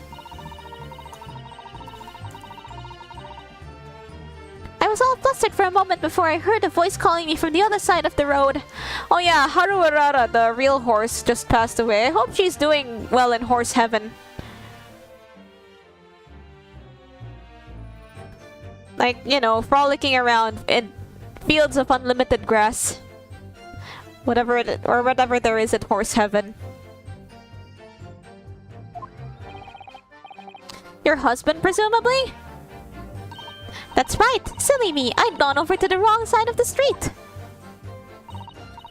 S1: I was all flustered for a moment before I heard a voice calling me from the other side of the road.
S2: Oh yeah, Haruarara, the real horse, just passed away. I hope she's doing well in horse heaven. Like, you know, frolicking around in fields of unlimited grass. Whatever there is at horse heaven. Your husband, presumably?
S1: That's right! Silly me! I'd gone over to the wrong side of the street!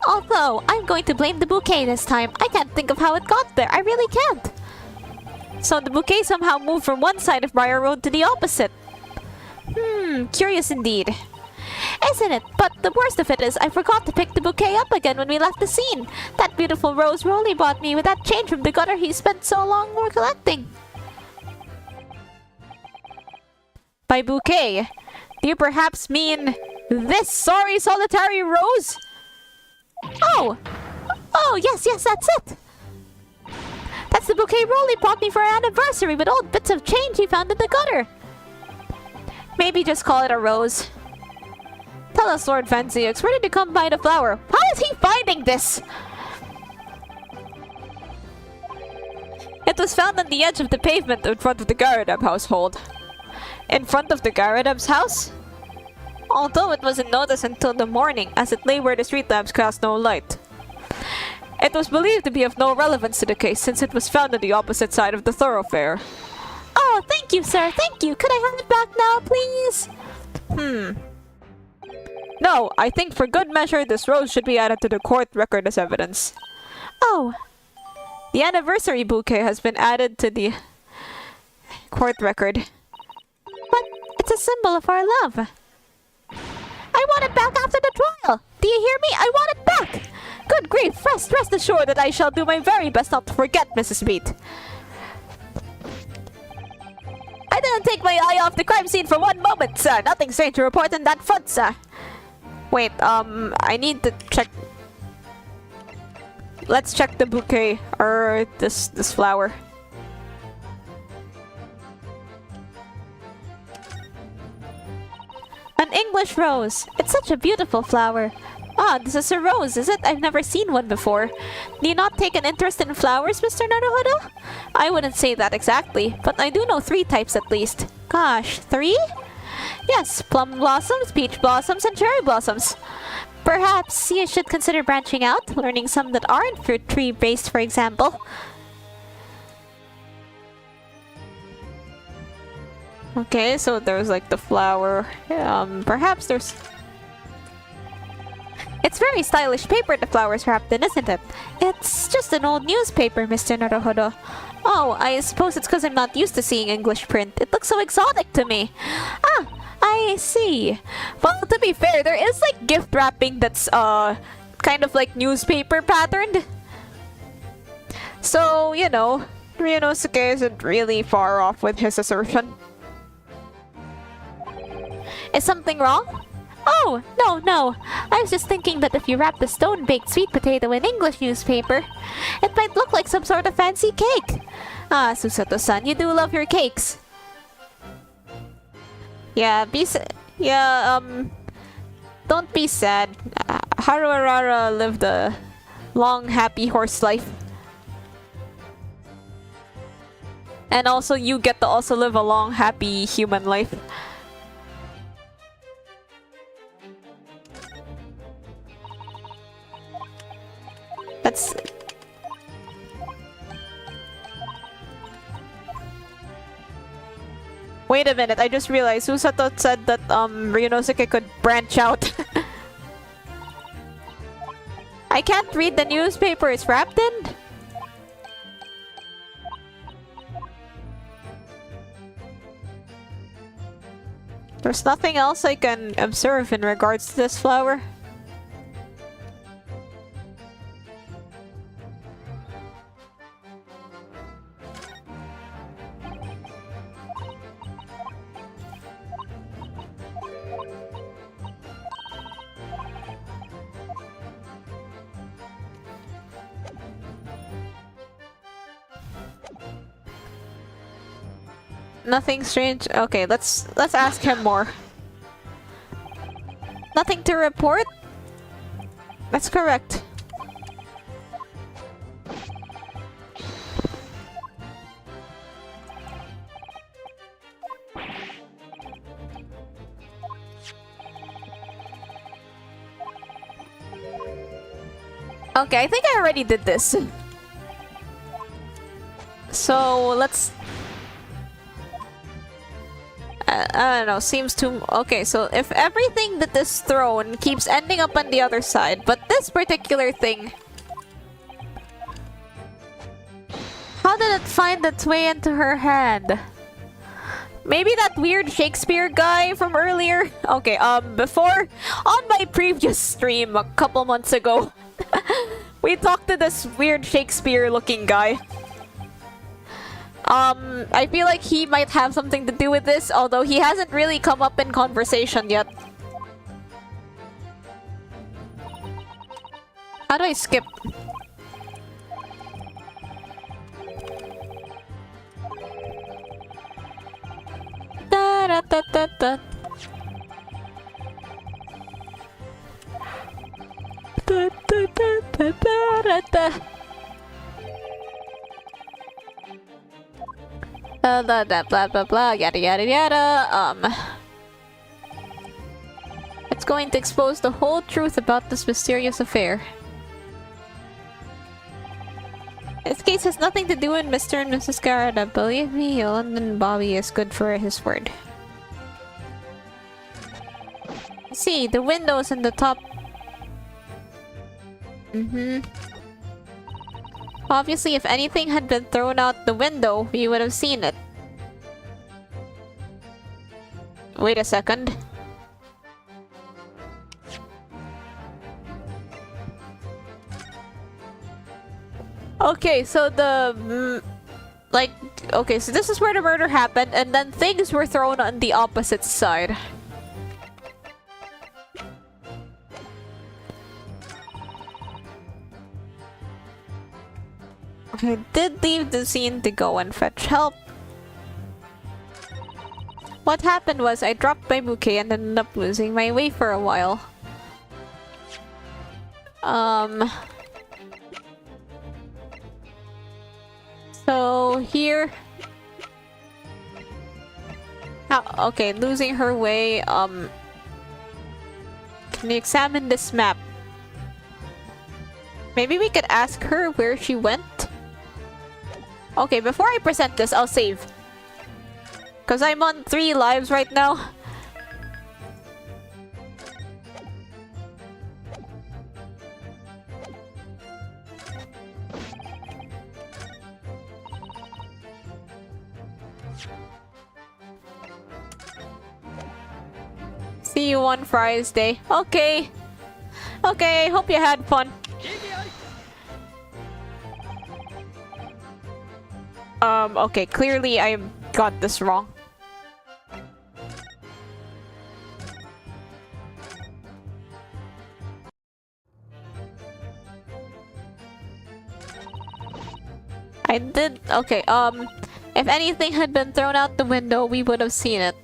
S1: Although, I'm going to blame the bouquet this time. I can't think of how it got there. I really can't.
S2: So the bouquet somehow moved from one side of Briar Road to the opposite. Curious indeed. Isn't it? But the worst of it is I forgot to pick the bouquet up again when we left the scene. That beautiful rose Rolly bought me with that change from the gutter he spent so long collecting. By bouquet, do you perhaps mean this sorry solitary rose? Oh, yes, that's it. That's the bouquet Rolly bought me for our anniversary with old bits of change he found in the gutter. Maybe just call it a rose. Tell us, Lord Fancyx, where did you come by the flower? How is he finding this? It was found on the edge of the pavement in front of the Garadeb household. In front of the Garadeb's house? Although it wasn't noticed until the morning, as it lay where the street lamps cast no light. It was believed to be of no relevance to the case, since it was found on the opposite side of the thoroughfare.
S1: Oh, thank you, sir, thank you. Could I have it back now, please?
S2: No, I think for good measure, this rose should be added to the court record as evidence.
S1: Oh.
S2: The anniversary bouquet has been added to the court record.
S1: But it's a symbol of our love. I want it back after the trial. Do you hear me? I want it back.
S2: Good grief, rest assured that I shall do my very best not to forget, Mrs. Beat. I didn't take my eye off the crime scene for one moment, sir. Nothing strange to report on that front, sir. Wait, I need to check. Let's check the bouquet, or this flower.
S1: An English rose. It's such a beautiful flower. Ah, this is a rose, is it? I've never seen one before. Do you not take an interest in flowers, Mr. Naruhodo?
S2: I wouldn't say that exactly, but I do know 3 types at least.
S1: Gosh, 3?
S2: Yes, plum blossoms, peach blossoms, and cherry blossoms.
S1: Perhaps you should consider branching out, learning some that aren't fruit tree based, for example.
S2: Okay, so there's like the flower. Perhaps there's...
S1: It's very stylish paper the flower's wrapped in, isn't it? It's just an old newspaper, Mr. Naruhodo.
S2: Oh, I suppose it's because I'm not used to seeing English print. It looks so exotic to me.
S1: Ah, I see.
S2: Well, to be fair, there is like gift wrapping that's kind of like newspaper patterned. So, you know, Ryunosuke isn't really far off with his assertion.
S1: Is something wrong? Oh, no. I was just thinking that if you wrap the stone-baked sweet potato in English newspaper, it might look like some sort of fancy cake. Ah, Susato-san, you do love your cakes.
S2: Yeah, don't be sad. Haruarara lived a long, happy horse life. And also, you get to also live a long, happy human life. That's... Wait a minute, I just realized Susato said that Ryunosuke could branch out. I can't read the newspaper it's wrapped in. There's nothing else I can observe in regards to this flower. Nothing strange. Okay, let's ask him more. Nothing to report? That's correct. Okay, I think I already did this. So, let's... I don't know, seems too... Okay, so if everything that is thrown keeps ending up on the other side, but this particular thing... How How did it find its way into her hand? Maybe that weird Shakespeare guy from earlier? Okay, before, on my previous stream a couple months ago, we talked to this weird Shakespeare-looking guy. I feel like he might have something to do with this, although he hasn't really come up in conversation yet. How do I skip? Da da da da da. Da da da da da da. Blah blah blah yada yada yada. It's going to expose the whole truth about this mysterious affair. This case has nothing to do with Mr. and Mrs. Garada. Believe me, London Bobby is good for his word. See, the windows in the top. Obviously, if anything had been thrown out the window, we would have seen it. Wait a second. Okay, so okay, so this is where the murder happened, and then things were thrown on the opposite side. I did leave the scene to go and fetch help. What happened was I dropped my bouquet and ended up losing my way for a while. So here... okay, losing her way, can you examine this map? Maybe we could ask her where she went? Okay, before I present this, I'll save. Because I'm on 3 lives right now. See you on Friday. Okay. Okay, hope you had fun. Okay, clearly I got this wrong. I did... okay, if anything had been thrown out the window, we would have seen it.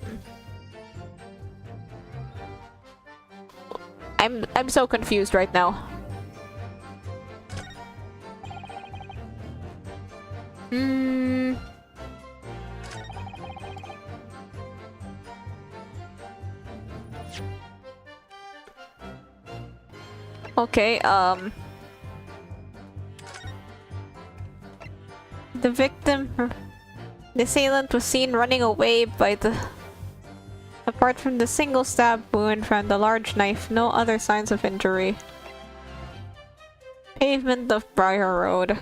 S2: I'm so confused right now. Okay, the victim, the assailant was seen running away by the... apart from the single stab wound from the large knife, no other signs of injury. Pavement of Briar Road.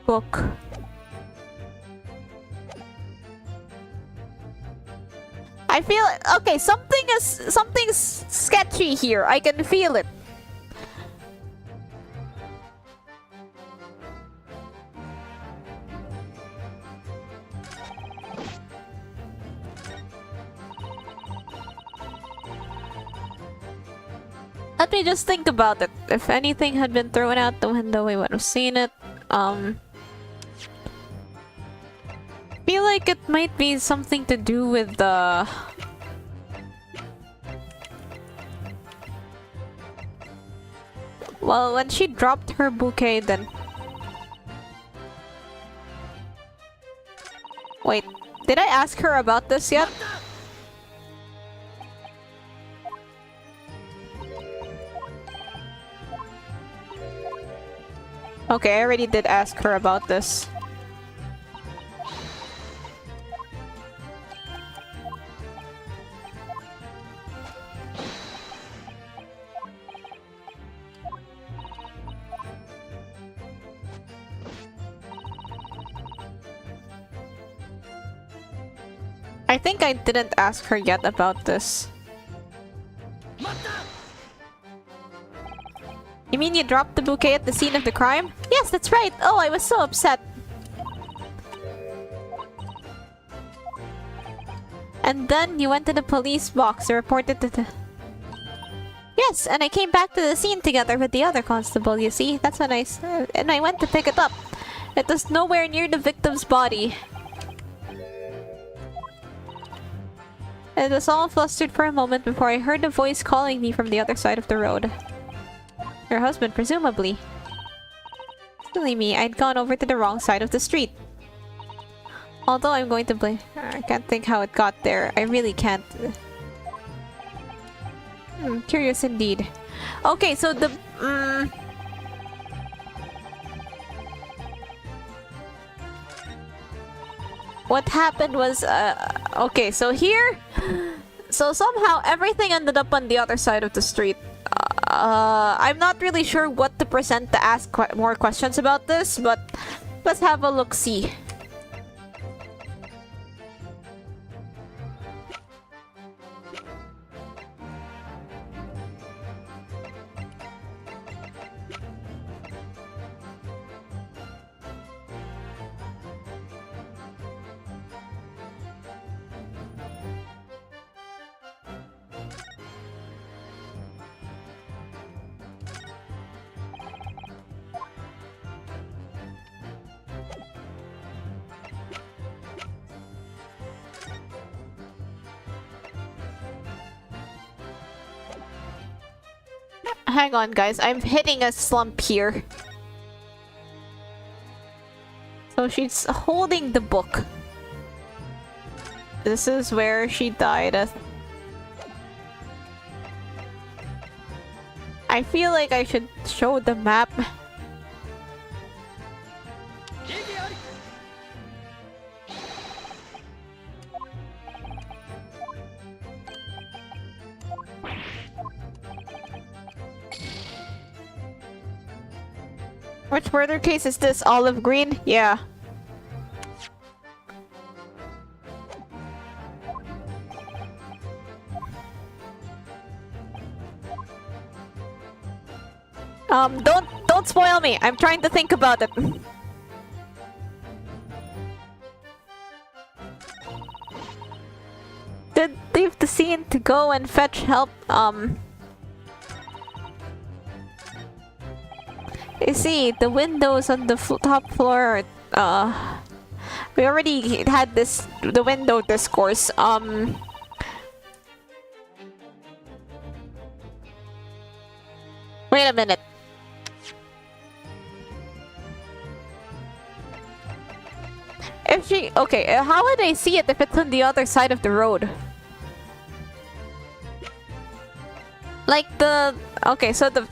S2: Book. I feel okay, something's sketchy here. I can feel it. Let me just think about it. If anything had been thrown out the window, we would have seen it. Feel like it might be something to do with the... well, when she dropped her bouquet, then... wait, did I ask her about this yet? Okay, I already did ask her about this. I think I didn't ask her yet about this. You mean you dropped the bouquet at the scene of the crime?
S1: Yes, that's right. Oh, I was so upset.
S2: And then you went to the police box and reported to the...
S1: Yes, and I came back to the scene together with the other constable, you see. That's when and I went to pick it up.
S2: It was nowhere near the victim's body. I was all flustered for a moment before I heard a voice calling me from the other side of the road. Your husband, presumably. Silly me, I'd gone over to the wrong side of the street. Although I'm going to blame... I can't think how it got there. I really can't. Curious indeed. Okay, so the... What happened was... okay, so here... So somehow everything ended up on the other side of the street. I'm not really sure what to present to ask more questions about this, but let's have a look-see. Hang on, guys. I'm hitting a slump here. So she's holding the book. This is where she died. I feel like I should show the map. Which murder case is this? Olive green? Yeah. Don't spoil me. I'm trying to think about it. Did leave the scene to go and fetch help. You see, the windows on the top floor, we already had the window discourse, Wait a minute. Okay, how would I see it if it's on the other side of the road? Like okay, so the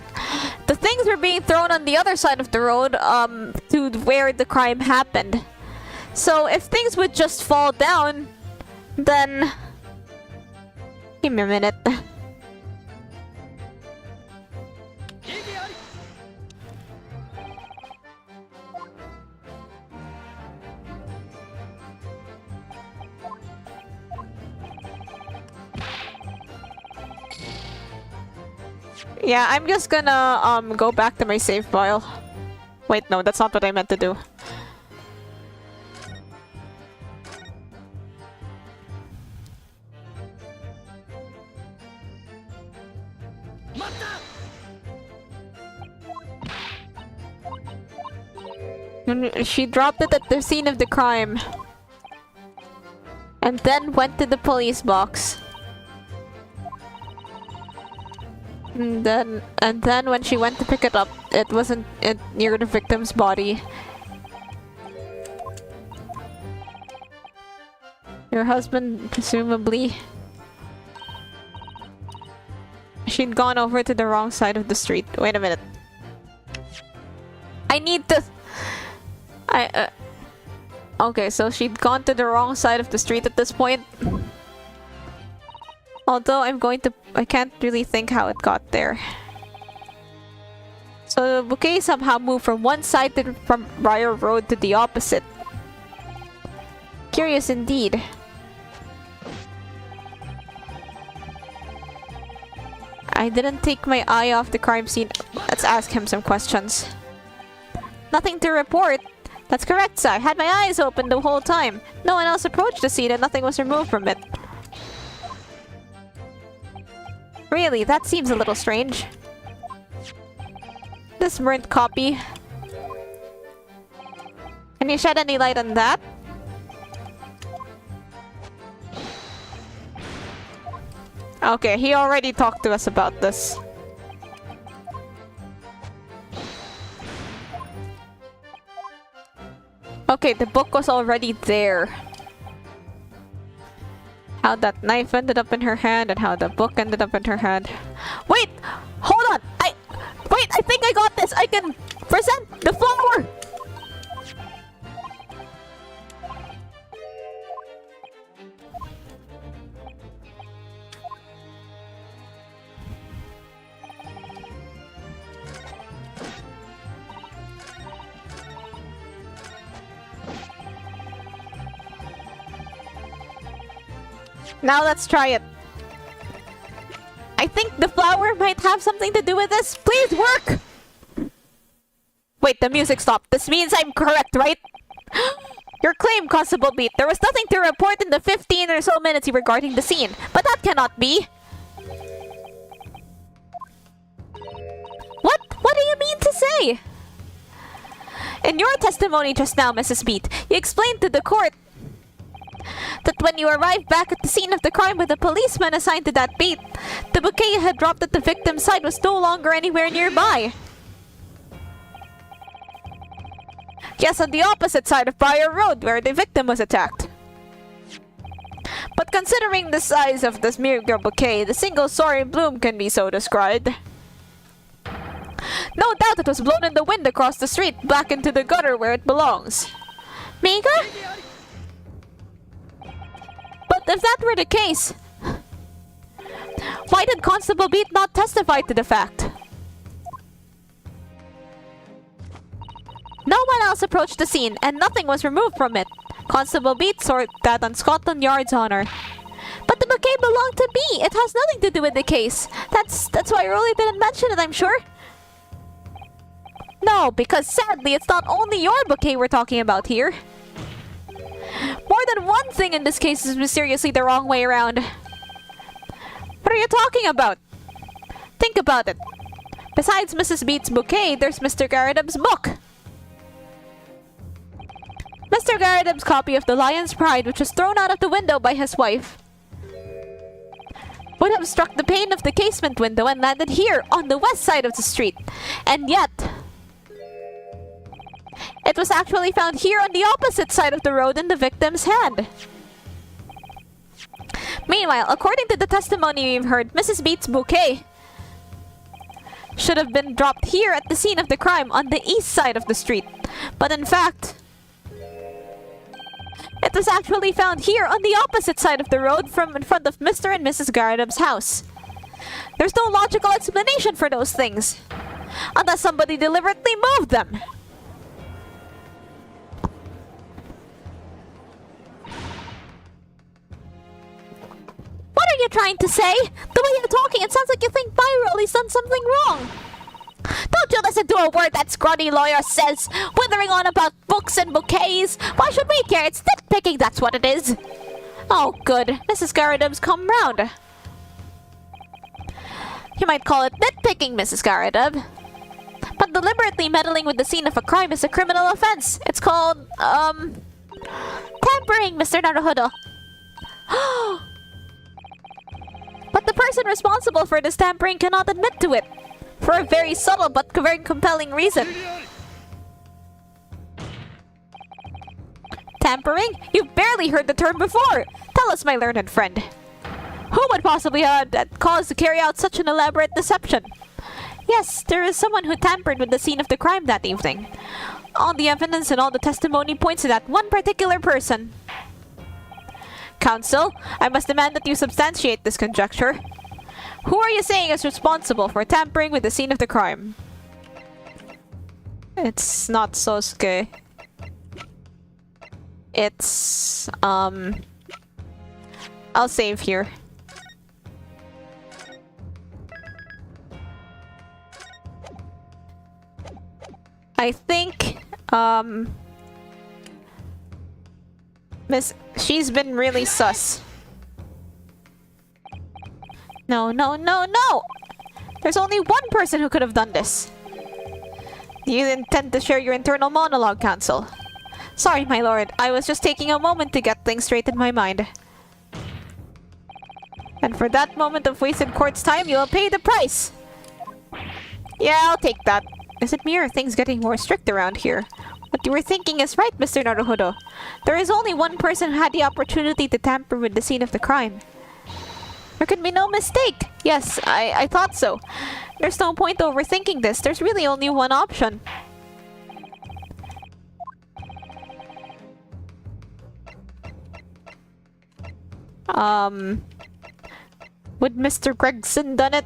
S2: things were being thrown on the other side of the road, to where the crime happened. So if things would just fall down, then... Give me a minute. Yeah, I'm just gonna go back to my save file. Wait, no, that's not what I meant to do. She dropped it at the scene of the crime. And then went to the police box. And then when she went to pick it up, it wasn't near the victim's body. Your husband, presumably. She'd gone over to the wrong side of the street. Wait a minute. I need to... Okay, so she'd gone to the wrong side of the street at this point. Although I can't really think how it got there. So the bouquet somehow moved from one side from Briar Road to the opposite. Curious indeed. I didn't take my eye off the crime scene. Let's ask him some questions. Nothing to report. That's correct, sir. I had my eyes open the whole time. No one else approached the scene and nothing was removed from it. Really, that seems a little strange. This burnt copy. Can you shed any light on that? Okay, he already talked to us about this. Okay, the book was already there. How that knife ended up in her hand and how the book ended up in her hand. Wait! Hold on! Wait, I think I got this! I can present the flower! Now let's try it. I think the flower might have something to do with this. Please work! Wait, the music stopped. This means I'm correct, right? Your claim, Constable Beat. There was nothing to report in the 15 or so minutes regarding the scene. But that cannot be. What? What do you mean to say? In your testimony just now, Mrs. Beat, you explained to the court that when you arrived back at the scene of the crime with a policeman assigned to that beat, the bouquet you had dropped at the victim's side was no longer anywhere nearby. Yes, on the opposite side of Briar Road, where the victim was attacked. But considering the size of this mere bouquet, the single sorry bloom can be so described. No doubt it was blown in the wind across the street, back into the gutter where it belongs. Mega? But if that were the case, why did Constable Beat not testify to the fact? No one else approached the scene, and nothing was removed from it. Constable Beat sorted that on Scotland Yard's honor. But the bouquet belonged to me. It has nothing to do with the case. That's why Rolly didn't mention it, I'm sure. No, because sadly, it's not only your bouquet we're talking about here. More than one thing in this case is mysteriously the wrong way around. What are you talking about? Think about it. Besides Mrs. Beat's bouquet, there's Mr. Garridub's book. Mr. Garridub's copy of The Lion's Pride, which was thrown out of the window by his wife, would have struck the pane of the casement window and landed here, on the west side of the street. And yet, it was actually found here on the opposite side of the road in the victim's hand. Meanwhile, according to the testimony we've heard, Mrs. Beat's bouquet should have been dropped here at the scene of the crime on the east side of the street. But in fact, it was actually found here on the opposite side of the road from in front of Mr. and Mrs. Garridub's house. There's no logical explanation for those things, unless somebody deliberately moved them. What are you trying to say? The way you're talking, it sounds like you think Byrollie's done something wrong. Don't you listen to a word that scrawny lawyer says, withering on about books and bouquets. Why should we care? It's nitpicking, that's what it is. Oh, good. Mrs. Garridub's come round. You might call it nitpicking, Mrs. Garridub. But deliberately meddling with the scene of a crime is a criminal offense. It's called, tampering, Mr. Naruhodo. But the person responsible for this tampering cannot admit to it, for a very subtle but very compelling reason. Tampering? You've barely heard the term before! Tell us, my learned friend. Who would possibly have cause to carry out such an elaborate deception? Yes, there is someone who tampered with the scene of the crime that evening. All the evidence and all the testimony points to that one particular person. Counsel, I must demand that you substantiate this conjecture. Who are you saying is responsible for tampering with the scene of the crime? It's not Sosuke. It's, I'll save here. I think, she's been really sus. No, no, no, no! There's only one person who could have done this. Do you intend to share your internal monologue, Counsel? Sorry, my lord. I was just taking a moment to get things straight in my mind. And for that moment of wasted court's time, you'll pay the price! Yeah, I'll take that. Is it me or are things getting more strict around here? What you were thinking is right, Mr. Naruhodo. There is only one person who had the opportunity to tamper with the scene of the crime. There can be no mistake! Yes, I thought so. There's no point overthinking this. There's really only one option. Would Mr. Gregson done it?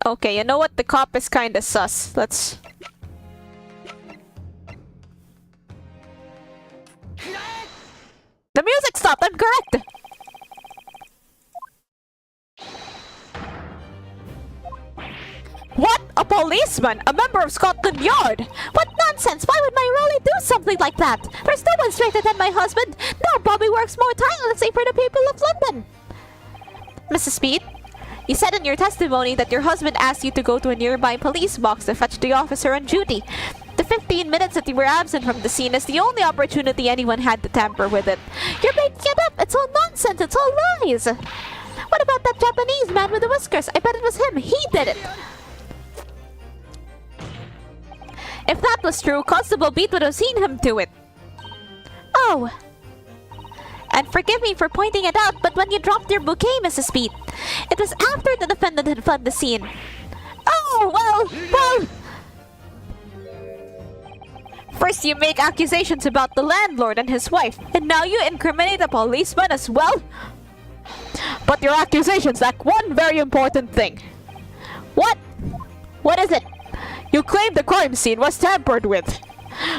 S2: Okay, you know what? The cop is kinda sus. Let's... The music stopped! I'm correct! What? A policeman? A member of Scotland Yard? What nonsense! Why would my Rolly do something like that? There's no one straighter than my husband! No, Bobby works more tirelessly for the people of London! Mrs. Speed, you said in your testimony that your husband asked you to go to a nearby police box to fetch the officer on duty. The 15 minutes that you were absent from the scene is the only opportunity anyone had to tamper with it. You're making it up! It's all nonsense! It's all lies! What about that Japanese man with the whiskers? I bet it was him! He did it! If that was true, Constable Beat would have seen him do it. Oh. And forgive me for pointing it out, but when you dropped your bouquet, Mrs. Beat, it was after the defendant had fled the scene. Oh, well... First you make accusations about the landlord and his wife, and now you incriminate a policeman as well? But your accusations lack one very important thing. What? What is it? You claim the crime scene was tampered with.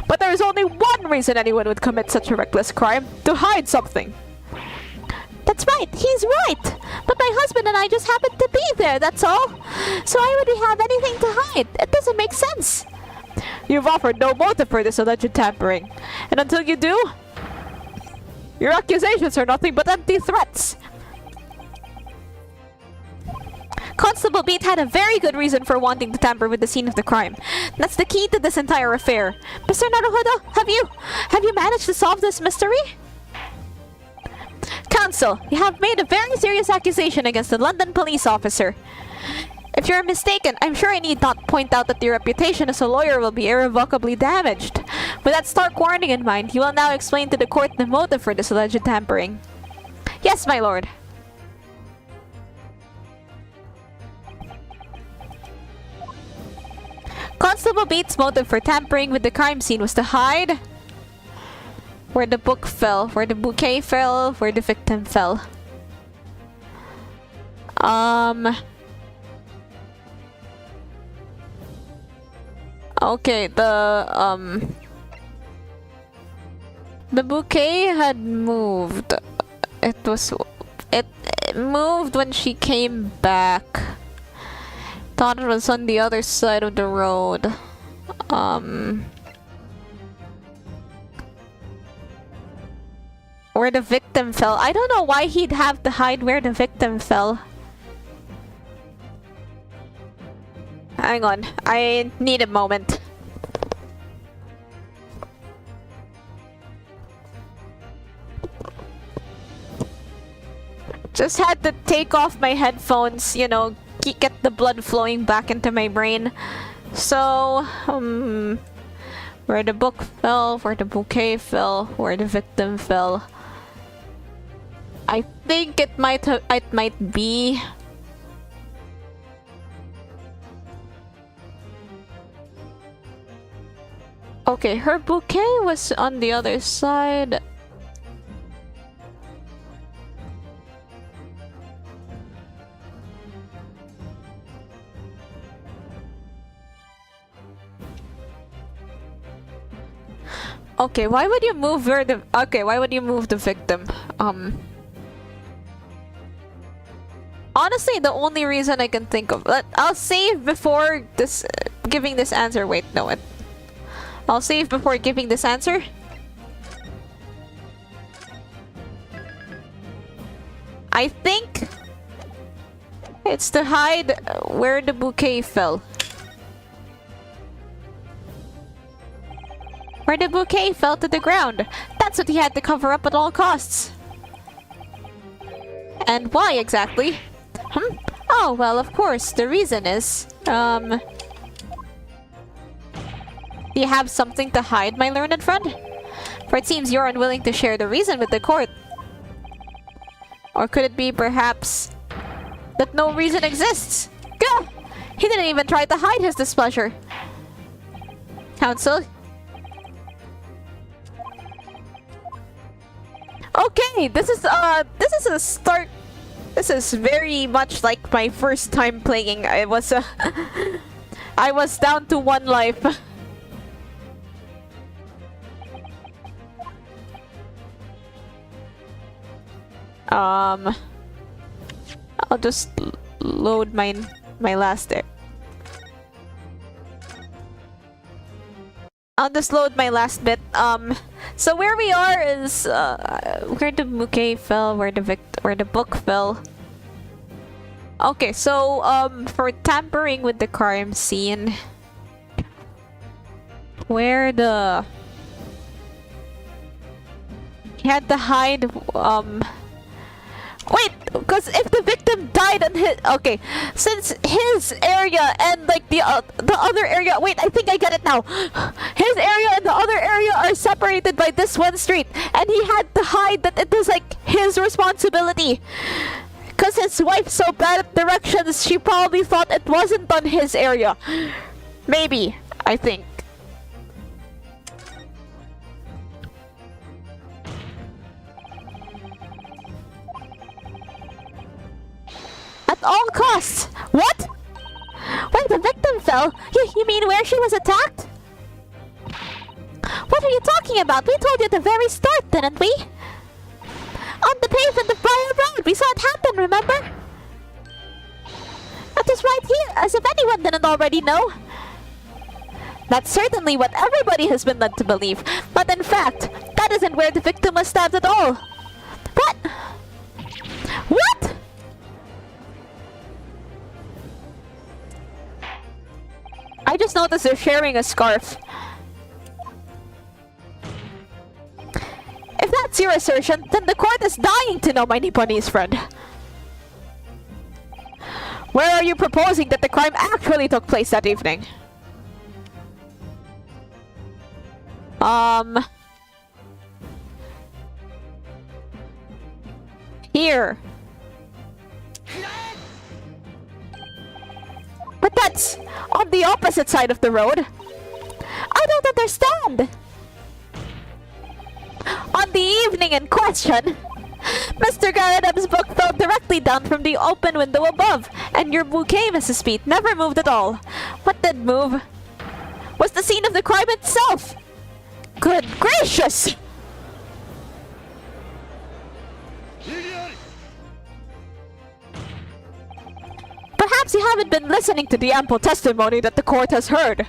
S2: But there is only one reason anyone would commit such a reckless crime: to hide something. That's right, he's right! But my husband and I just happened to be there, that's all. So why would we have anything to hide? It doesn't make sense. You've offered no motive for this alleged tampering. And until you do, your accusations are nothing but empty threats. Constable Beat had a very good reason for wanting to tamper with the scene of the crime. That's the key to this entire affair. Mr. Naruhodo, have you managed to solve this mystery? Counsel, you have made a very serious accusation against the London police officer. If you're mistaken, I'm sure I need not point out that your reputation as a lawyer will be irrevocably damaged. With that stark warning in mind, you will now explain to the court the motive for this alleged tampering. Yes, my lord. Constable Bates' motive for tampering with the crime scene was to hide where the book fell, where the bouquet fell, where the victim fell. Okay, the bouquet had moved. It moved when she came back. Thought it was on the other side of the road. Where the victim fell. I don't know why he'd have to hide where the victim fell. Hang on, I need a moment. Just had to take off my headphones, you know, get the blood flowing back into my brain. So, where the book fell, where the bouquet fell, where the victim fell. I think it might be... Okay, her bouquet was on the other side. Okay, why would you move where the... Okay, why would you move the victim? Honestly, the only reason I can think of... I'll save before this... giving this answer. Wait, no, I'll save before giving this answer. I think... it's to hide where the bouquet fell. Where the bouquet fell to the ground. That's what he had to cover up at all costs. And why exactly? Oh, well, of course. The reason is, do you have something to hide, my learned friend? For it seems you're unwilling to share the reason with the court. Or could it be, perhaps, that no reason exists? Gah! He didn't even try to hide his displeasure. Counsel? Okay, this is a start. This is very much like my first time playing. I was I was down to 1 life. I'll just load my last bit. I'll just load my last bit. So where we are is where the bouquet fell, where the book fell. Okay, so for tampering with the crime scene, where the he had to hide wait, because if the victim died on his... Okay, since his area and like the other area... Wait, I think I get it now. His area and the other area are separated by this one street. And he had to hide that it was like his responsibility. Because his wife's so bad at directions, she probably thought it wasn't on his area. Maybe, I think. At all costs! What? Where the victim fell? You mean where she was attacked? What are you talking about? We told you at the very start, didn't we? On the pavement of Briar Road! We saw it happen, remember? That is right here, as if anyone didn't already know. That's certainly what everybody has been led to believe. But in fact, that isn't where the victim was stabbed at all. What? What? I just noticed they're sharing a scarf. If that's your assertion, then the court is dying to know, my Nipponese friend. Where are you proposing that the crime actually took place that evening? Here. But that's on the opposite side of the road. I don't understand. On the evening in question, Mr. Garadeb's book fell directly down from the open window above, and your bouquet, Mrs. Pete, never moved at all. What did move was the scene of the crime itself. Good gracious! Perhaps you haven't been listening to the ample testimony that the court has heard.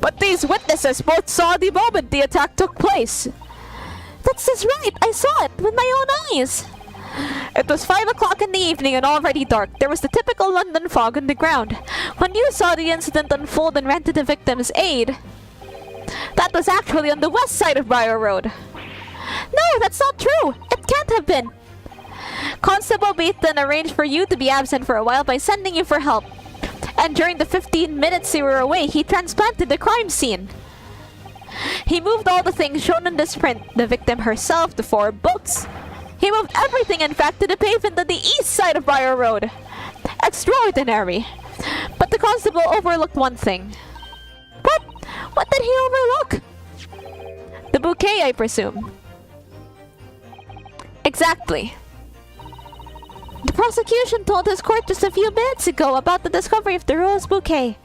S2: But these witnesses both saw the moment the attack took place. That's just right. I saw it with my own eyes. It was 5 o'clock in the evening and already dark. There was the typical London fog on the ground. When you saw the incident unfold and ran to the victim's aid, that was actually on the west side of Briar Road. No, that's not true. It can't have been. Constable Beat then arranged for you to be absent for a while by sending you for help. And during the 15 minutes you were away, he transplanted the crime scene. He moved all the things shown in this print, the victim herself, the 4 books. He moved everything, in fact, to the pavement on the east side of Briar Road. Extraordinary. But the constable overlooked one thing. What? What did he overlook? The bouquet, I presume. Exactly. The prosecution told his court just a few minutes ago about the discovery of the rose bouquet.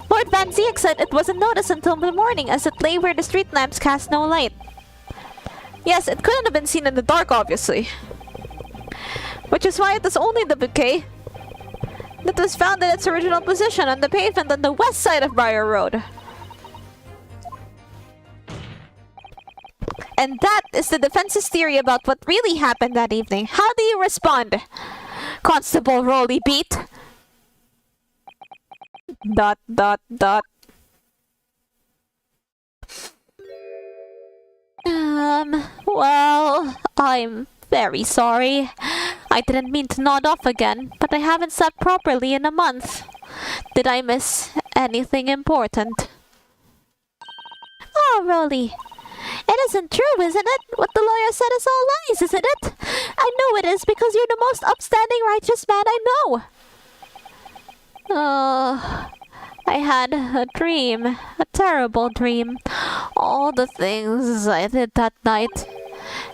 S2: Lord Van Ziek said it wasn't noticed until the morning as it lay where the street lamps cast no light. Yes, it couldn't have been seen in the dark, obviously. Which is why it is only the bouquet that was found in its original position on the pavement on the west side of Briar Road. And that is the defense's theory about what really happened that evening. How do you respond, Constable Rolly Beat? ...
S1: Well, I'm very sorry. I didn't mean to nod off again, but I haven't slept properly in a month. Did I miss anything important? Oh, Rolly. It isn't true, isn't it? What the lawyer said is all lies, isn't it? I know it is because you're the most upstanding righteous man I know. Oh, I had a dream. A terrible dream. All the things I did that night.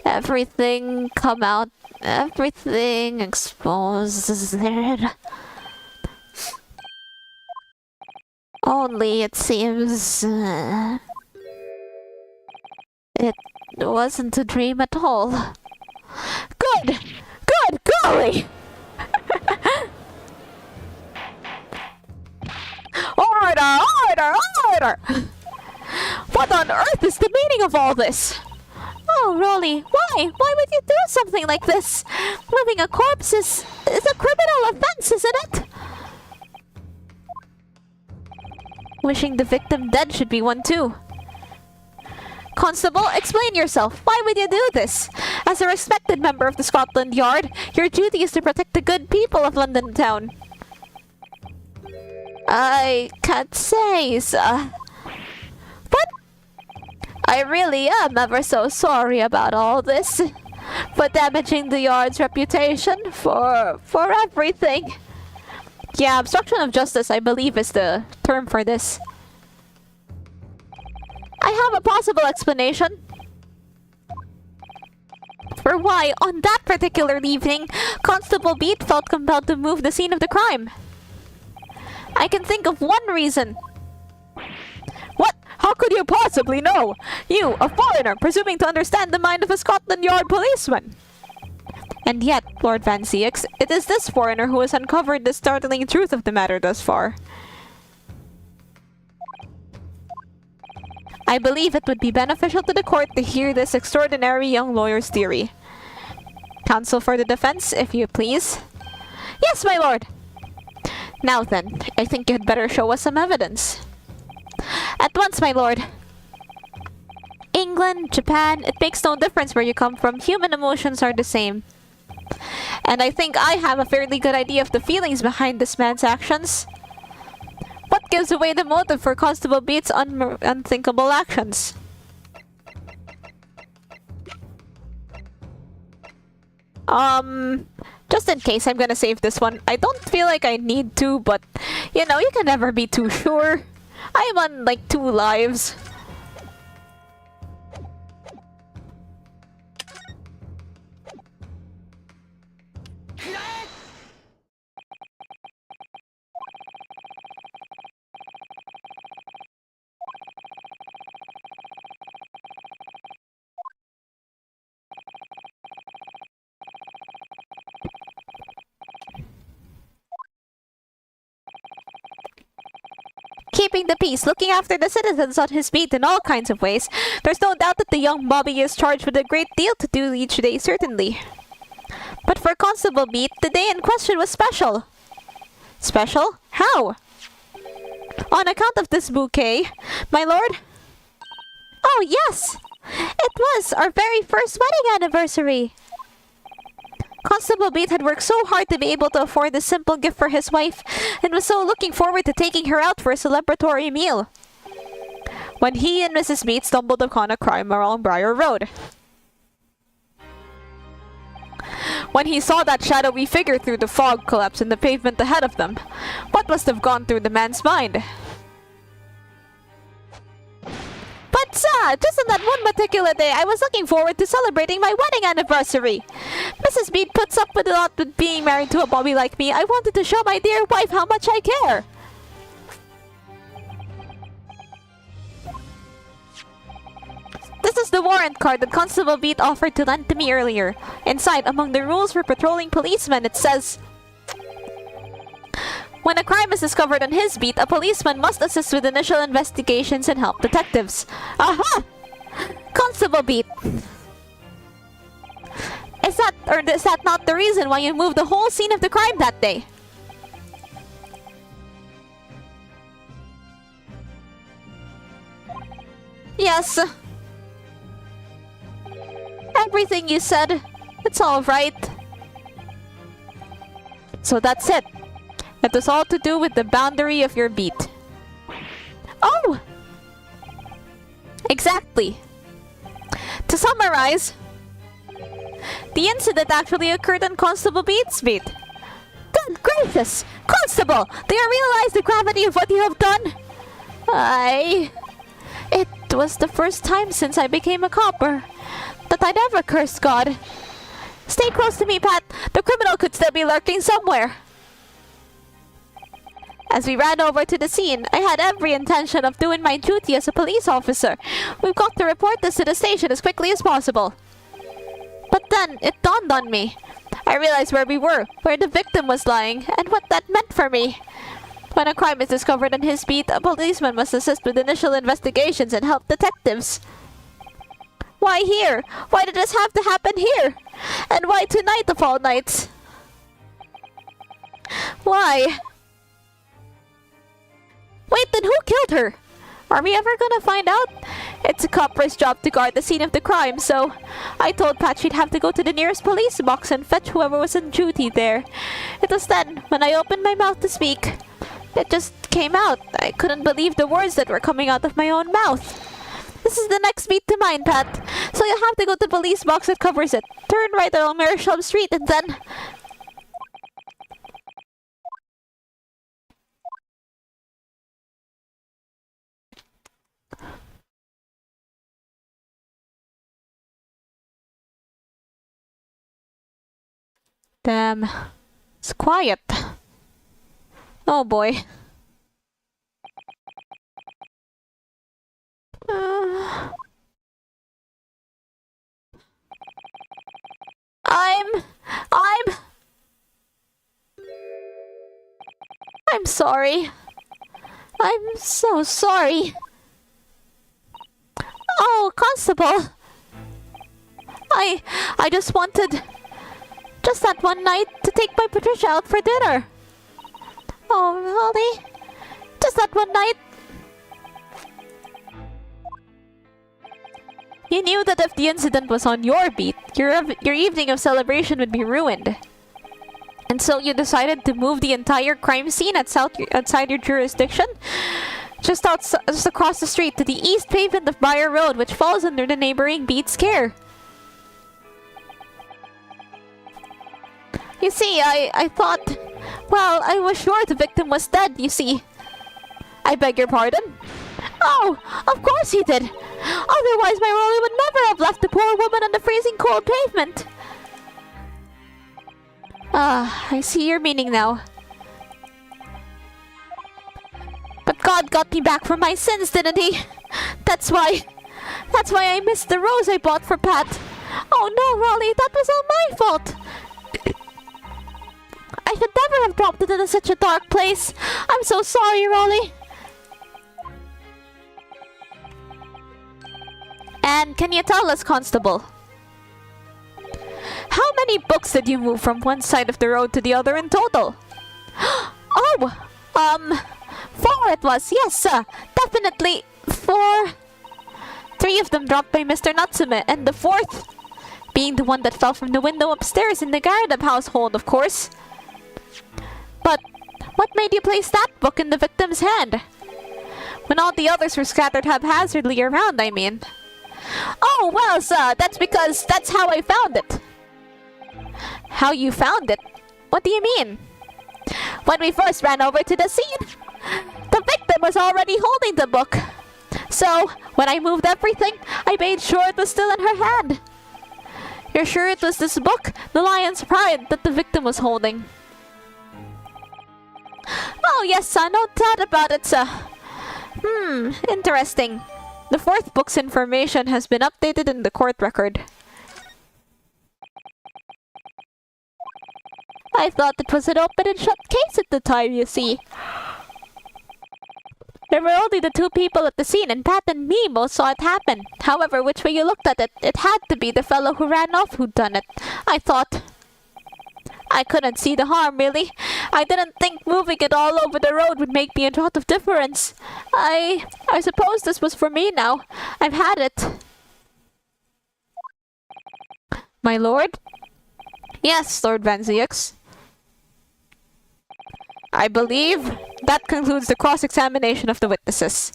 S1: Everything come out. Everything exposed. Only it seems... it wasn't a dream at all. Good! Good golly! Order! Order! Order! What on earth is the meaning of all this? Oh, Rolly, why? Why would you do something like this? Moving a corpse is a criminal offense, isn't it? Wishing the victim dead should be one too. Constable, explain yourself. Why would you do this? As a respected member of the Scotland Yard, your duty is to protect the good people of London Town. I can't say, sir. But I really am ever so sorry about all this. For damaging the Yard's reputation, for everything. Yeah, obstruction of justice, I believe, is the term for this. I have a possible explanation for why, on that particular evening, Constable Beat felt compelled to move the scene of the crime. I can think of one reason. What? How could you possibly know? You, a foreigner, presuming to understand the mind of a Scotland Yard policeman. And yet, Lord Van Ziek, it is this foreigner who has uncovered the startling truth of the matter thus far. I believe it would be beneficial to the court to hear this extraordinary young lawyer's theory. Counsel for the defense, if you please. Yes, my lord! Now then, I think you had better show us some evidence. At once, my lord. England, Japan, it makes no difference where you come from. Human emotions are the same. And I think I have a fairly good idea of the feelings behind this man's actions. What gives away the motive for Constable Beat's unthinkable actions? Just in case, I'm gonna save this one. I don't feel like I need to, but, you know, you can never be too sure. I am on, like, 2 lives. Keeping the peace, looking after the citizens on his beat in all kinds of ways. There's no doubt that the young Bobby is charged with a great deal to do each day, certainly. But for Constable Beat, the day in question was special. Special? How? On account of this bouquet, my lord? Oh, yes! It was our very first wedding anniversary! Constable Beat had worked so hard to be able to afford this simple gift for his wife, and was so looking forward to taking her out for a celebratory meal, when he and Mrs. Beat stumbled upon a crime along Briar Road. When he saw that shadowy figure through the fog collapse in the pavement ahead of them, what must have gone through the man's mind? But, just on that one particular day, I was looking forward to celebrating my wedding anniversary. Mrs. Beat puts up with a lot with being married to a Bobby like me. I wanted to show my dear wife how much I care. This is the warrant card that Constable Beat offered to lend to me earlier. Inside, among the rules for patrolling policemen, it says, when a crime is discovered on his beat, a policeman must assist with initial investigations and help detectives. Aha! Constable Beat. Is that not the reason why you moved the whole scene of the crime that day? Yes. Everything you said, it's all right. So that's it. It was all to do with the boundary of your beat. Oh! Exactly. To summarize, the incident actually occurred on Constable Beat's beat. Good gracious! Constable! Do you realize the gravity of what you have done? It was the first time since I became a copper that I'd ever cursed God. Stay close to me, Pat. The criminal could still be lurking somewhere. As we ran over to the scene, I had every intention of doing my duty as a police officer. We've got to report this to the station as quickly as possible. But then, it dawned on me. I realized where we were, where the victim was lying, and what that meant for me. When a crime is discovered on his beat, a policeman must assist with initial investigations and help detectives. Why here? Why did this have to happen here? And why tonight of all nights? Why? Wait, then who killed her? Are we ever gonna find out? It's a copper's job to guard the scene of the crime, so I told Pat she'd have to go to the nearest police box and fetch whoever was on duty there. It was then, when I opened my mouth to speak, it just came out. I couldn't believe the words that were coming out of my own mouth. This is the next beat to mine, Pat. So you'll have to go to the police box that covers it. Turn right along Marshall Street and then... Damn. It's quiet. Oh boy. I'm sorry. I'm so sorry. Oh, Constable. I just wanted, just that one night, to take my Patricia out for dinner. Oh, really? Just that one night? You knew that if the incident was on your beat, your evening of celebration would be ruined. And so you decided to move the entire crime scene outside your jurisdiction? Just across the street to the east pavement of Briar Road, which falls under the neighboring beat's care. You see, I thought... Well, I was sure the victim was dead, you see. I beg your pardon? Oh, of course he did. Otherwise, my Rolly would never have left the poor woman on the freezing cold pavement. Ah, I see your meaning now. But God got me back from my sins, didn't he? That's why I missed the rose I bought for Pat. Oh no, Rolly, that was all my fault. I should never have dropped it into such a dark place. I'm so sorry, Rolly. And can you tell us, Constable? How many books did you move from one side of the road to the other in total? Oh, 4 it was, yes, definitely 4. 3 of them dropped by Mr. Natsume, and the 4th
S2: Being the one that fell from the window upstairs in the Garrett household, of course. But what made you place that book in the victim's hand? When all the others were scattered haphazardly around, I mean. Oh, well, sir, that's because that's how I found it. How you found it? What do you mean? When we first ran over to the scene, the victim was already holding the book. So, when I moved everything, I made sure it was still in her hand. You're sure it was this book, The Lion's Pride, that the victim was holding? Oh, yes, sir, no doubt about it, sir. Interesting. The fourth book's information has been updated in the court record. I thought it was an open and shut case at the time, you see. There were only the two people at the scene, and Pat and me both saw it happen. However, which way you looked at it, it had to be the fellow who ran off who'd done it. I thought. I couldn't see the harm, really. I didn't think moving it all over the road would make me a lot of difference. I suppose this was for me now. I've had it. My lord? Yes, Lord Van Zieks. I believe that concludes the cross-examination of the witnesses.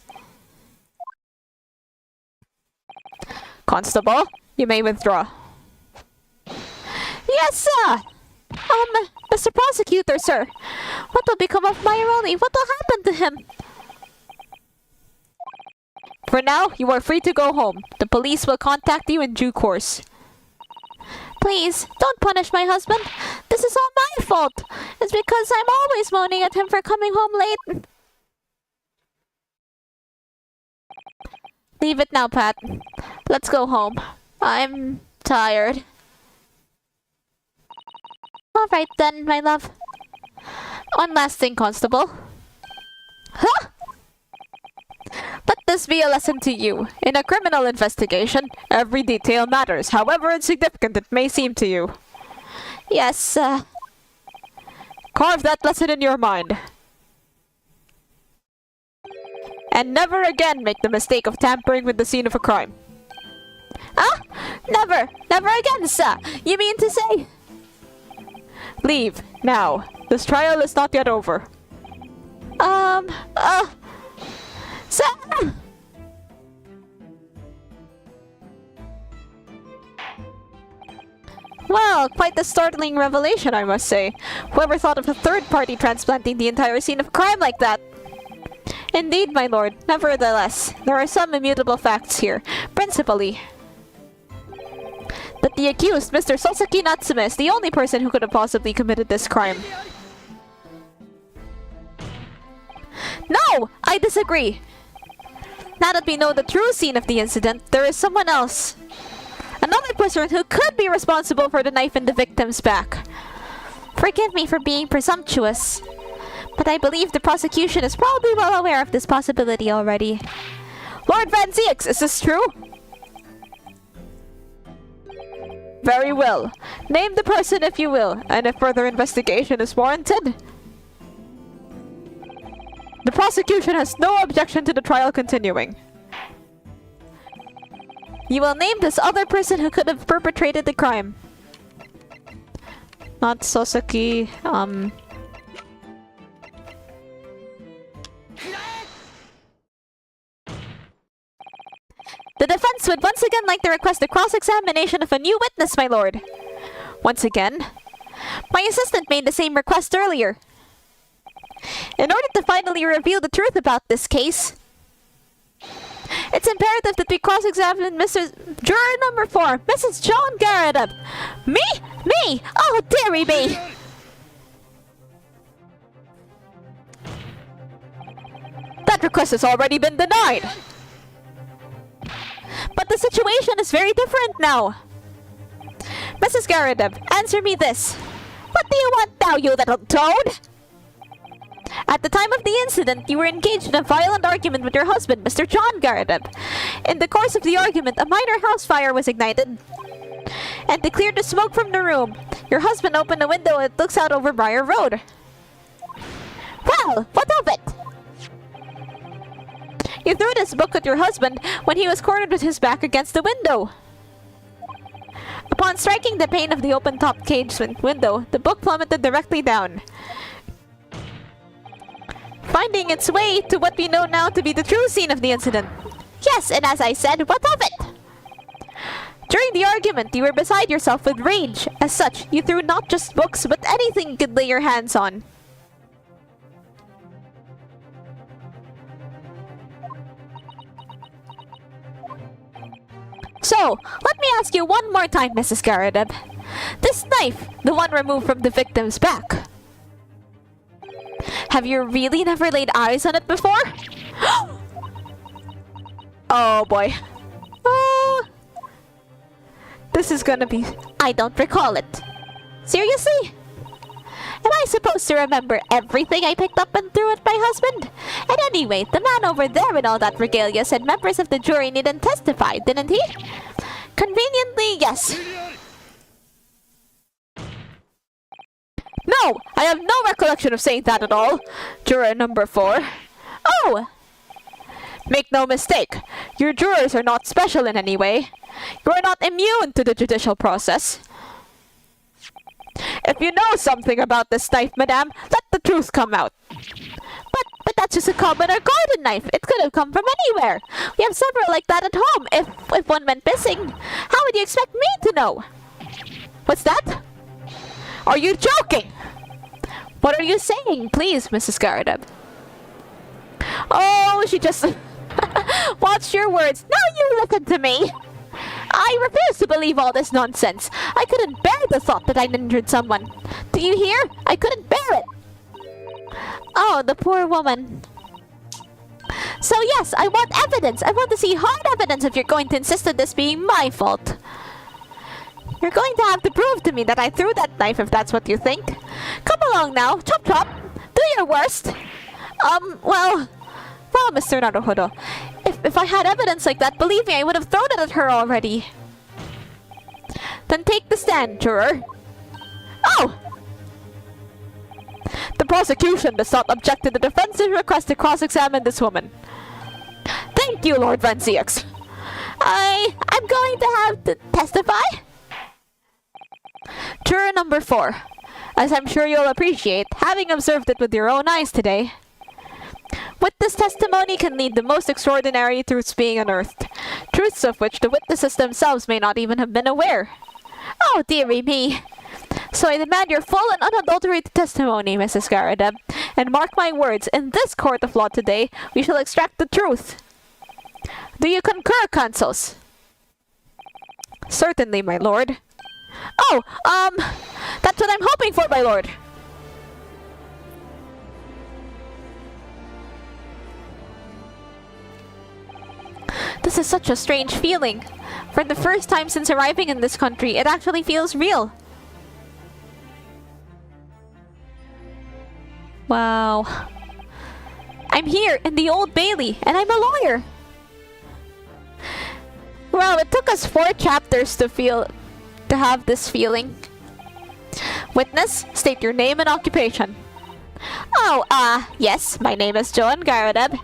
S2: Constable, you may withdraw. Yes, sir! Mr. Prosecutor, sir. What will become of Myroni? What will happen to him? For now, you are free to go home. The police will contact you in due course. Please, don't punish my husband. This is all my fault. It's because I'm always moaning at him for coming home late. Leave it now, Pat. Let's go home. I'm tired. Alright then, my love. One last thing, Constable. Huh? Let this be a lesson to you. In a criminal investigation, every detail matters, however insignificant it may seem to you. Yes, carve that lesson in your mind. And never again make the mistake of tampering with the scene of a crime. Ah? Never! Never again, sir! You mean to say... Leave, now. This trial is not yet over. Sir! Well, quite the startling revelation, I must say. Whoever thought of a third party transplanting the entire scene of a crime like that? Indeed, my lord. Nevertheless, there are some immutable facts here. Principally, that the accused, Mr. Soseki Natsume, is the only person who could have possibly committed this crime. No! I disagree! Now that we know the true scene of the incident, there is someone else. Another person who could be responsible for the knife in the victim's back. Forgive me for being presumptuous, but I believe the prosecution is probably well aware of this possibility already. Lord Van Zieks, is this true? Very well. Name the person if you will, and if further investigation is warranted. The prosecution has no objection to the trial continuing. You will name this other person who could have perpetrated the crime. Not Soseki, The defense would once again like to request a cross-examination of a new witness, my lord. Once again? My assistant made the same request earlier. In order to finally reveal the truth about this case, it's imperative that we cross-examine Juror number 4, Mrs. Joan Garrett. Me? Me? Oh, dearie me! That request has already been denied. But the situation is very different now. Mrs. Garrett, answer me this. What do you want now, you little toad? At the time of the incident, you were engaged in a violent argument with your husband, Mr. John Garrett. In the course of the argument, a minor house fire was ignited. And to clear the smoke from the room, your husband opened a window that looks out over Briar Road. Well, what of it? You threw this book at your husband when he was cornered with his back against the window. Upon striking the pane of the open-top cage window, the book plummeted directly down, finding its way to what we know now to be the true scene of the incident.
S1: Yes, and as I said, what of it?
S2: During the argument, you were beside yourself with rage. As such, you threw not just books, but anything you could lay your hands on. So, let me ask you one more time, Mrs. Garadeb. This knife, the one removed from the victim's back, have you really never laid eyes on it before? Oh boy. This is gonna be...
S1: I don't recall it. Seriously? Am I supposed to remember everything I picked up and threw at my husband? And anyway, the man over there with all that regalia said members of the jury needn't testify, didn't he? Conveniently, yes.
S2: No! I have no recollection of saying that at all. Juror number 4.
S1: Oh!
S2: Make no mistake, your jurors are not special in any way. You are not immune to the judicial process. If you know something about this knife, madame, let the truth come out.
S1: But that's just a common or garden knife. It could have come from anywhere. We have several like that at home. If one went missing, how would you expect me to know?
S2: What's that? Are you joking?
S1: What are you saying? Please, Mrs. Garadeb.
S2: Oh, she just...
S1: Watch your words. Now you listen to me. I refuse to believe all this nonsense. I couldn't bear the thought that I'd injured someone. Do you hear? I couldn't bear it. Oh, the poor woman. So yes, I want evidence. I want to see hard evidence if you're going to insist on this being my fault. You're going to have to prove to me that I threw that knife if that's what you think. Come along now. Chop chop. Do your worst.
S2: Well, Mr. Naruhodo, if I had evidence like that, believe me, I would have thrown it at her already. Then take the stand, juror.
S1: Oh!
S2: The prosecution does not object to the defense's request to cross-examine this woman.
S1: Thank you, Lord Vanciax. I'm going to have to testify?
S2: Juror number 4. As I'm sure you'll appreciate, having observed it with your own eyes today, witness testimony can lead the most extraordinary truths being unearthed, truths of which the witnesses themselves may not even have been aware.
S1: Oh, dearie me.
S2: So I demand your full and unadulterated testimony, Mrs. Garadeb, and mark my words, in this court of law today, we shall extract the truth. Do you concur, consuls? Certainly, my lord. Oh, that's what I'm hoping for, my lord. This is such a strange feeling. For the first time since arriving in this country, it actually feels real. Wow. I'm here in the Old Bailey, and I'm a lawyer. Well, it took us 4 chapters to have this feeling. Witness, state your name and occupation.
S1: Oh, yes, my name is Joan Garadeb.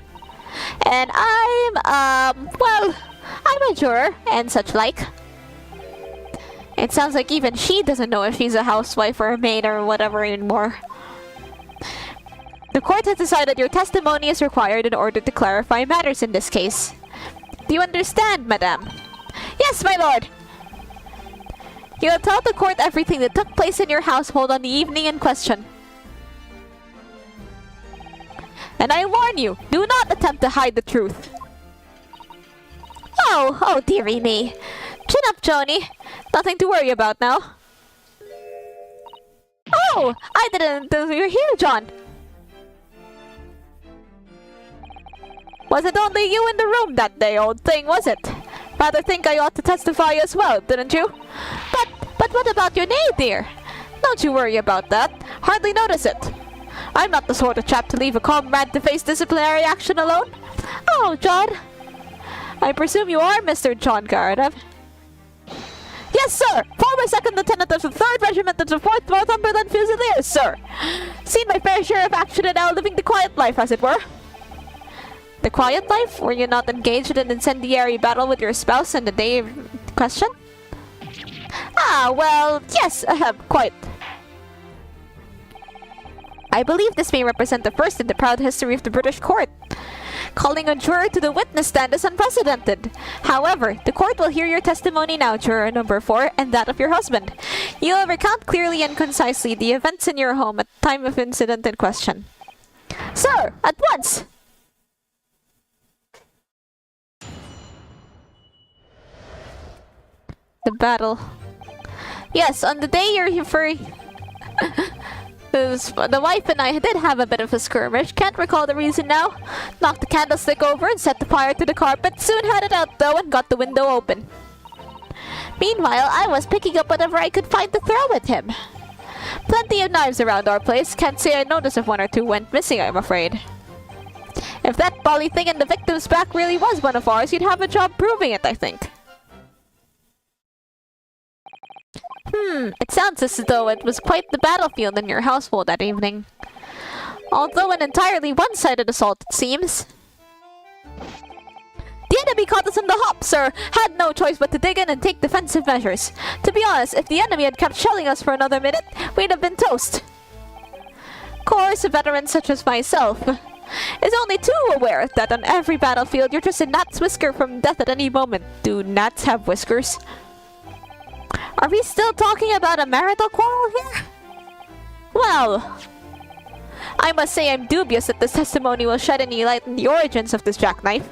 S1: And I'm a juror and such like.
S2: It sounds like even she doesn't know if she's a housewife or a maid or whatever anymore. The court has decided your testimony is required in order to clarify matters in this case. Do you understand, madame?
S1: Yes, my lord!
S2: You will tell the court everything that took place in your household on the evening in question. And I warn you, do not attempt to hide the truth.
S1: Oh, dearie me.
S2: Chin up, Joni. Nothing to worry about now. Oh, I didn't know you were here, John. Was it only you in the room that day, old thing, was it? Rather think I ought to testify as well, didn't you? But what about your name, dear? Don't you worry about that. Hardly notice it. I'm not the sort of chap to leave a comrade to face disciplinary action alone.
S1: Oh, John.
S2: I presume you are Mr. John Garadeb. Yes, sir! Former 2nd Lieutenant of the 3rd Regiment of the 4th Northumberland Fusiliers, sir! Seen my fair share of action and now living the quiet life, as it were. The quiet life? Were you not engaged in an incendiary battle with your spouse on the day of question?
S1: Ah, well, yes, quite.
S2: I believe this may represent the first in the proud history of the British court. Calling a juror to the witness stand is unprecedented. However, the court will hear your testimony now, juror number 4, and that of your husband. You will recount clearly and concisely the events in your home at the time of incident in question.
S1: Sir, at once!
S2: The battle. Yes, on the day you're referring... The wife and I did have a bit of a skirmish. Can't recall the reason now. Knocked the candlestick over and set the fire to the carpet. Soon had it out though and got the window open.
S1: Meanwhile, I was picking up whatever I could find to throw at him.
S2: Plenty of knives around our place. Can't say I noticed if one or two went missing, I'm afraid. If that bally thing in the victim's back really was one of ours, you'd have a job proving it, I think. It sounds as though it was quite the battlefield in your household that evening. Although an entirely one-sided assault, it seems. The enemy caught us in the hop, sir! Had no choice but to dig in and take defensive measures. To be honest, if the enemy had kept shelling us for another minute, we'd have been toast. Of course, a veteran such as myself is only too aware that on every battlefield you're just a gnat's whisker from death at any moment. Do gnats have whiskers? Are we still talking about a marital quarrel here? Well, I must say I'm dubious that this testimony will shed any light on the origins of this jackknife.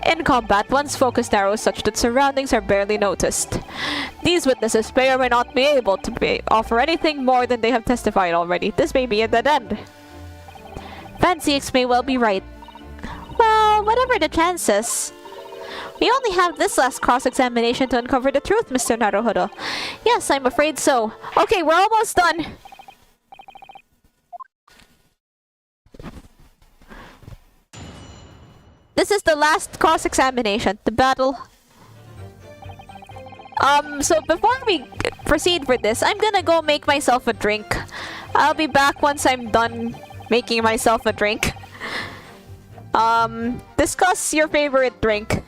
S2: In combat, one's focus narrows such that surroundings are barely noticed. These witnesses may or may not be able to offer anything more than they have testified already. This may be a dead end. Fancy X may well be right.
S1: Well, whatever the chances.
S2: We only have this last cross-examination to uncover the truth, Mr. Naruhodo. Yes, I'm afraid so. Okay, we're almost done. This is the last cross-examination, the battle. So before we proceed with this, I'm gonna go make myself a drink. I'll be back once I'm done making myself a drink. Discuss your favorite drink.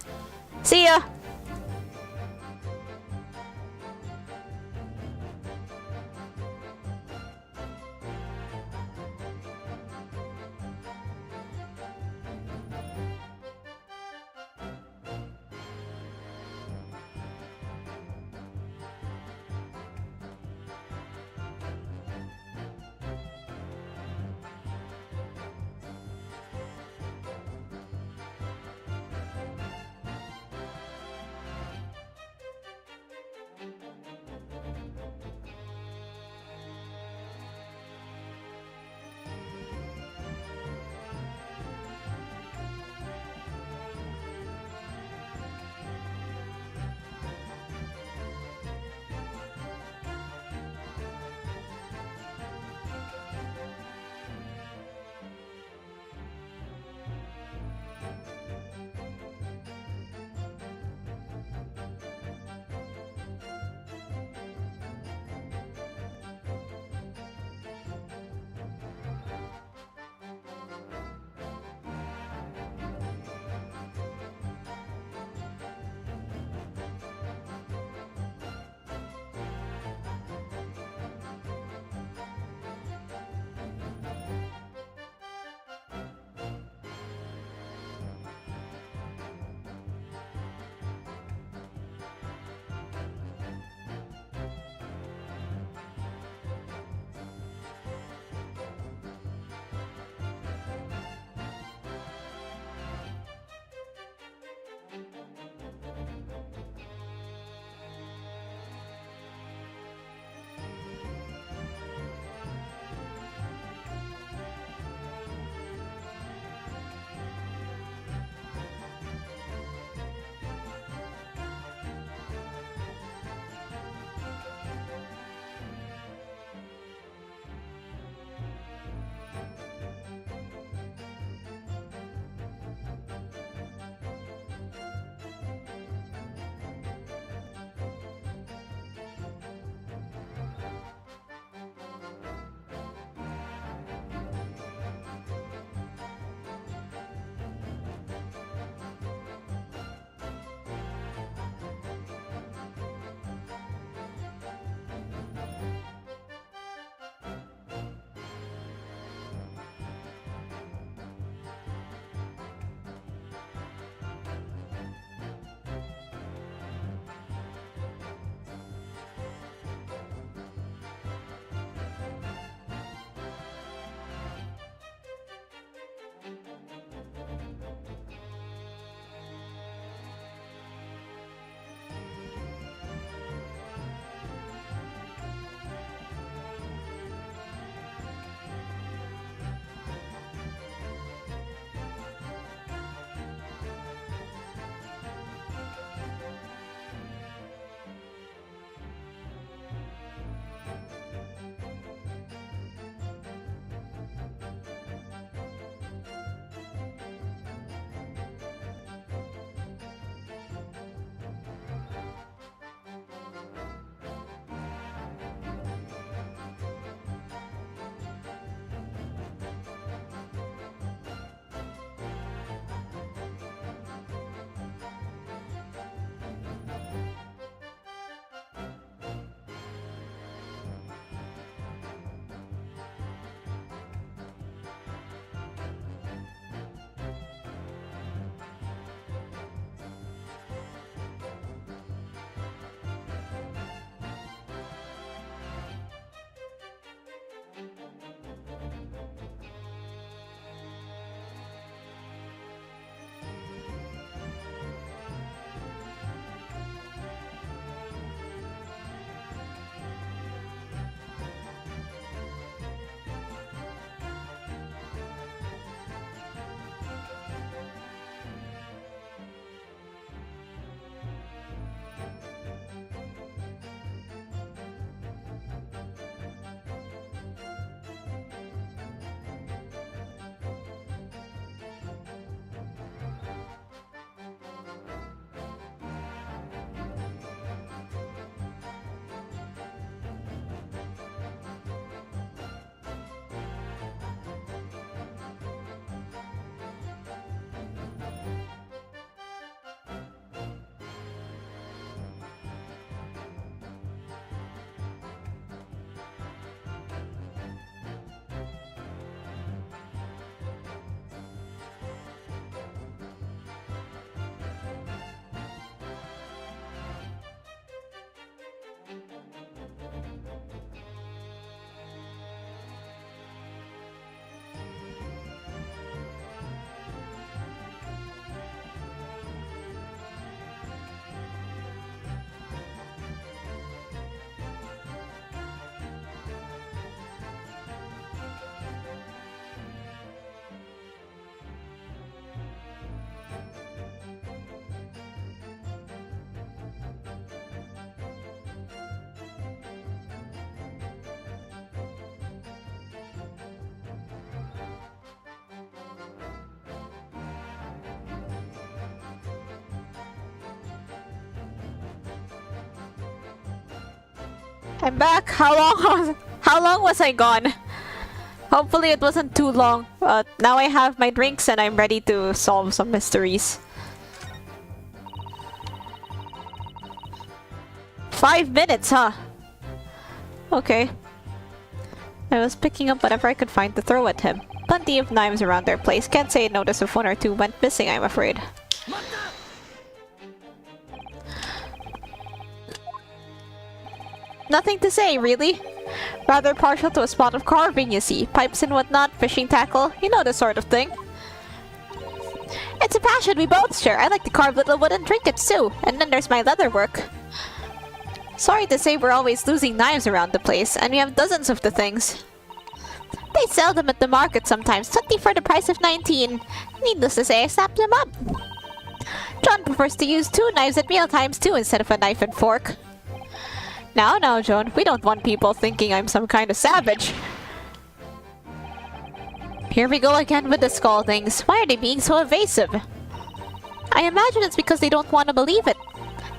S2: See ya! I'm back. How long was I gone? Hopefully it wasn't too long. Now I have my drinks and I'm ready to solve some mysteries. 5 minutes, huh? Okay. I was picking up whatever I could find to throw at him. Plenty of knives around their place. Can't say I noticed if one or two went missing, I'm afraid. Nothing to say, really. Rather partial to a spot of carving, you see. Pipes and whatnot, fishing tackle, you know the sort of thing. It's a passion we both share. I like to carve little wooden trinkets too. And then there's my leather work. Sorry to say we're always losing knives around the place, and we have dozens of the things. They sell them at the market sometimes, 20 for the price of 19. Needless to say, I snapped them up. John prefers to use 2 knives at meal times too instead of a knife and fork. Now, Joan, we don't want people thinking I'm some kind of savage. Here we go again with the scoldings. Why are they being so evasive? I imagine it's because they don't want to believe it.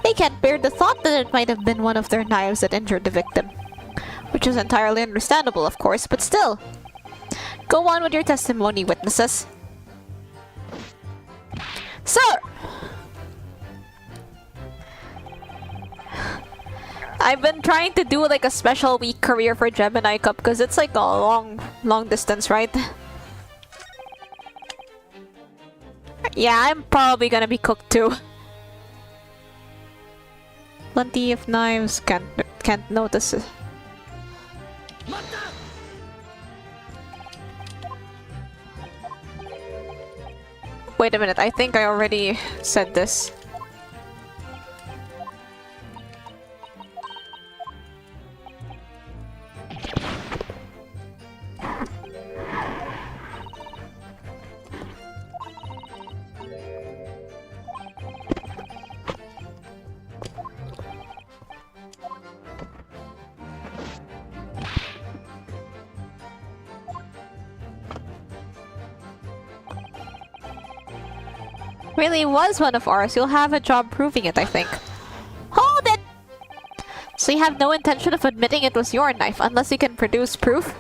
S2: They can't bear the thought that it might have been one of their knives that injured the victim. Which is entirely understandable, of course, but still. Go on with your testimony, witnesses. Sir! I've been trying to do like a special week career for Gemini Cup because it's like a long distance, right? Yeah, I'm probably gonna be cooked too. Plenty of knives, can't notice it. Wait a minute, I think I already said this. Really was one of ours. You'll have a job proving it, I think. Hold it! So you have no intention of admitting it was your knife unless you can produce proof?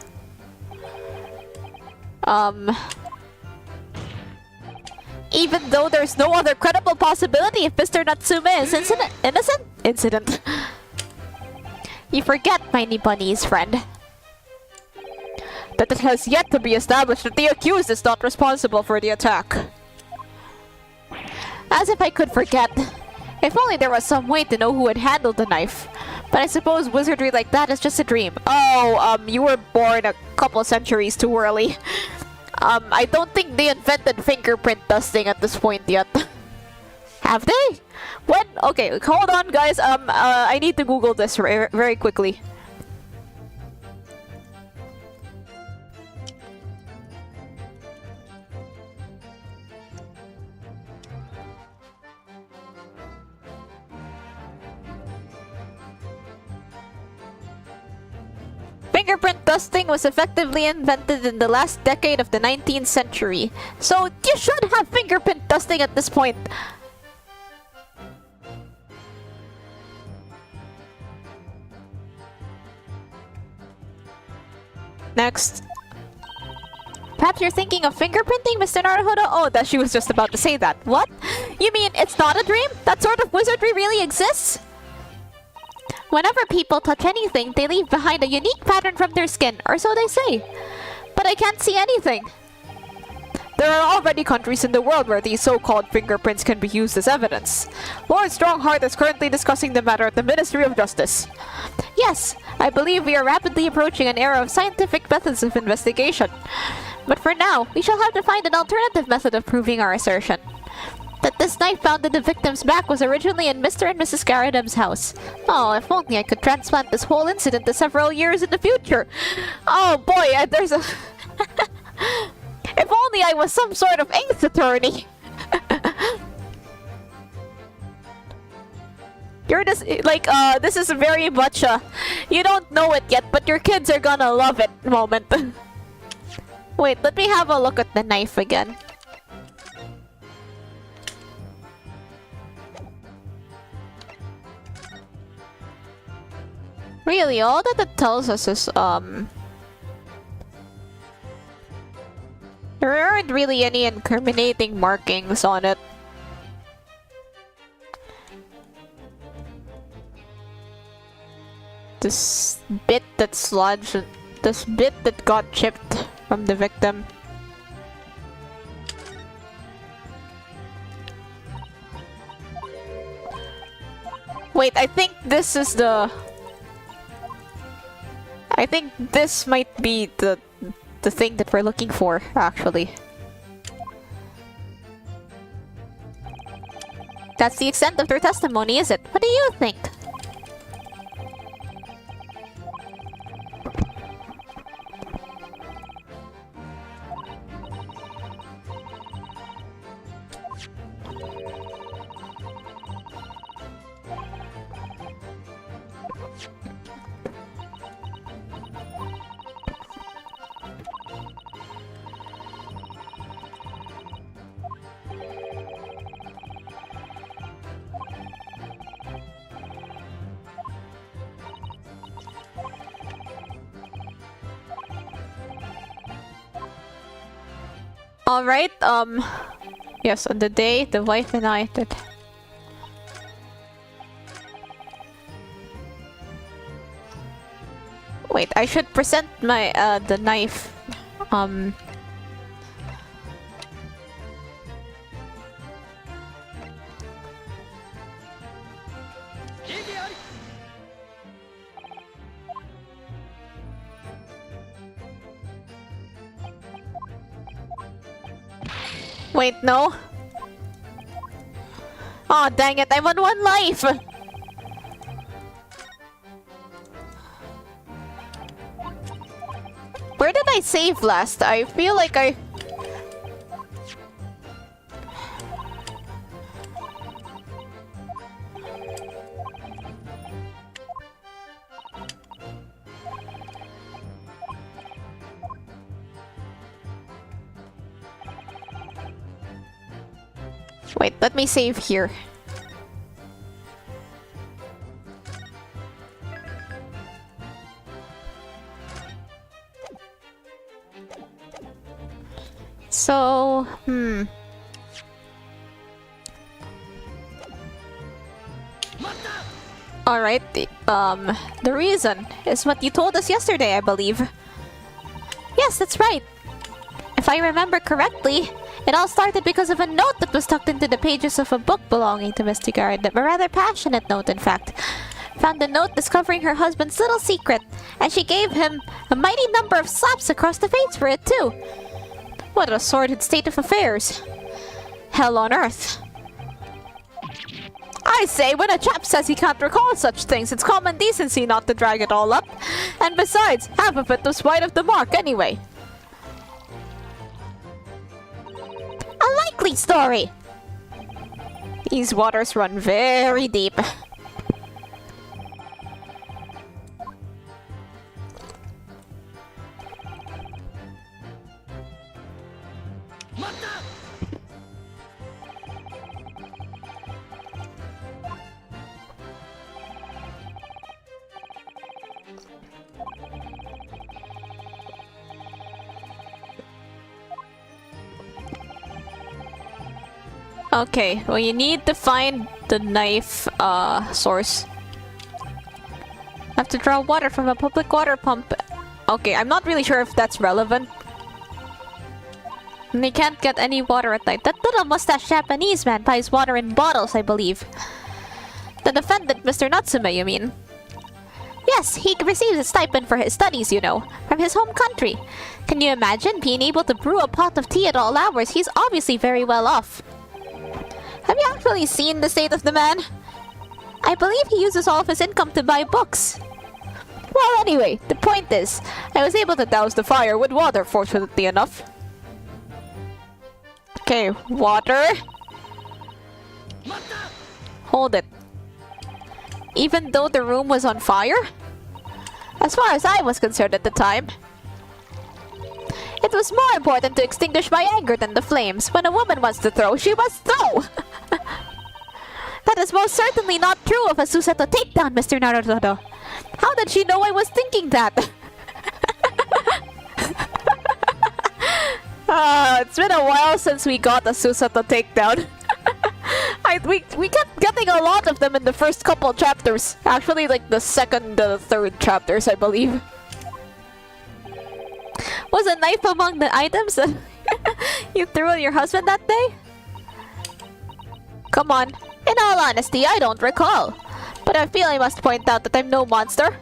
S2: Even though there's no other credible possibility if Mr. Natsume is innocent? You forget, Miney Bunny's friend. That it has yet to be established that the accused is not responsible for the attack. As if I could forget. If only there was some way to know who had handled the knife. But I suppose wizardry like that is just a dream. Oh, you were born a couple centuries too early. I don't think they invented fingerprint dusting at this point yet. Have they? When? Okay, hold on guys. I need to Google this very quickly. Fingerprint dusting was effectively invented in the last decade of the 19th century. So you should have fingerprint dusting at this point. Next. Perhaps you're thinking of fingerprinting, Mr. Naruhodo? Oh, that she was just about to say that. What? You mean it's not a dream? That sort of wizardry really exists? Whenever people touch anything, they leave behind a unique pattern from their skin, or so they say. But I can't see anything. There are already countries in the world where these so-called fingerprints can be used as evidence. Lord Strongheart is currently discussing the matter at the Ministry of Justice. Yes, I believe we are rapidly approaching an era of scientific methods of investigation. But for now, we shall have to find an alternative method of proving our assertion. That this knife found in the victim's back was originally in Mr. and Mrs. Garadem's house. Oh, if only I could transplant this whole incident to several years in the future. Oh boy, there's a... If only I was some sort of ace attorney. You're just, like, this is very much a... You don't know it yet, but your kids are gonna love it moment. Wait, let me have a look at the knife again. Really, all that it tells us is, there aren't really any incriminating markings on it. This bit that's lodged, this bit that got chipped from the victim. Wait, I think this is the... I think this might be the thing that we're looking for, actually. That's the extent of their testimony, is it? What do you think? Alright, yes, on the day the wife and I did. Wait, I should present my, the knife, Wait, no. Aw, dang it, I'm on one life! Where did I save last? I feel like I... Wait, let me save here. So, Alright, the reason is what you told us yesterday, I believe. Yes, that's right. If I remember correctly, it all started because of a note that was tucked into the pages of a book belonging to Miss Tigard. A rather passionate note, in fact. Found the note discovering her husband's little secret, and she gave him a mighty number of slaps across the face for it, too. What a sordid state of affairs. Hell on earth. I say, when a chap says he can't recall such things, it's common decency not to drag it all up. And besides, half of it was wide of the mark anyway. A likely story! These waters run very deep. Okay, well you need to find the knife source. Have to draw water from a public water pump. Okay, I'm not really sure if that's relevant. And they can't get any water at night. That little mustache Japanese man buys water in bottles, I believe. The defendant, Mr. Natsume, you mean? Yes, he receives a stipend for his studies, you know, from his home country. Can you imagine being able to brew a pot of tea at all hours? He's obviously very well off. Have you actually seen the state of the man? I believe he uses all of his income to buy books. Well, anyway, the point is, I was able to douse the fire with water, fortunately enough. Okay, water. Hold it. Even though the room was on fire? As far as I was concerned at the time, it was more important to extinguish my anger than the flames. When a woman wants to throw, she must throw! That is most certainly not true of a Susato takedown, Mr. Naruto. How did she know I was thinking that? It's been a while since we got a Susato takedown. We kept getting a lot of them in the first couple chapters. Actually, like the second, third chapters, I believe. Was a knife among the items that you threw at your husband that day? Come on. In all honesty, I don't recall. But I feel I must point out that I'm no monster.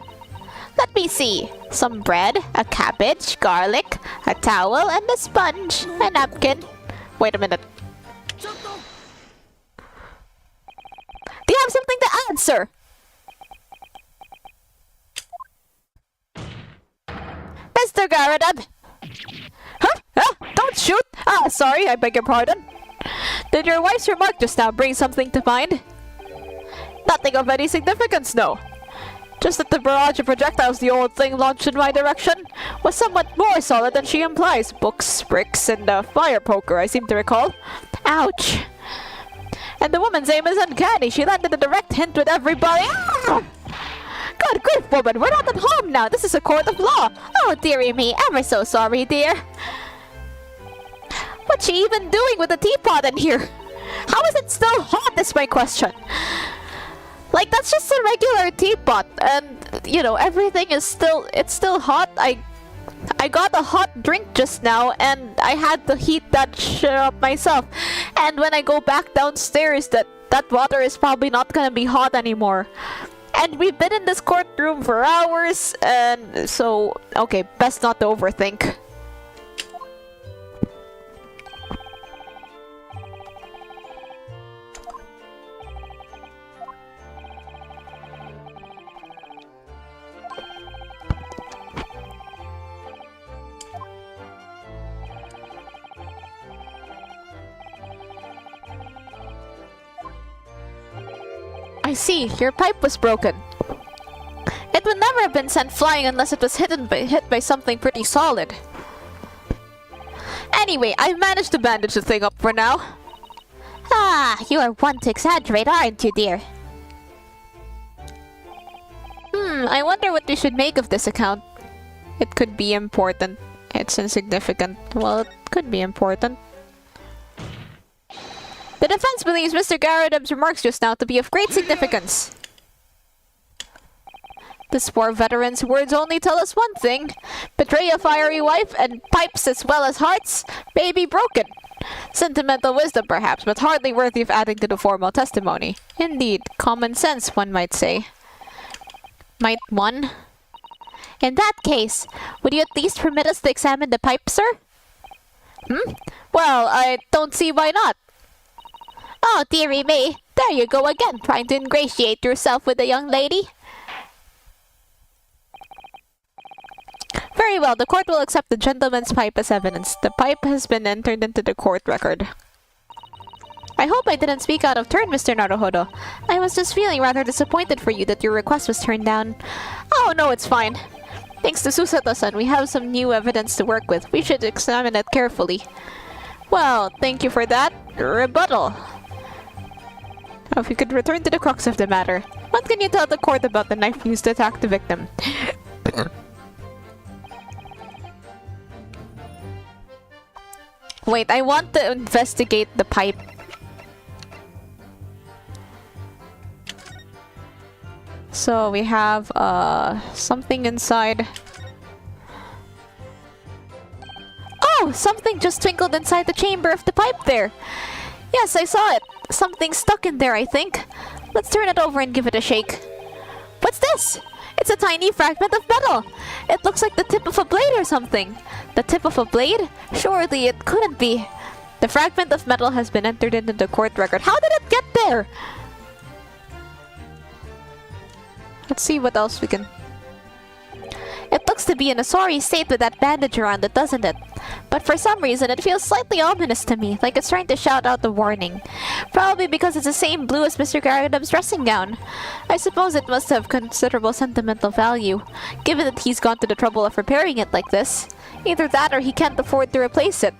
S2: Let me see. Some bread, a cabbage, garlic, a towel, and a sponge. A napkin. Wait a minute. Do you have something to add, sir? Mr. Garadab! Huh? Huh? Don't shoot! Ah, sorry, I beg your pardon. Did your wife's remark just now bring something to mind? Nothing of any significance, no. Just that the barrage of projectiles the old thing launched in my direction was somewhat more solid than she implies. Books, bricks, and a fire poker, I seem to recall. Ouch. And the woman's aim is uncanny. She landed a direct hint with everybody. Ah! God grief, woman, we're not at home now. This is a court of law. Oh, dearie me, ever so sorry, dear. What's she even doing with the teapot in here? How is it still hot, is my question. Like, that's just a regular teapot, and, you know, everything is still, it's still hot. I got a hot drink just now, and I had to heat that shit up myself. And when I go back downstairs, that water is probably not gonna be hot anymore. And we've been in this courtroom for hours, and so, okay, best not to overthink. I see, your pipe was broken. It would never have been sent flying unless it was hit by something pretty solid. Anyway, I've managed to bandage the thing up for now.
S1: Ah, you are one to exaggerate, aren't you, dear?
S2: I wonder what we should make of this account. It could be important. It's insignificant. Well, it could be important. The defense believes Mr. Garadab's remarks just now to be of great significance. This war veteran's words only tell us one thing. Betray a fiery wife and pipes as well as hearts may be broken. Sentimental wisdom perhaps, but hardly worthy of adding to the formal testimony. Indeed, common sense, one might say. Might one?
S1: In that case, would you at least permit us to examine the pipe, sir?
S2: Well, I don't see why not.
S1: Oh, dearie me. There you go again, trying to ingratiate yourself with the young lady.
S2: Very well, the court will accept the gentleman's pipe as evidence. The pipe has been entered into the court record. I hope I didn't speak out of turn, Mr. Naruhodo. I was just feeling rather disappointed for you that your request was turned down. Oh, no, it's fine. Thanks to Susato-san, we have some new evidence to work with. We should examine it carefully. Well, thank you for that. Rebuttal. If you could return to the crux of the matter. What can you tell the court about the knife used to attack the victim? Wait, I want to investigate the pipe. So we have something inside. Oh, something just twinkled inside the chamber of the pipe there. Yes, I saw it. Something stuck in there, I think. Let's turn it over and give it a shake. What's this? It's a tiny fragment of metal. It looks like the tip of a blade or something. The tip of a blade? Surely it couldn't be. The fragment of metal has been entered into the court record. How did it get there? Let's see what else we can... It looks to be in a sorry state with that bandage around it, doesn't it? But for some reason, it feels slightly ominous to me, like it's trying to shout out the warning. Probably because it's the same blue as Mr. Garadab's dressing gown. I suppose it must have considerable sentimental value, given that he's gone to the trouble of repairing it like this. Either that or he can't afford to replace it.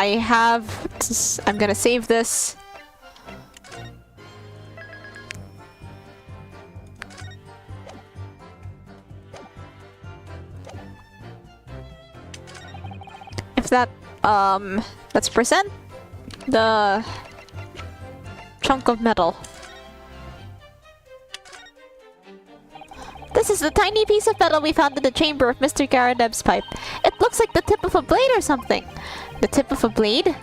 S2: I'm gonna save this. If that, let's present the chunk of metal.
S1: This is the tiny piece of metal we found in the chamber of Mr. Garadeb's pipe. It looks like the tip of a blade or something. The tip of a blade?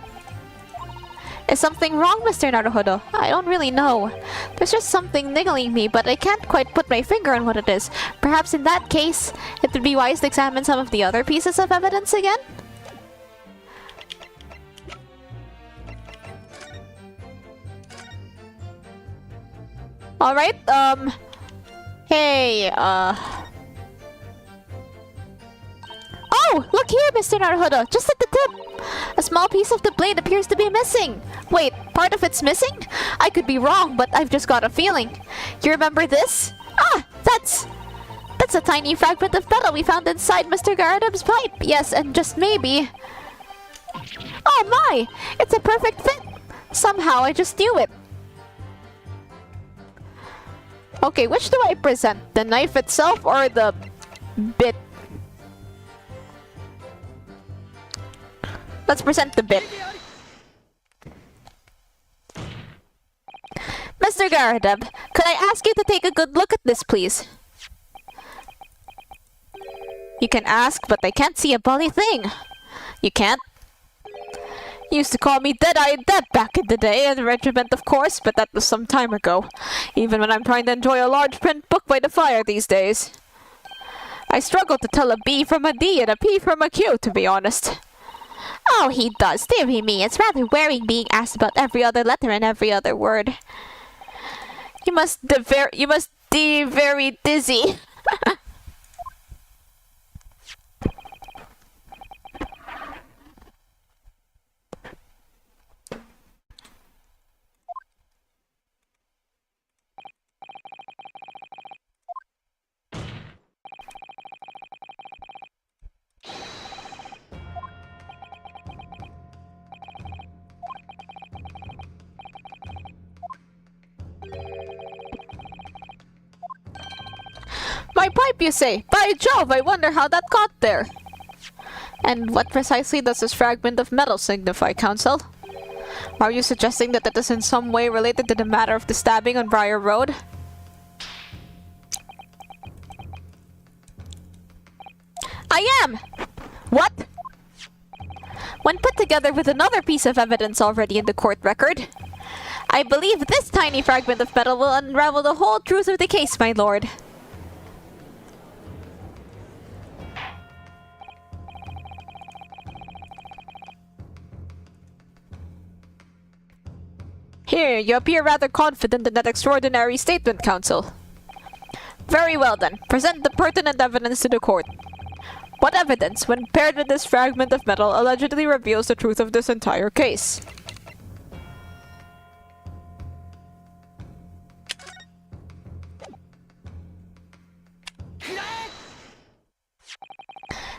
S1: Is something wrong, Mr. Naruhodo? I don't really know. There's just something niggling me, but I can't quite put my finger on what it is. Perhaps in that case, it would be wise to examine some of the other pieces of evidence again?
S2: Alright, hey,
S1: Oh! Look here, Mr. Naruhodo! Just at the tip! A small piece of the blade appears to be missing!
S2: wait, part of it's missing? I could be wrong, but I've just got a feeling. You remember this?
S1: Ah! That's a tiny fragment of metal we found inside Mr. Garadeb's pipe!
S2: Yes, and just maybe...
S1: Oh my! It's a perfect fit!
S2: Somehow, I just knew it. Okay, which do I present? The knife itself or the bit? Let's present the bit. Mr. Garadeb, could I ask you to take a good look at this, please? You can ask, but I can't see a bloody thing. You can't? You used to call me Dead-Eyed Deb back in the day in the regiment, of course, but that was some time ago. Even when I'm trying to enjoy a large print book by the fire these days. I struggle to tell a B from a D and a P from a Q, to be honest.
S1: Oh, he does. Deary me, it's rather wearing being asked about every other letter and every other word.
S2: You must be very dizzy. My pipe, you say? By Jove, I wonder how that got there. And what precisely does this fragment of metal signify, Counsel? Are you suggesting that it is in some way related to the matter of the stabbing on Briar Road? I am! What? When put together with another piece of evidence already in the court record, I believe this tiny fragment of metal will unravel the whole truth of the case, my lord. Here, you appear rather confident in that extraordinary statement, Counsel. Very well then, present the pertinent evidence to the court. What evidence, when paired with this fragment of metal, allegedly reveals the truth of this entire case?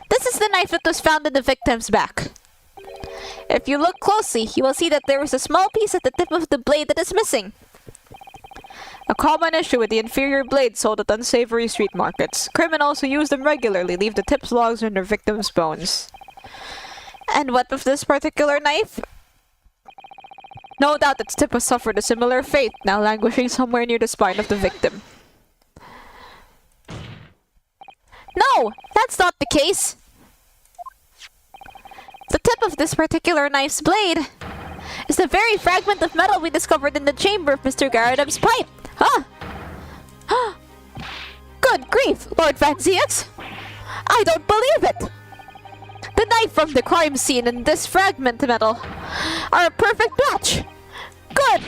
S2: This is the knife that was found in the victim's back. If you look closely, you will see that there is a small piece at the tip of the blade that is missing. A common issue with the inferior blades sold at unsavory street markets. Criminals who use them regularly leave the tips logs on their victims' bones. And what of this particular knife? No doubt its tip has suffered a similar fate, now languishing somewhere near the spine of the victim. No! That's not the case! The tip of this particular knife's blade is the very fragment of metal we discovered in the chamber of Mr. Garadeb's pipe. Huh? Good grief, Lord Vanziax! I don't believe it! The knife from the crime scene and this fragment metal are a perfect match! Good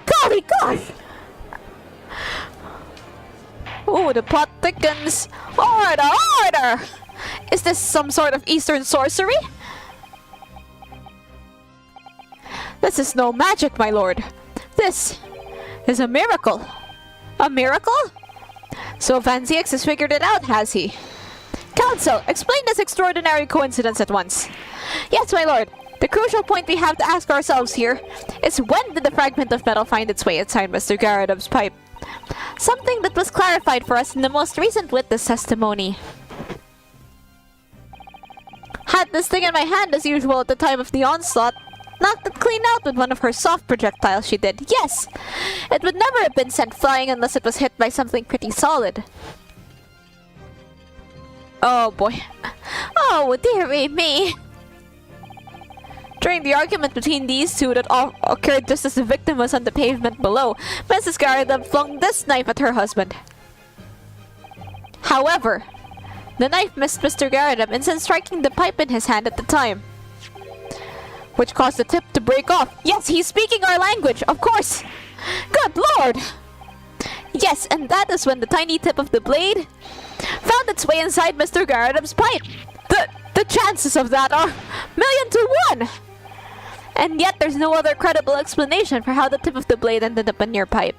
S2: golly gosh! Ooh, the plot thickens. Order, order! Is this some sort of Eastern sorcery? This is no magic, my lord. This is a miracle. A miracle? So Vanziax has figured it out, has he? Counsel, explain this extraordinary coincidence at once. Yes, my lord. The crucial point we have to ask ourselves here is when did the fragment of metal find its way inside Mr. Garrett's pipe? Something that was clarified for us in the most recent witness testimony. Had this thing in my hand as usual at the time of the onslaught. Knocked it clean out with one of her soft projectiles she did. Yes! It would never have been sent flying unless it was hit by something pretty solid. Oh boy. Oh, dearie me. During the argument between these two that occurred just as the victim was on the pavement below, Mrs. Garrett flung this knife at her husband. However, the knife missed Mr. Garrett instead striking the pipe in his hand at the time, which caused the tip to break off. Yes, he's speaking our language, of course! Good lord! Yes, and that is when the tiny tip of the blade found its way inside Mr. Garrett's pipe. The chances of that are 1,000,000 to 1! And yet there's no other credible explanation for how the tip of the blade ended up in your pipe.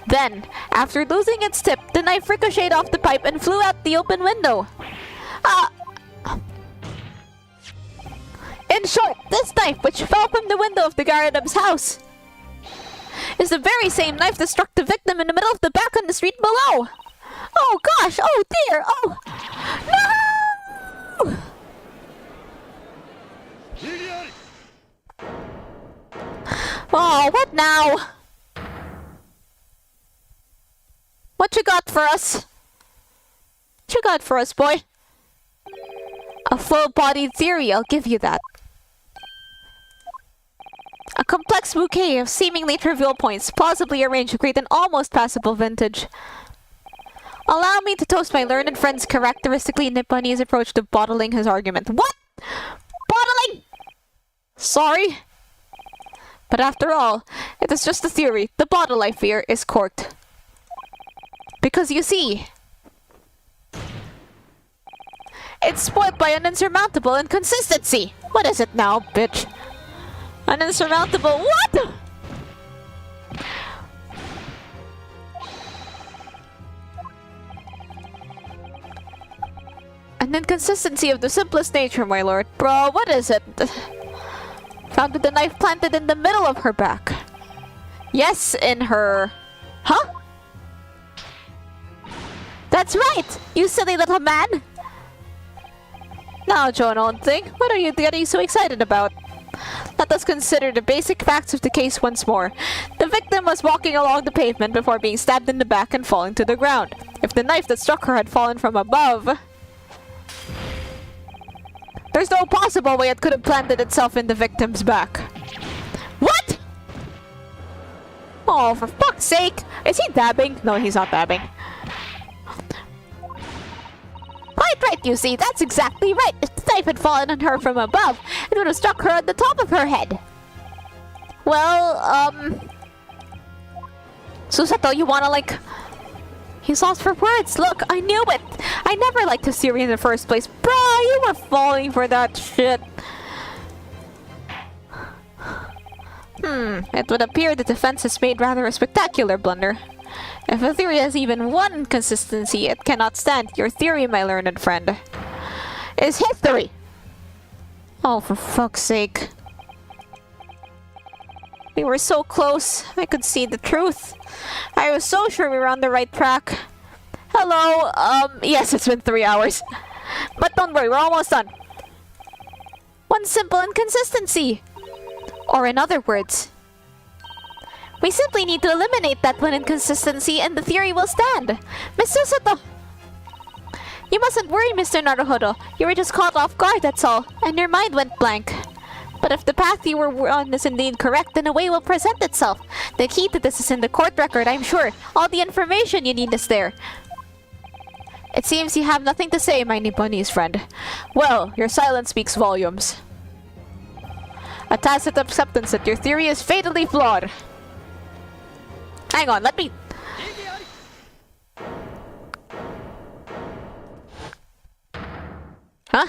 S2: Then, after losing its tip, the knife ricocheted off the pipe and flew out the open window. In short, this knife, which fell from the window of the Garrett's house, is the very same knife that struck the victim in the middle of the back on the street below. Oh gosh, oh dear, oh no! Oh, what now? What you got for us? What you got for us, boy? A full-bodied theory, I'll give you that. A complex bouquet of seemingly trivial points, plausibly arranged to create an almost passable vintage. Allow me to toast my learned friend's characteristically Nipponese approach to bottling his argument. What? Bottling? Sorry? But after all, it is just a theory. The bottle, I fear, is corked. Because you see, it's spoiled by an insurmountable inconsistency. What is it now, bitch? An insurmountable what? An inconsistency of the simplest nature, my lord. Bro, what is it? Found with the knife planted in the middle of her back. Yes, in her... Huh? That's right, you silly little man! Now, Joan, old thing, what are you getting so excited about? Let us consider the basic facts of the case once more. The victim was walking along the pavement before being stabbed in the back and falling to the ground. If the knife that struck her had fallen from above, there's no possible way it could have planted itself in the victim's back. What? Oh, for fuck's sake! Is he dabbing? No, he's not dabbing. Quite right, you see. That's exactly right. If the knife had fallen on her from above, it would have struck her at the top of her head. Well, Susato, you wanna, like... He's lost for words. Look, I knew it. I never liked his theory in the first place. Bro, you were falling for that shit. It would appear the defense has made rather a spectacular blunder. If a theory has even one inconsistency, it cannot stand. Your theory, my learned friend, is history. Oh, for fuck's sake. We were so close. I could see the truth. I was so sure we were on the right track. Hello, yes, it's been 3 hours. But don't worry, we're almost done. One simple inconsistency. Or in other words, we simply need to eliminate that one inconsistency and the theory will stand. Miss Susato! You mustn't worry, Mr. Naruhodo. You were just caught off guard, that's all. And your mind went blank. But if the path you were on is indeed correct, then a way will present itself. The key to this is in the court record, I'm sure. All the information you need is there. It seems you have nothing to say, my Nipponese friend. Well, your silence speaks volumes. A tacit acceptance that your theory is fatally flawed. Hang on, let me... Huh?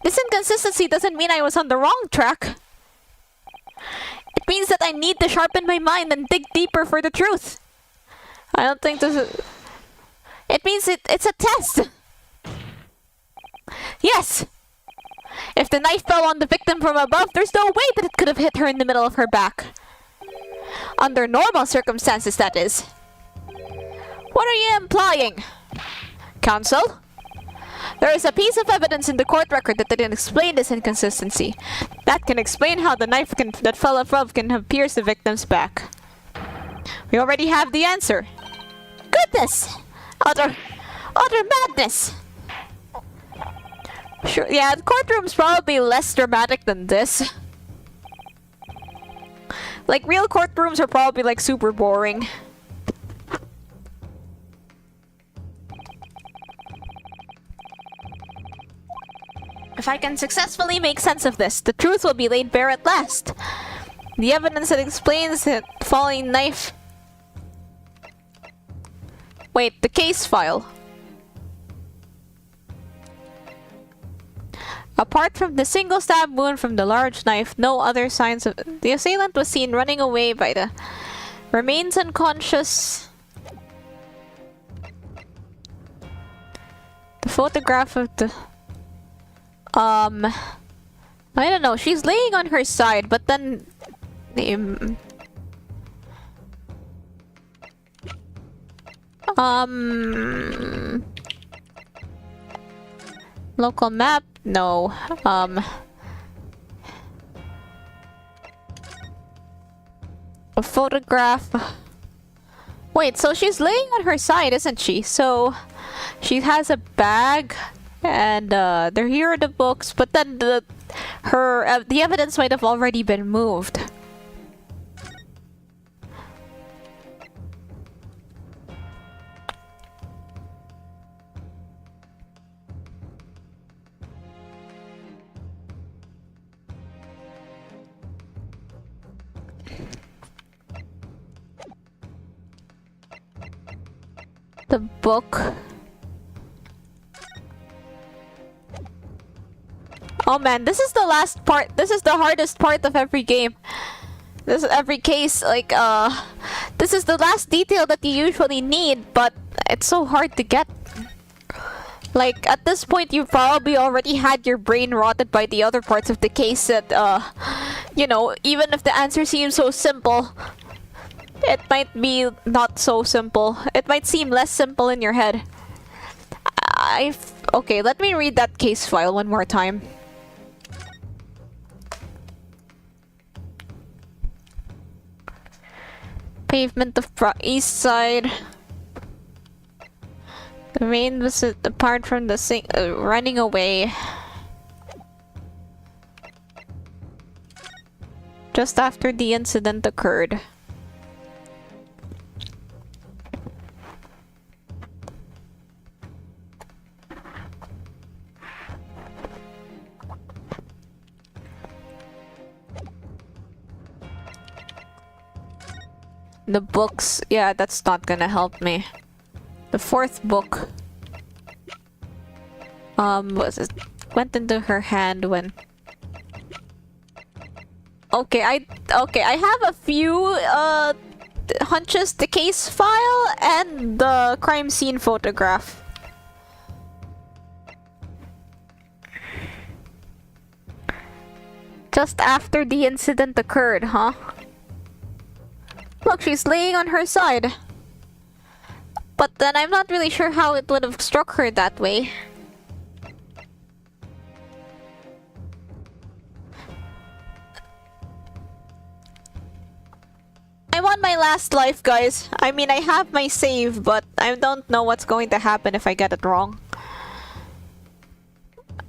S2: This inconsistency doesn't mean I was on the wrong track. It means that I need to sharpen my mind and dig deeper for the truth. I don't think this is... It means it's a test. Yes! If the knife fell on the victim from above, there's no way that it could have hit her in the middle of her back. Under normal circumstances, that is. What are you implying? Counsel? There is a piece of evidence in the court record that can explain this inconsistency. That can explain how the knife that fell above can have pierced the victim's back. We already have the answer.
S1: Goodness! Utter madness!
S2: Sure, yeah, the courtroom's probably less dramatic than this. Like, real courtrooms are probably, like, super boring. If I can successfully make sense of this, the truth will be laid bare at last. The evidence that explains the falling knife... Wait, the case file. Apart from the single stab wound from the large knife, no other signs of... The assailant was seen running away by the... Remains unconscious. The photograph of the... I don't know. She's laying on her side, but then... Local map? No. A photograph. Wait, so she's laying on her side, isn't she? So she has a bag, and there here are the books, but then the evidence might have already been moved. The book. Oh man, this is the last part. This is the hardest part of every game. This is every case, like, this is the last detail that you usually need, but it's so hard to get. Like, at this point, you probably already had your brain rotted by the other parts of the case that, you know, even if the answer seems so simple, it might be not so simple. It might seem less simple in your head. Okay, let me read that case file one more time. Pavement of East Side. The rain was apart from the running away. Just after the incident occurred. The books, yeah, that's not gonna help me. The fourth book, went into her hand when... Okay, I have a few, hunches, the case file and the crime scene photograph. Just after the incident occurred, huh? Look, she's laying on her side. But then I'm not really sure how it would have struck her that way. I'm on my last life, guys. I mean, I have my save, but I don't know what's going to happen if I get it wrong.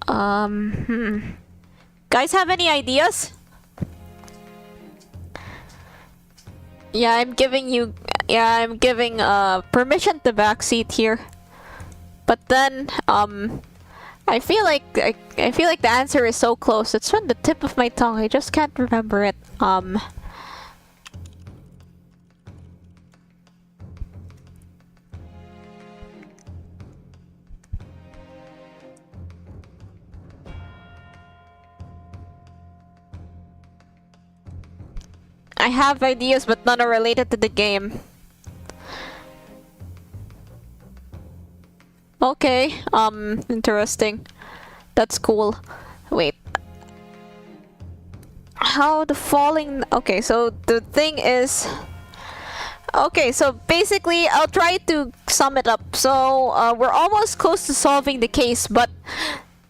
S2: Guys, have any ideas? Yeah, I'm giving permission to backseat here. But then, I feel like the answer is so close. It's on the tip of my tongue. I just can't remember it. I have ideas, but none are related to the game. Okay, interesting. That's cool. Wait. How the falling... Okay, so the thing is... Okay, so basically, I'll try to sum it up. So, we're almost close to solving the case, but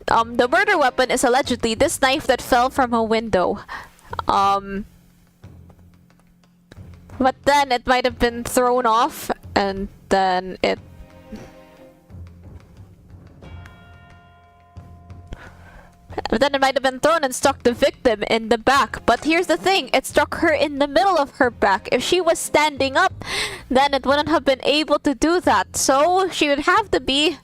S2: the murder weapon is allegedly this knife that fell from a window. But then it might have been thrown off, and then it... But then it might have been thrown and struck the victim in the back. But here's the thing, it struck her in the middle of her back. If she was standing up, then it wouldn't have been able to do that. So she would have to be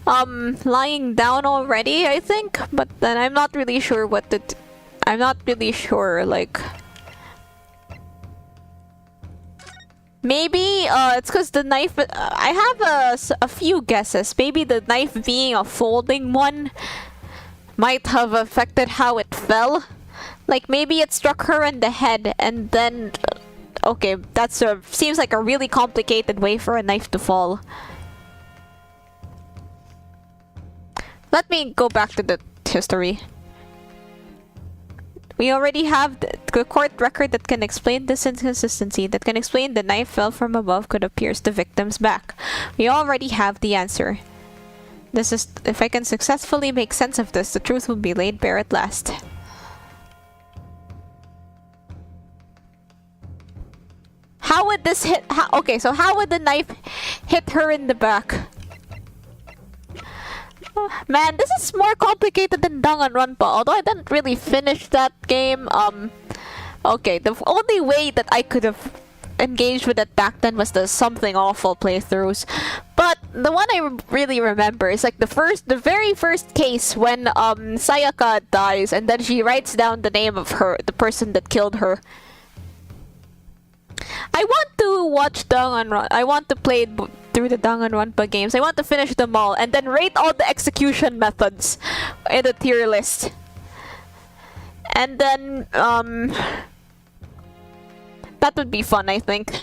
S2: lying down already, I think. But then I'm not really sure what to I'm not really sure, like... Maybe it's because the knife... I have a few guesses. Maybe the knife being a folding one might have affected how it fell. Like, maybe it struck her in the head and then... Okay, that's seems like a really complicated way for a knife to fall. Let me go back to the history. We already have the court record that can explain this inconsistency, that can explain the knife fell from above could pierce the victim's back. We already have the answer. This is... If I can successfully make sense of this, the truth will be laid bare at last. How would this hit... okay, so how would the knife hit her in the back? Man, this is more complicated than Danganronpa, although I didn't really finish that game. Okay, the only way that I could have engaged with it back then was the Something Awful playthroughs. But the one I really remember is like the very first case when Sayaka dies and then she writes down the name of the person that killed her. I want to watch Danganronpa. I want to play through the Danganronpa games. I want to finish them all and then rate all the execution methods in the tier list. And then that would be fun, I think.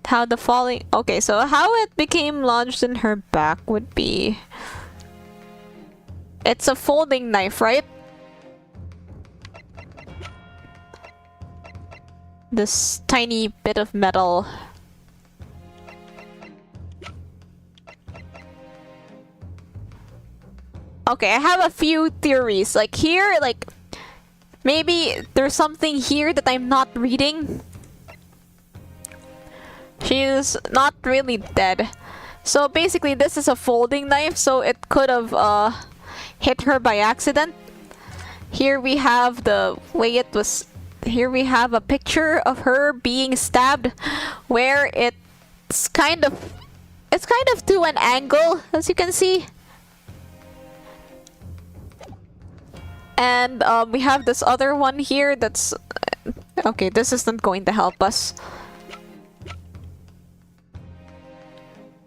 S2: How the falling... Okay, so how it became lodged in her back would be... It's a folding knife, right? This tiny bit of metal. Okay, I have a few theories. Like here, like... Maybe there's something here that I'm not reading. She's not really dead. So basically this is a folding knife, so it could have hit her by accident. Here we have the way it was... Here we have a picture of her being stabbed where it's kind of to an angle, as you can see. And we have this other one here that's... Okay, this isn't going to help us.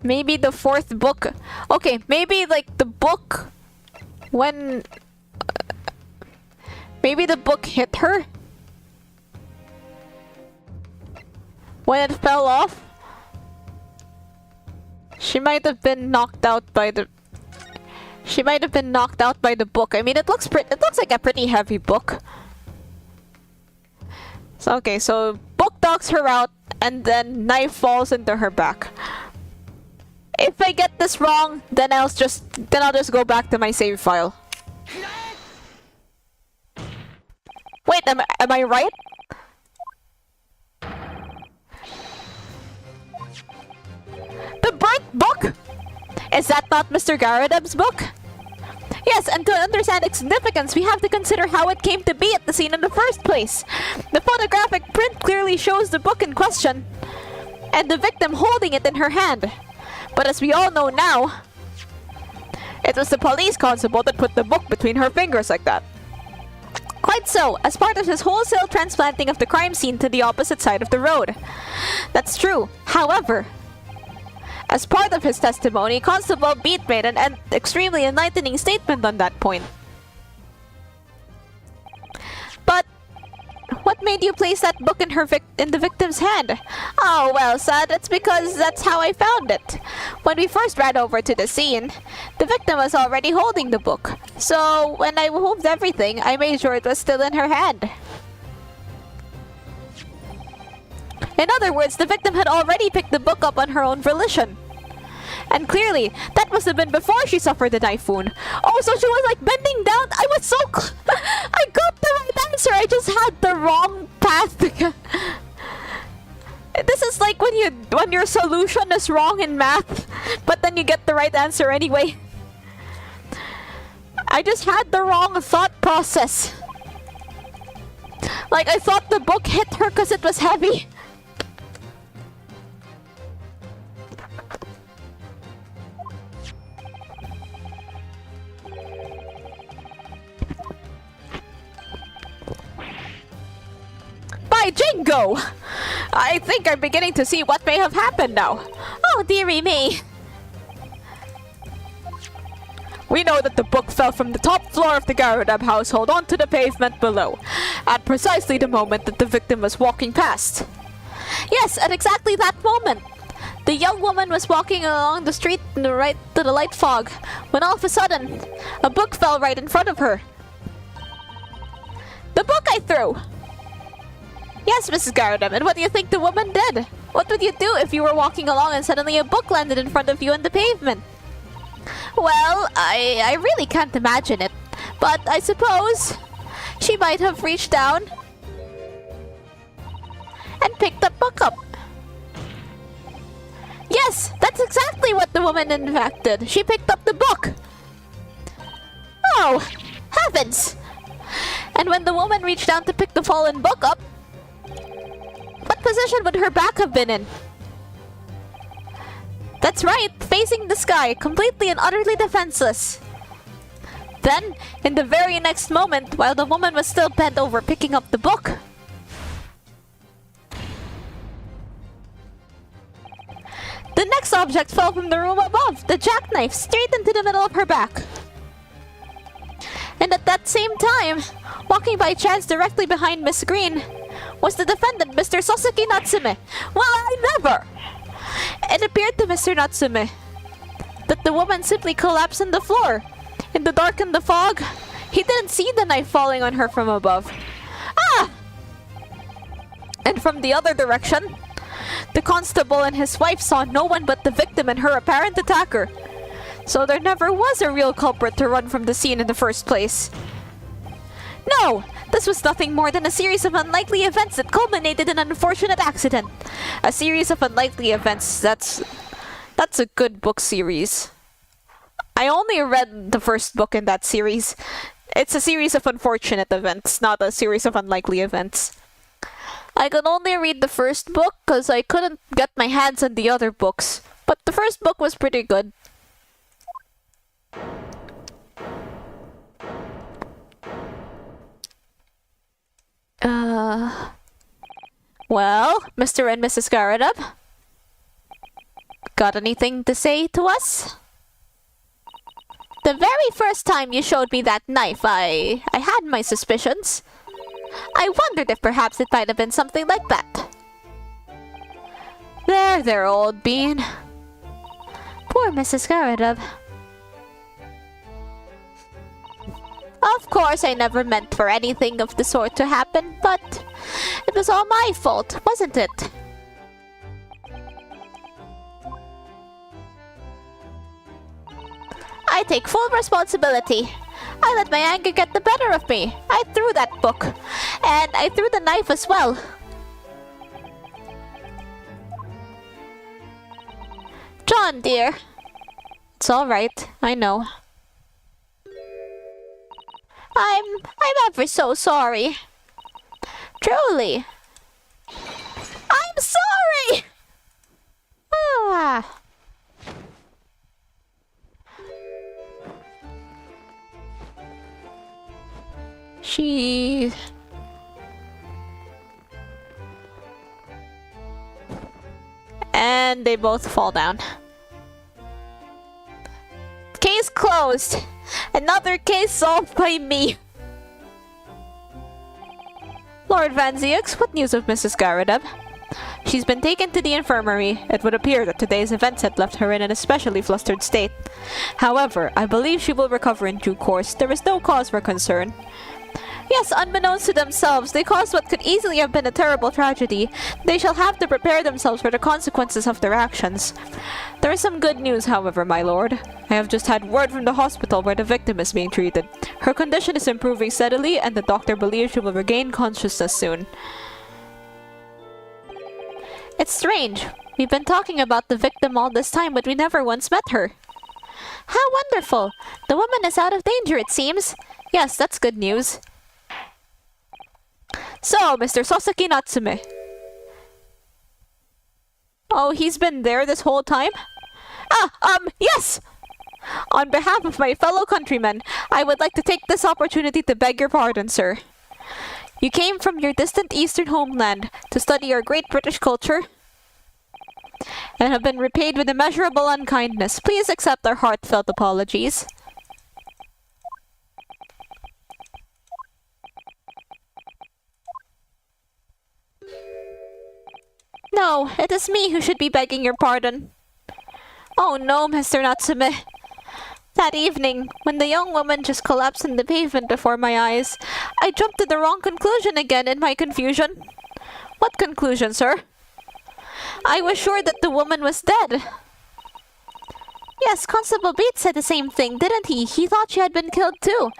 S2: Maybe the fourth book... Okay, maybe like the book... When... maybe the book hit her? When it fell off? She might have been knocked out by the... She might have been knocked out by the book. I mean, it looks like a pretty heavy book. So, okay, so book knocks her out, and then knife falls into her back. If I get this wrong, then I'll just go back to my save file. Wait, am I right? The birth book? Is that not Mr. Garadeb's book? Yes, and to understand its significance, we have to consider how it came to be at the scene in the first place. The photographic print clearly shows the book in question, and the victim holding it in her hand. But as we all know now, it was the police constable that put the book between her fingers like that. Quite so, as part of his wholesale transplanting of the crime scene to the opposite side of the road. That's true. However, as part of his testimony, Constable Beat made an extremely enlightening statement on that point. But what made you place that book in in the victim's hand? Oh, well, son, it's because that's how I found it. When we first ran over to the scene, the victim was already holding the book. So, when I moved everything, I made sure it was still in her hand. In other words, the victim had already picked the book up on her own volition. And clearly, that must have been before she suffered the knife wound. Oh, so she was like bending down. I was so... I got the right answer. I just had the wrong path. This is like when your solution is wrong in math, but then you get the right answer anyway. I just had the wrong thought process. Like, I thought the book hit her because it was heavy. By Jingo! I think I'm beginning to see what may have happened now.
S1: Oh, dearie me.
S2: We know that the book fell from the top floor of the Garudab household onto the pavement below, at precisely the moment that the victim was walking past.
S1: Yes, at exactly that moment. The young woman was walking along the street right to the light fog, when all of a sudden, a book fell right in front of her.
S2: The book I threw!
S1: Yes, Mrs. Garudab, and what do you think the woman did? What would you do if you were walking along and suddenly a book landed in front of you on the pavement? Well, I really can't imagine it, but I suppose she might have reached down and picked the book up. Yes, that's exactly what the woman in fact did. She picked up the book. Oh, heavens! And when the woman reached down to pick the fallen book up, what position would her back have been in? That's right, facing the sky, completely and utterly defenseless. Then, in the very next moment, while the woman was still bent over picking up the book, the next object fell from the room above, the jackknife, straight into the middle of her back. And at that same time, walking by chance directly behind Miss Green, was the defendant, Mr. Soseki Natsume. Well, I never! It appeared to Mr. Natsume that the woman simply collapsed on the floor. In the dark and the fog, he didn't see the knife falling on her from above. Ah! And from the other direction, the constable and his wife saw no one but the victim and her apparent attacker. So there never was a real culprit to run from the scene in the first place. No! This was nothing more than a series of unlikely events that culminated in an unfortunate accident. A series of unlikely events, that's a good book series. I only read the first book in that series. It's a series of unfortunate events, not a series of unlikely events. I could only read the first book because I couldn't get my hands on the other books. But the first book was pretty good. Well, Mr. and Mrs. Garudab, got anything to say to us? The very first time you showed me that knife, I had my suspicions. I wondered if perhaps it might have been something like that. There, old bean. Poor Mrs. Garudab. Of course, I never meant for anything of the sort to happen, but it was all my fault, wasn't it? I take full responsibility. I let my anger get the better of me. I threw that book, and I threw the knife as well. John, dear. It's all right, I know. I'm ever so sorry. Truly. I'm sorry! Ah. She... And they both fall down. Case closed. Another case solved by me.
S2: Lord Van Zieks, what news of Mrs. Garadeb? She's been taken to the infirmary. It would appear that today's events had left her in an especially flustered state. However, I believe she will recover in due course. There is no cause for concern. Yes, unbeknownst to themselves, they caused what could easily have been a terrible tragedy. They shall have to prepare themselves for the consequences of their actions. There is some good news, however, my lord. I have just had word from the hospital where the victim is being treated. Her condition is improving steadily, and the doctor believes she will regain consciousness soon. It's strange. We've been talking about the victim all this time, but we never once met her. How wonderful! The woman is out of danger, it seems. Yes, that's good news. So, Mr. Soseki Natsume. Oh, he's been there this whole time? Yes! On behalf of my fellow countrymen, I would like to take this opportunity to beg your pardon, sir. You came from your distant eastern homeland to study our great British culture and have been repaid with immeasurable unkindness. Please accept our heartfelt apologies. No, it is me who should be begging your pardon. Oh no, Mr. Natsume. That evening, when the young woman just collapsed in the pavement before my eyes, I jumped to the wrong conclusion again in my confusion. What conclusion, sir? I was sure that the woman was dead. Yes, Constable Bates said the same thing, didn't he? He thought she had been killed too.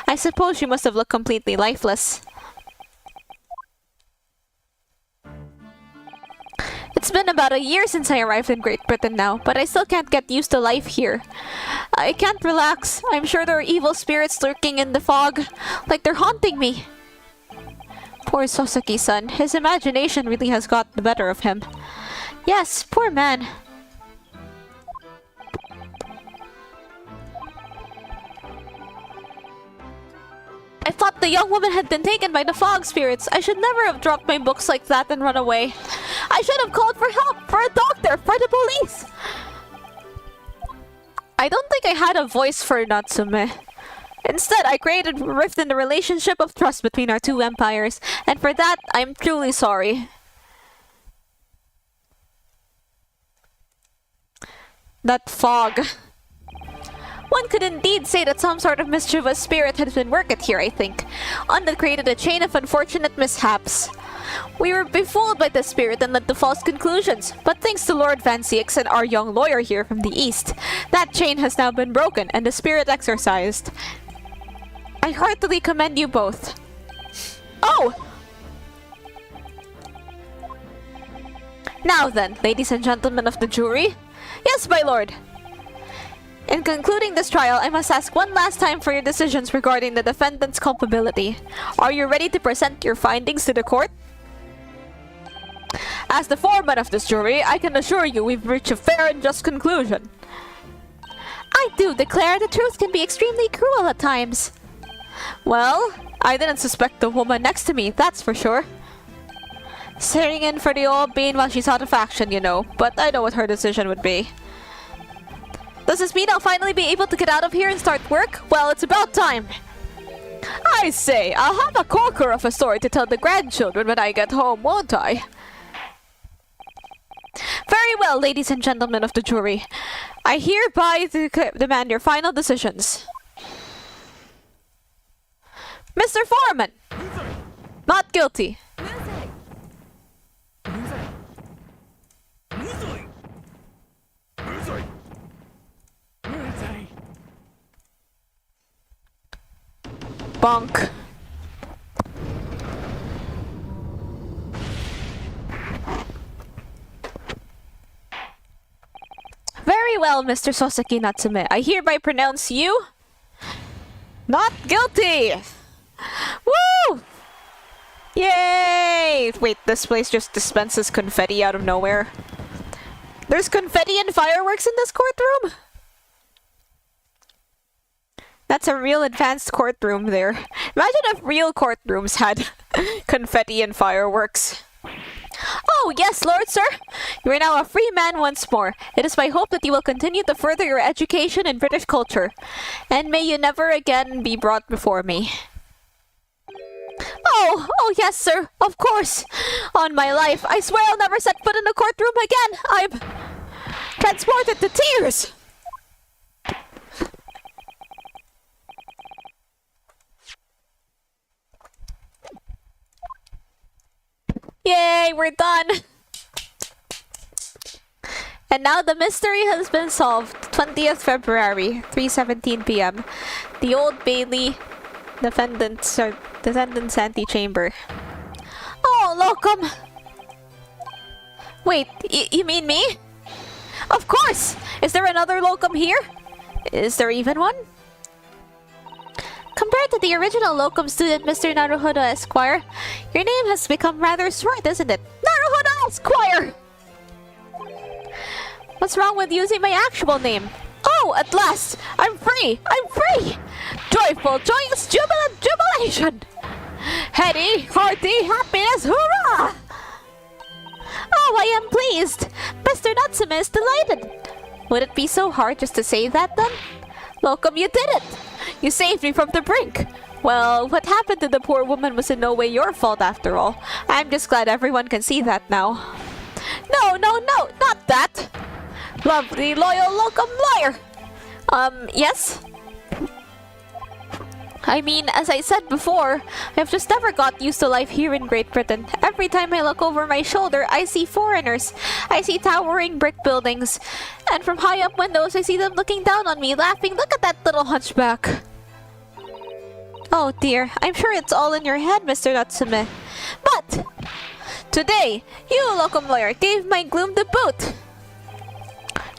S2: I suppose she must have looked completely lifeless. It's been about a year since I arrived in Great Britain now, but I still can't get used to life here. I can't relax. I'm sure there are evil spirits lurking in the fog, like they're haunting me. Poor Soseki-san. His imagination really has got the better of him. Yes, poor man. I thought the young woman had been taken by the fog spirits. I should never have dropped my books like that and run away. I should have called for help, for a doctor, for the police. I don't think I had a voice for Natsume. Instead, I created a rift in the relationship of trust between our two empires, and for that, I'm truly sorry. That fog. One could indeed say that some sort of mischievous spirit had been worked here, I think. One that created a chain of unfortunate mishaps. We were befooled by the spirit and led to false conclusions, but thanks to Lord Van Zieks and our young lawyer here from the east, that chain has now been broken and the spirit exorcised. I heartily commend you both. Oh! Now then, ladies and gentlemen of the jury. Yes, my lord. In concluding this trial, I must ask one last time for your decisions regarding the defendant's culpability. Are you ready to present your findings to the court? As the foreman of this jury, I can assure you we've reached a fair and just conclusion. I do declare the truth can be extremely cruel at times. Well, I didn't suspect the woman next to me, that's for sure. Staring in for the old bean while she's out of action, you know, but I know what her decision would be. Does this mean I'll finally be able to get out of here and start work? Well, it's about time. I say, I'll have a corker of a story to tell the grandchildren when I get home, won't I? Very well, ladies and gentlemen of the jury. I hereby demand your final decisions. Mr. Foreman! Not guilty. Bonk. Very well, Mr. Soseki Natsume. I hereby pronounce you not guilty! Woo! Yay! Wait, this place just dispenses confetti out of nowhere. There's confetti and fireworks in this courtroom? That's a real advanced courtroom there. Imagine if real courtrooms had confetti and fireworks. Oh, yes, Lord, sir. You are now a free man once more. It is my hope that you will continue to further your education in British culture. And may you never again be brought before me. Oh yes, sir, of course. On my life, I swear I'll never set foot in a courtroom again. I'm transported to tears. Yay, we're done. And now the mystery has been solved. 20th February, 3:17 p.m. The Old Bailey defendant's antechamber. Oh, locum! Wait, you mean me? Of course! Is there another locum here? Is there even one?
S1: Compared to the original locum student, Mr. Naruhodo Esquire, your name has become rather short, isn't it?
S2: Naruhodo Esquire! What's wrong with using my actual name? Oh, at last! I'm free! I'm free! Joyful, joyous, jubilant jubilation! Heady, hearty happiness, hurrah!
S1: Oh, I am pleased! Mr. Natsume is delighted! Would it be so hard just to say that then?
S2: Locum, you did it! You saved me from the brink! Well, what happened to the poor woman was in no way your fault after all. I'm just glad everyone can see that now. No, not that! Lovely, loyal locum lawyer! Yes? I mean, as I said before, I've just never got used to life here in Great Britain. Every time I look over my shoulder, I see foreigners. I see towering brick buildings. And from high up windows, I see them looking down on me, laughing. Look at that little hunchback.
S1: Oh dear, I'm sure it's all in your head, Mr. Natsume.
S2: But today, you, locum lawyer, gave my gloom the boot.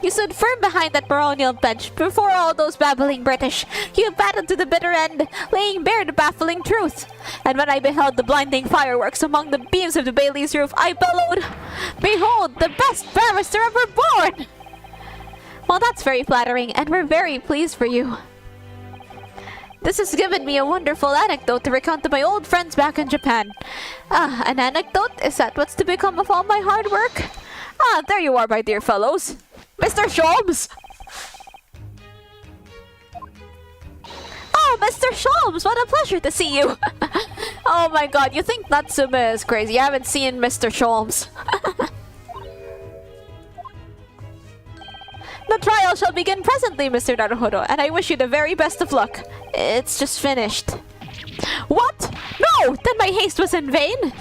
S2: You stood firm behind that baronial bench before all those babbling British. You battled to the bitter end, laying bare the baffling truth. And when I beheld the blinding fireworks among the beams of the Bailey's roof, I bellowed, "Behold, the best barrister ever born!"
S1: Well, that's very flattering, and we're very pleased for you.
S2: This has given me a wonderful anecdote to recount to my old friends back in Japan. Ah, an anecdote? Is that what's to become of all my hard work? Ah, there you are, my dear fellows. Mr. Sholmes! Oh, Mr. Sholmes, what a pleasure to see you! Oh my god, you think Natsume is crazy. You haven't seen Mr. Sholmes. The trial shall begin presently, Mr. Naruhodo, and I wish you the very best of luck. It's just finished. What? No! Then my haste was in vain?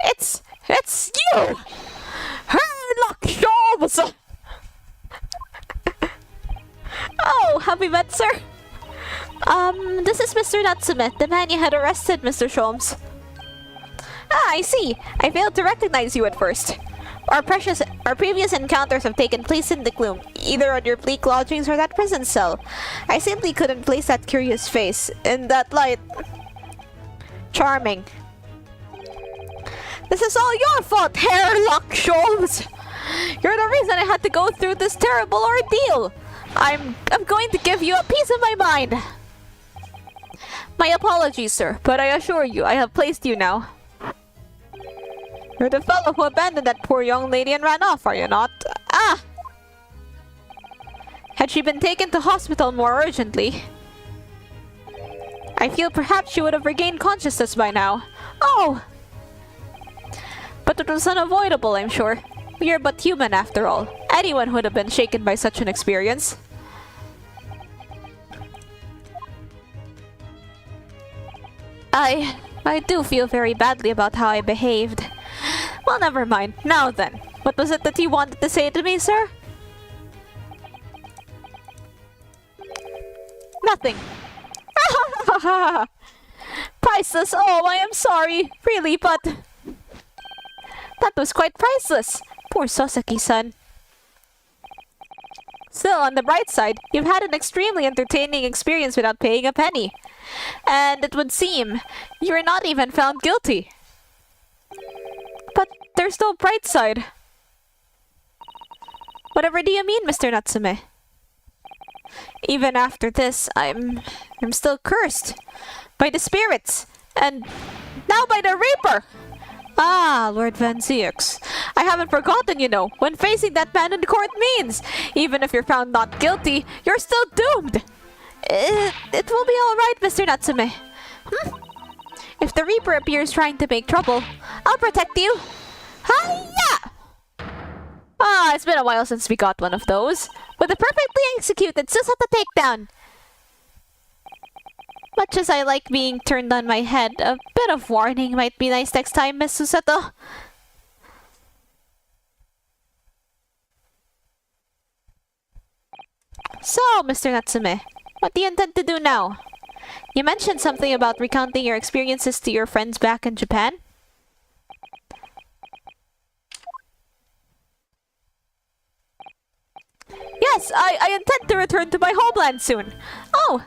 S2: It's you! Herlock Sholmes! Oh, have we met, sir?
S1: This is Mr. Natsume, the man you had arrested, Mr. Sholmes.
S2: Ah, I see. I failed to recognize you at first. Our previous encounters have taken place in the gloom, either at your bleak lodgings or that prison cell. I simply couldn't place that curious face in that light. Charming. This is all your fault, Herlock Sholmes! You're the reason I had to go through this terrible ordeal! I'm going to give you a piece of my mind! My apologies, sir, but I assure you, I have placed you now. You're the fellow who abandoned that poor young lady and ran off, are you not? Ah! Had she been taken to hospital more urgently, I feel perhaps she would have regained consciousness by now. Oh! But it was unavoidable, I'm sure. We are but human after all. Anyone would have been shaken by such an experience. I do feel very badly about how I behaved. Well, never mind. Now then, what was it that you wanted to say to me, sir? Nothing. Priceless. Oh, I am sorry. Really, but that was quite priceless. Poor Soseki-san. Still, on the bright side, you've had an extremely entertaining experience without paying a penny. And it would seem you're not even found guilty. But there's no bright side. Whatever do you mean, Mr. Natsume? Even after this, I'm still cursed. By the spirits. And now by the Reaper! Ah, Lord Van Zieks. I haven't forgotten, you know, when facing that man in court means, even if you're found not guilty, you're still doomed. It will be alright, Mr. Natsume. If the Reaper appears trying to make trouble, I'll protect you. Hiya! Ah, it's been a while since we got one of those. With a perfectly executed Susata takedown. Much as I like being turned on my head, a bit of warning might be nice next time, Miss Susato. So, Mr. Natsume, what do you intend to do now? You mentioned something about recounting your experiences to your friends back in Japan? Yes, I intend to return to my homeland soon. Oh!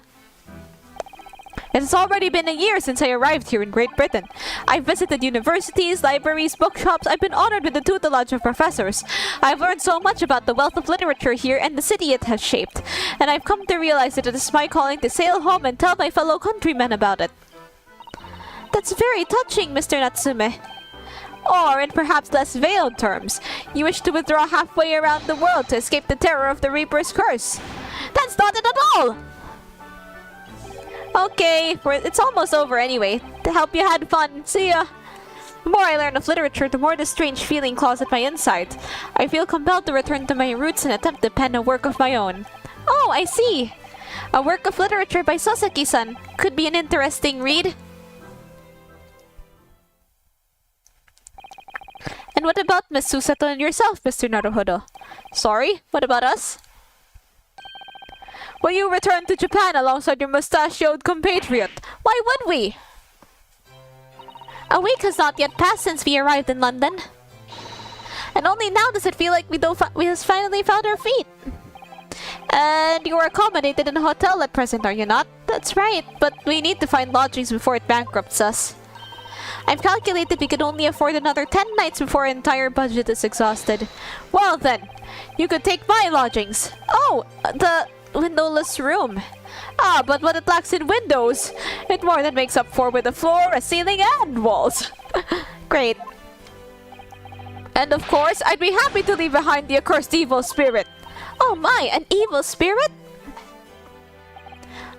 S2: It has already been a year since I arrived here in Great Britain. I've visited universities, libraries, bookshops. I've been honored with the tutelage of professors. I've learned so much about the wealth of literature here and the city it has shaped. And I've come to realize that it is my calling to sail home and tell my fellow countrymen about it. That's very touching, Mr. Natsume. Or, in perhaps less veiled terms, you wish to withdraw halfway around the world to escape the terror of the Reaper's curse. That's not it at all! Okay, it's almost over anyway. To help you had fun. See ya! The more I learn of literature, the more this strange feeling claws at my inside. I feel compelled to return to my roots and attempt to pen a work of my own. Oh, I see! A work of literature by Soseki-san. Could be an interesting read. And what about Miss Susato and yourself, Mr. Naruhodo? Sorry, what about us? Will you return to Japan alongside your mustachioed compatriot? Why would we? A week has not yet passed since we arrived in London. And only now does it feel like we have finally found our feet. And you are accommodated in a hotel at present, are you not? That's right, but we need to find lodgings before it bankrupts us. I've calculated we could only afford another 10 nights before our entire budget is exhausted. Well then, you could take my lodgings. Oh, the windowless room. Ah, but what it lacks in windows, it more than makes up for with a floor, a ceiling, and walls. Great. And of course, I'd be happy to leave behind the accursed evil spirit. Oh my, an evil spirit?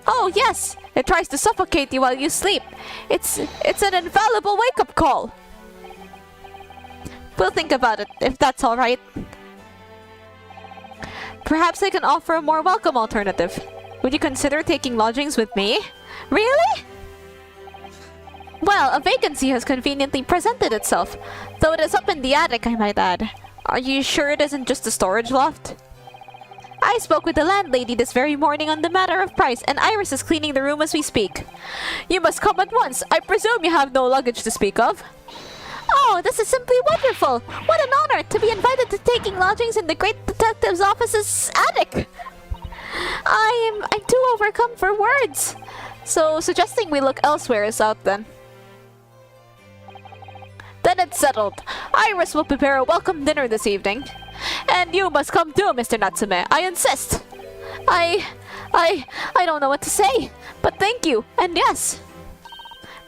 S2: Oh yes, it tries to suffocate you while you sleep. It's an infallible wake-up call. We'll think about it, if that's alright. Perhaps I can offer a more welcome alternative. Would you consider taking lodgings with me? Really? Well, a vacancy has conveniently presented itself, though it is up in the attic, I might add. Are you sure it isn't just a storage loft? I spoke with the landlady this very morning on the matter of price, and Iris is cleaning the room as we speak. You must come at once. I presume you have no luggage to speak of. Oh, this is simply wonderful! What an honor to be invited to taking lodgings in the great detective's office's attic! I'm too overcome for words. So, suggesting we look elsewhere is out then. Then it's settled. Iris will prepare a welcome dinner this evening. And you must come too, Mr. Natsume. I insist. I don't know what to say, but thank you, and yes.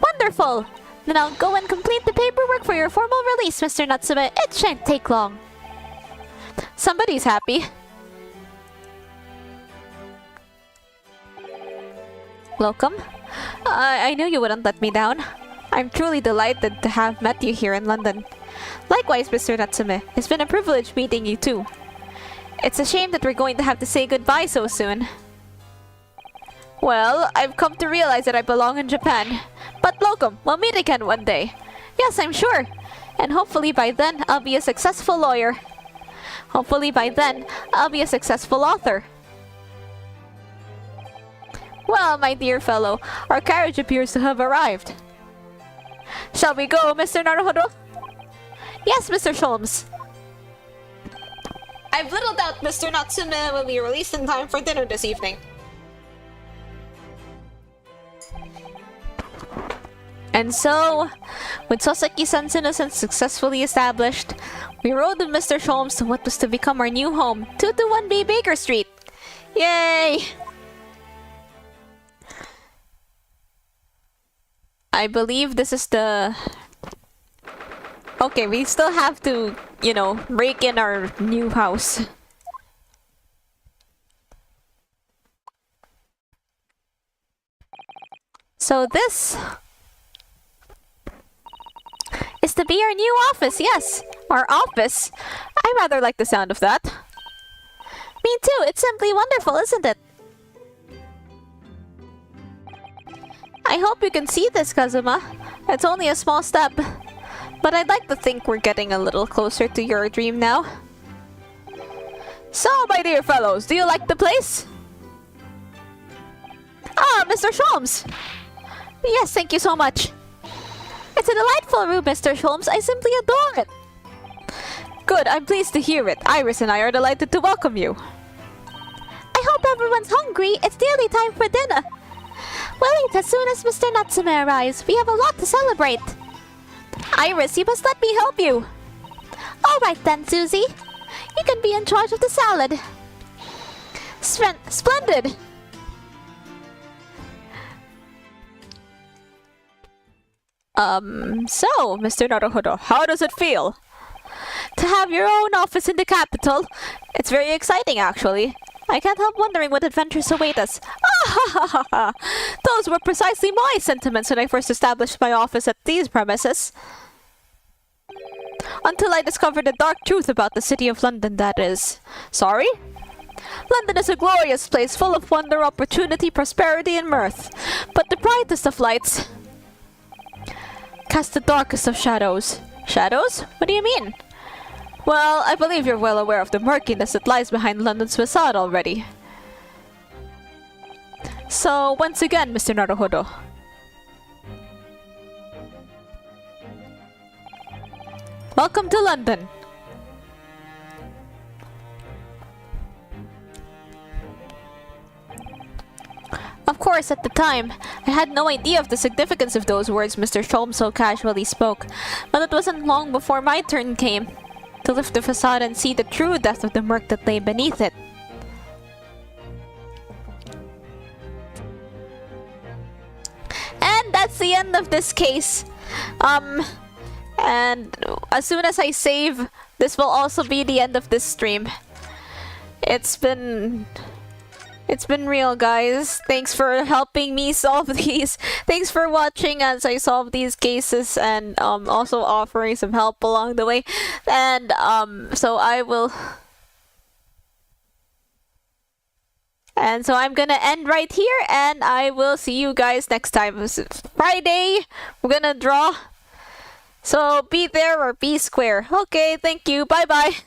S2: Wonderful! Then I'll go and complete the paperwork for your formal release, Mr. Natsume. It shan't take long. Somebody's happy. Welcome. I knew you wouldn't let me down. I'm truly delighted to have met you here in London. Likewise, Mr. Natsume. It's been a privilege meeting you too. It's a shame that we're going to have to say goodbye so soon. Well, I've come to realize that I belong in Japan. But welcome, we'll meet again one day. Yes, I'm sure. And hopefully by then, I'll be a successful lawyer. Hopefully by then, I'll be a successful author. Well, my dear fellow, our carriage appears to have arrived. Shall we go, Mr. Naruhodo? Yes, Mr. Sholmes. I've little doubt Mr. Natsume will be released in time for dinner this evening. And so, with Soseki-san's innocence successfully established, we rode with Mr. Sholmes to what was to become our new home, 221B Baker Street. Yay! I believe this is the... Okay, we still have to, you know, break in our new house. So this
S1: to be our new office, yes.
S2: Our office? I rather like the sound of that.
S1: Me too, it's simply wonderful, isn't it? I hope you can see this, Kazuma. It's only a small step.
S2: But I'd like to think we're getting a little closer to your dream now. So, my dear fellows, do you like the place?
S1: Ah, Mr. Sholmes! Yes, thank you so much. It's a delightful room, Mr. Sholmes. I simply adore it.
S2: Good, I'm pleased to hear it. Iris and I are delighted to welcome you.
S1: I hope everyone's hungry. It's nearly time for dinner. We'll eat as soon as Mr. Natsume arrives. We have a lot to celebrate.
S2: Iris, you must let me help you.
S1: Alright then, Susie. You can be in charge of the salad.
S2: Splendid! So, Mr. Naruhodo, how does it feel?
S1: To have your own office in the capital?
S2: It's very exciting, actually.
S1: I can't help wondering what adventures await us.
S2: Ah, ha, ha, ha, ha. Those were precisely my sentiments when I first established my office at these premises. Until I discovered the dark truth about the city of London, that is. Sorry? London is a glorious place full of wonder, opportunity, prosperity, and mirth. But the brightest of lights cast the darkest of shadows. Shadows? What do you mean? Well, I believe you're well aware of the murkiness that lies behind London's facade already. So, once again, Mr. Naruhodo. Welcome to London.
S1: Of course, at the time, I had no idea of the significance of those words Mr. Sholmes so casually spoke, but it wasn't long before my turn came to lift the facade and see the true depth of the murk that lay beneath it. And that's the end of this case. And as soon as I save, this will also be the end of this stream. It's been real, guys. Thanks for helping me solve these. Thanks for watching as I solve these cases and also offering some help along the way. And so I'm gonna end right here, and I will see you guys next time. It's Friday. We're gonna draw. So be there or be square. Okay, thank you. Bye bye.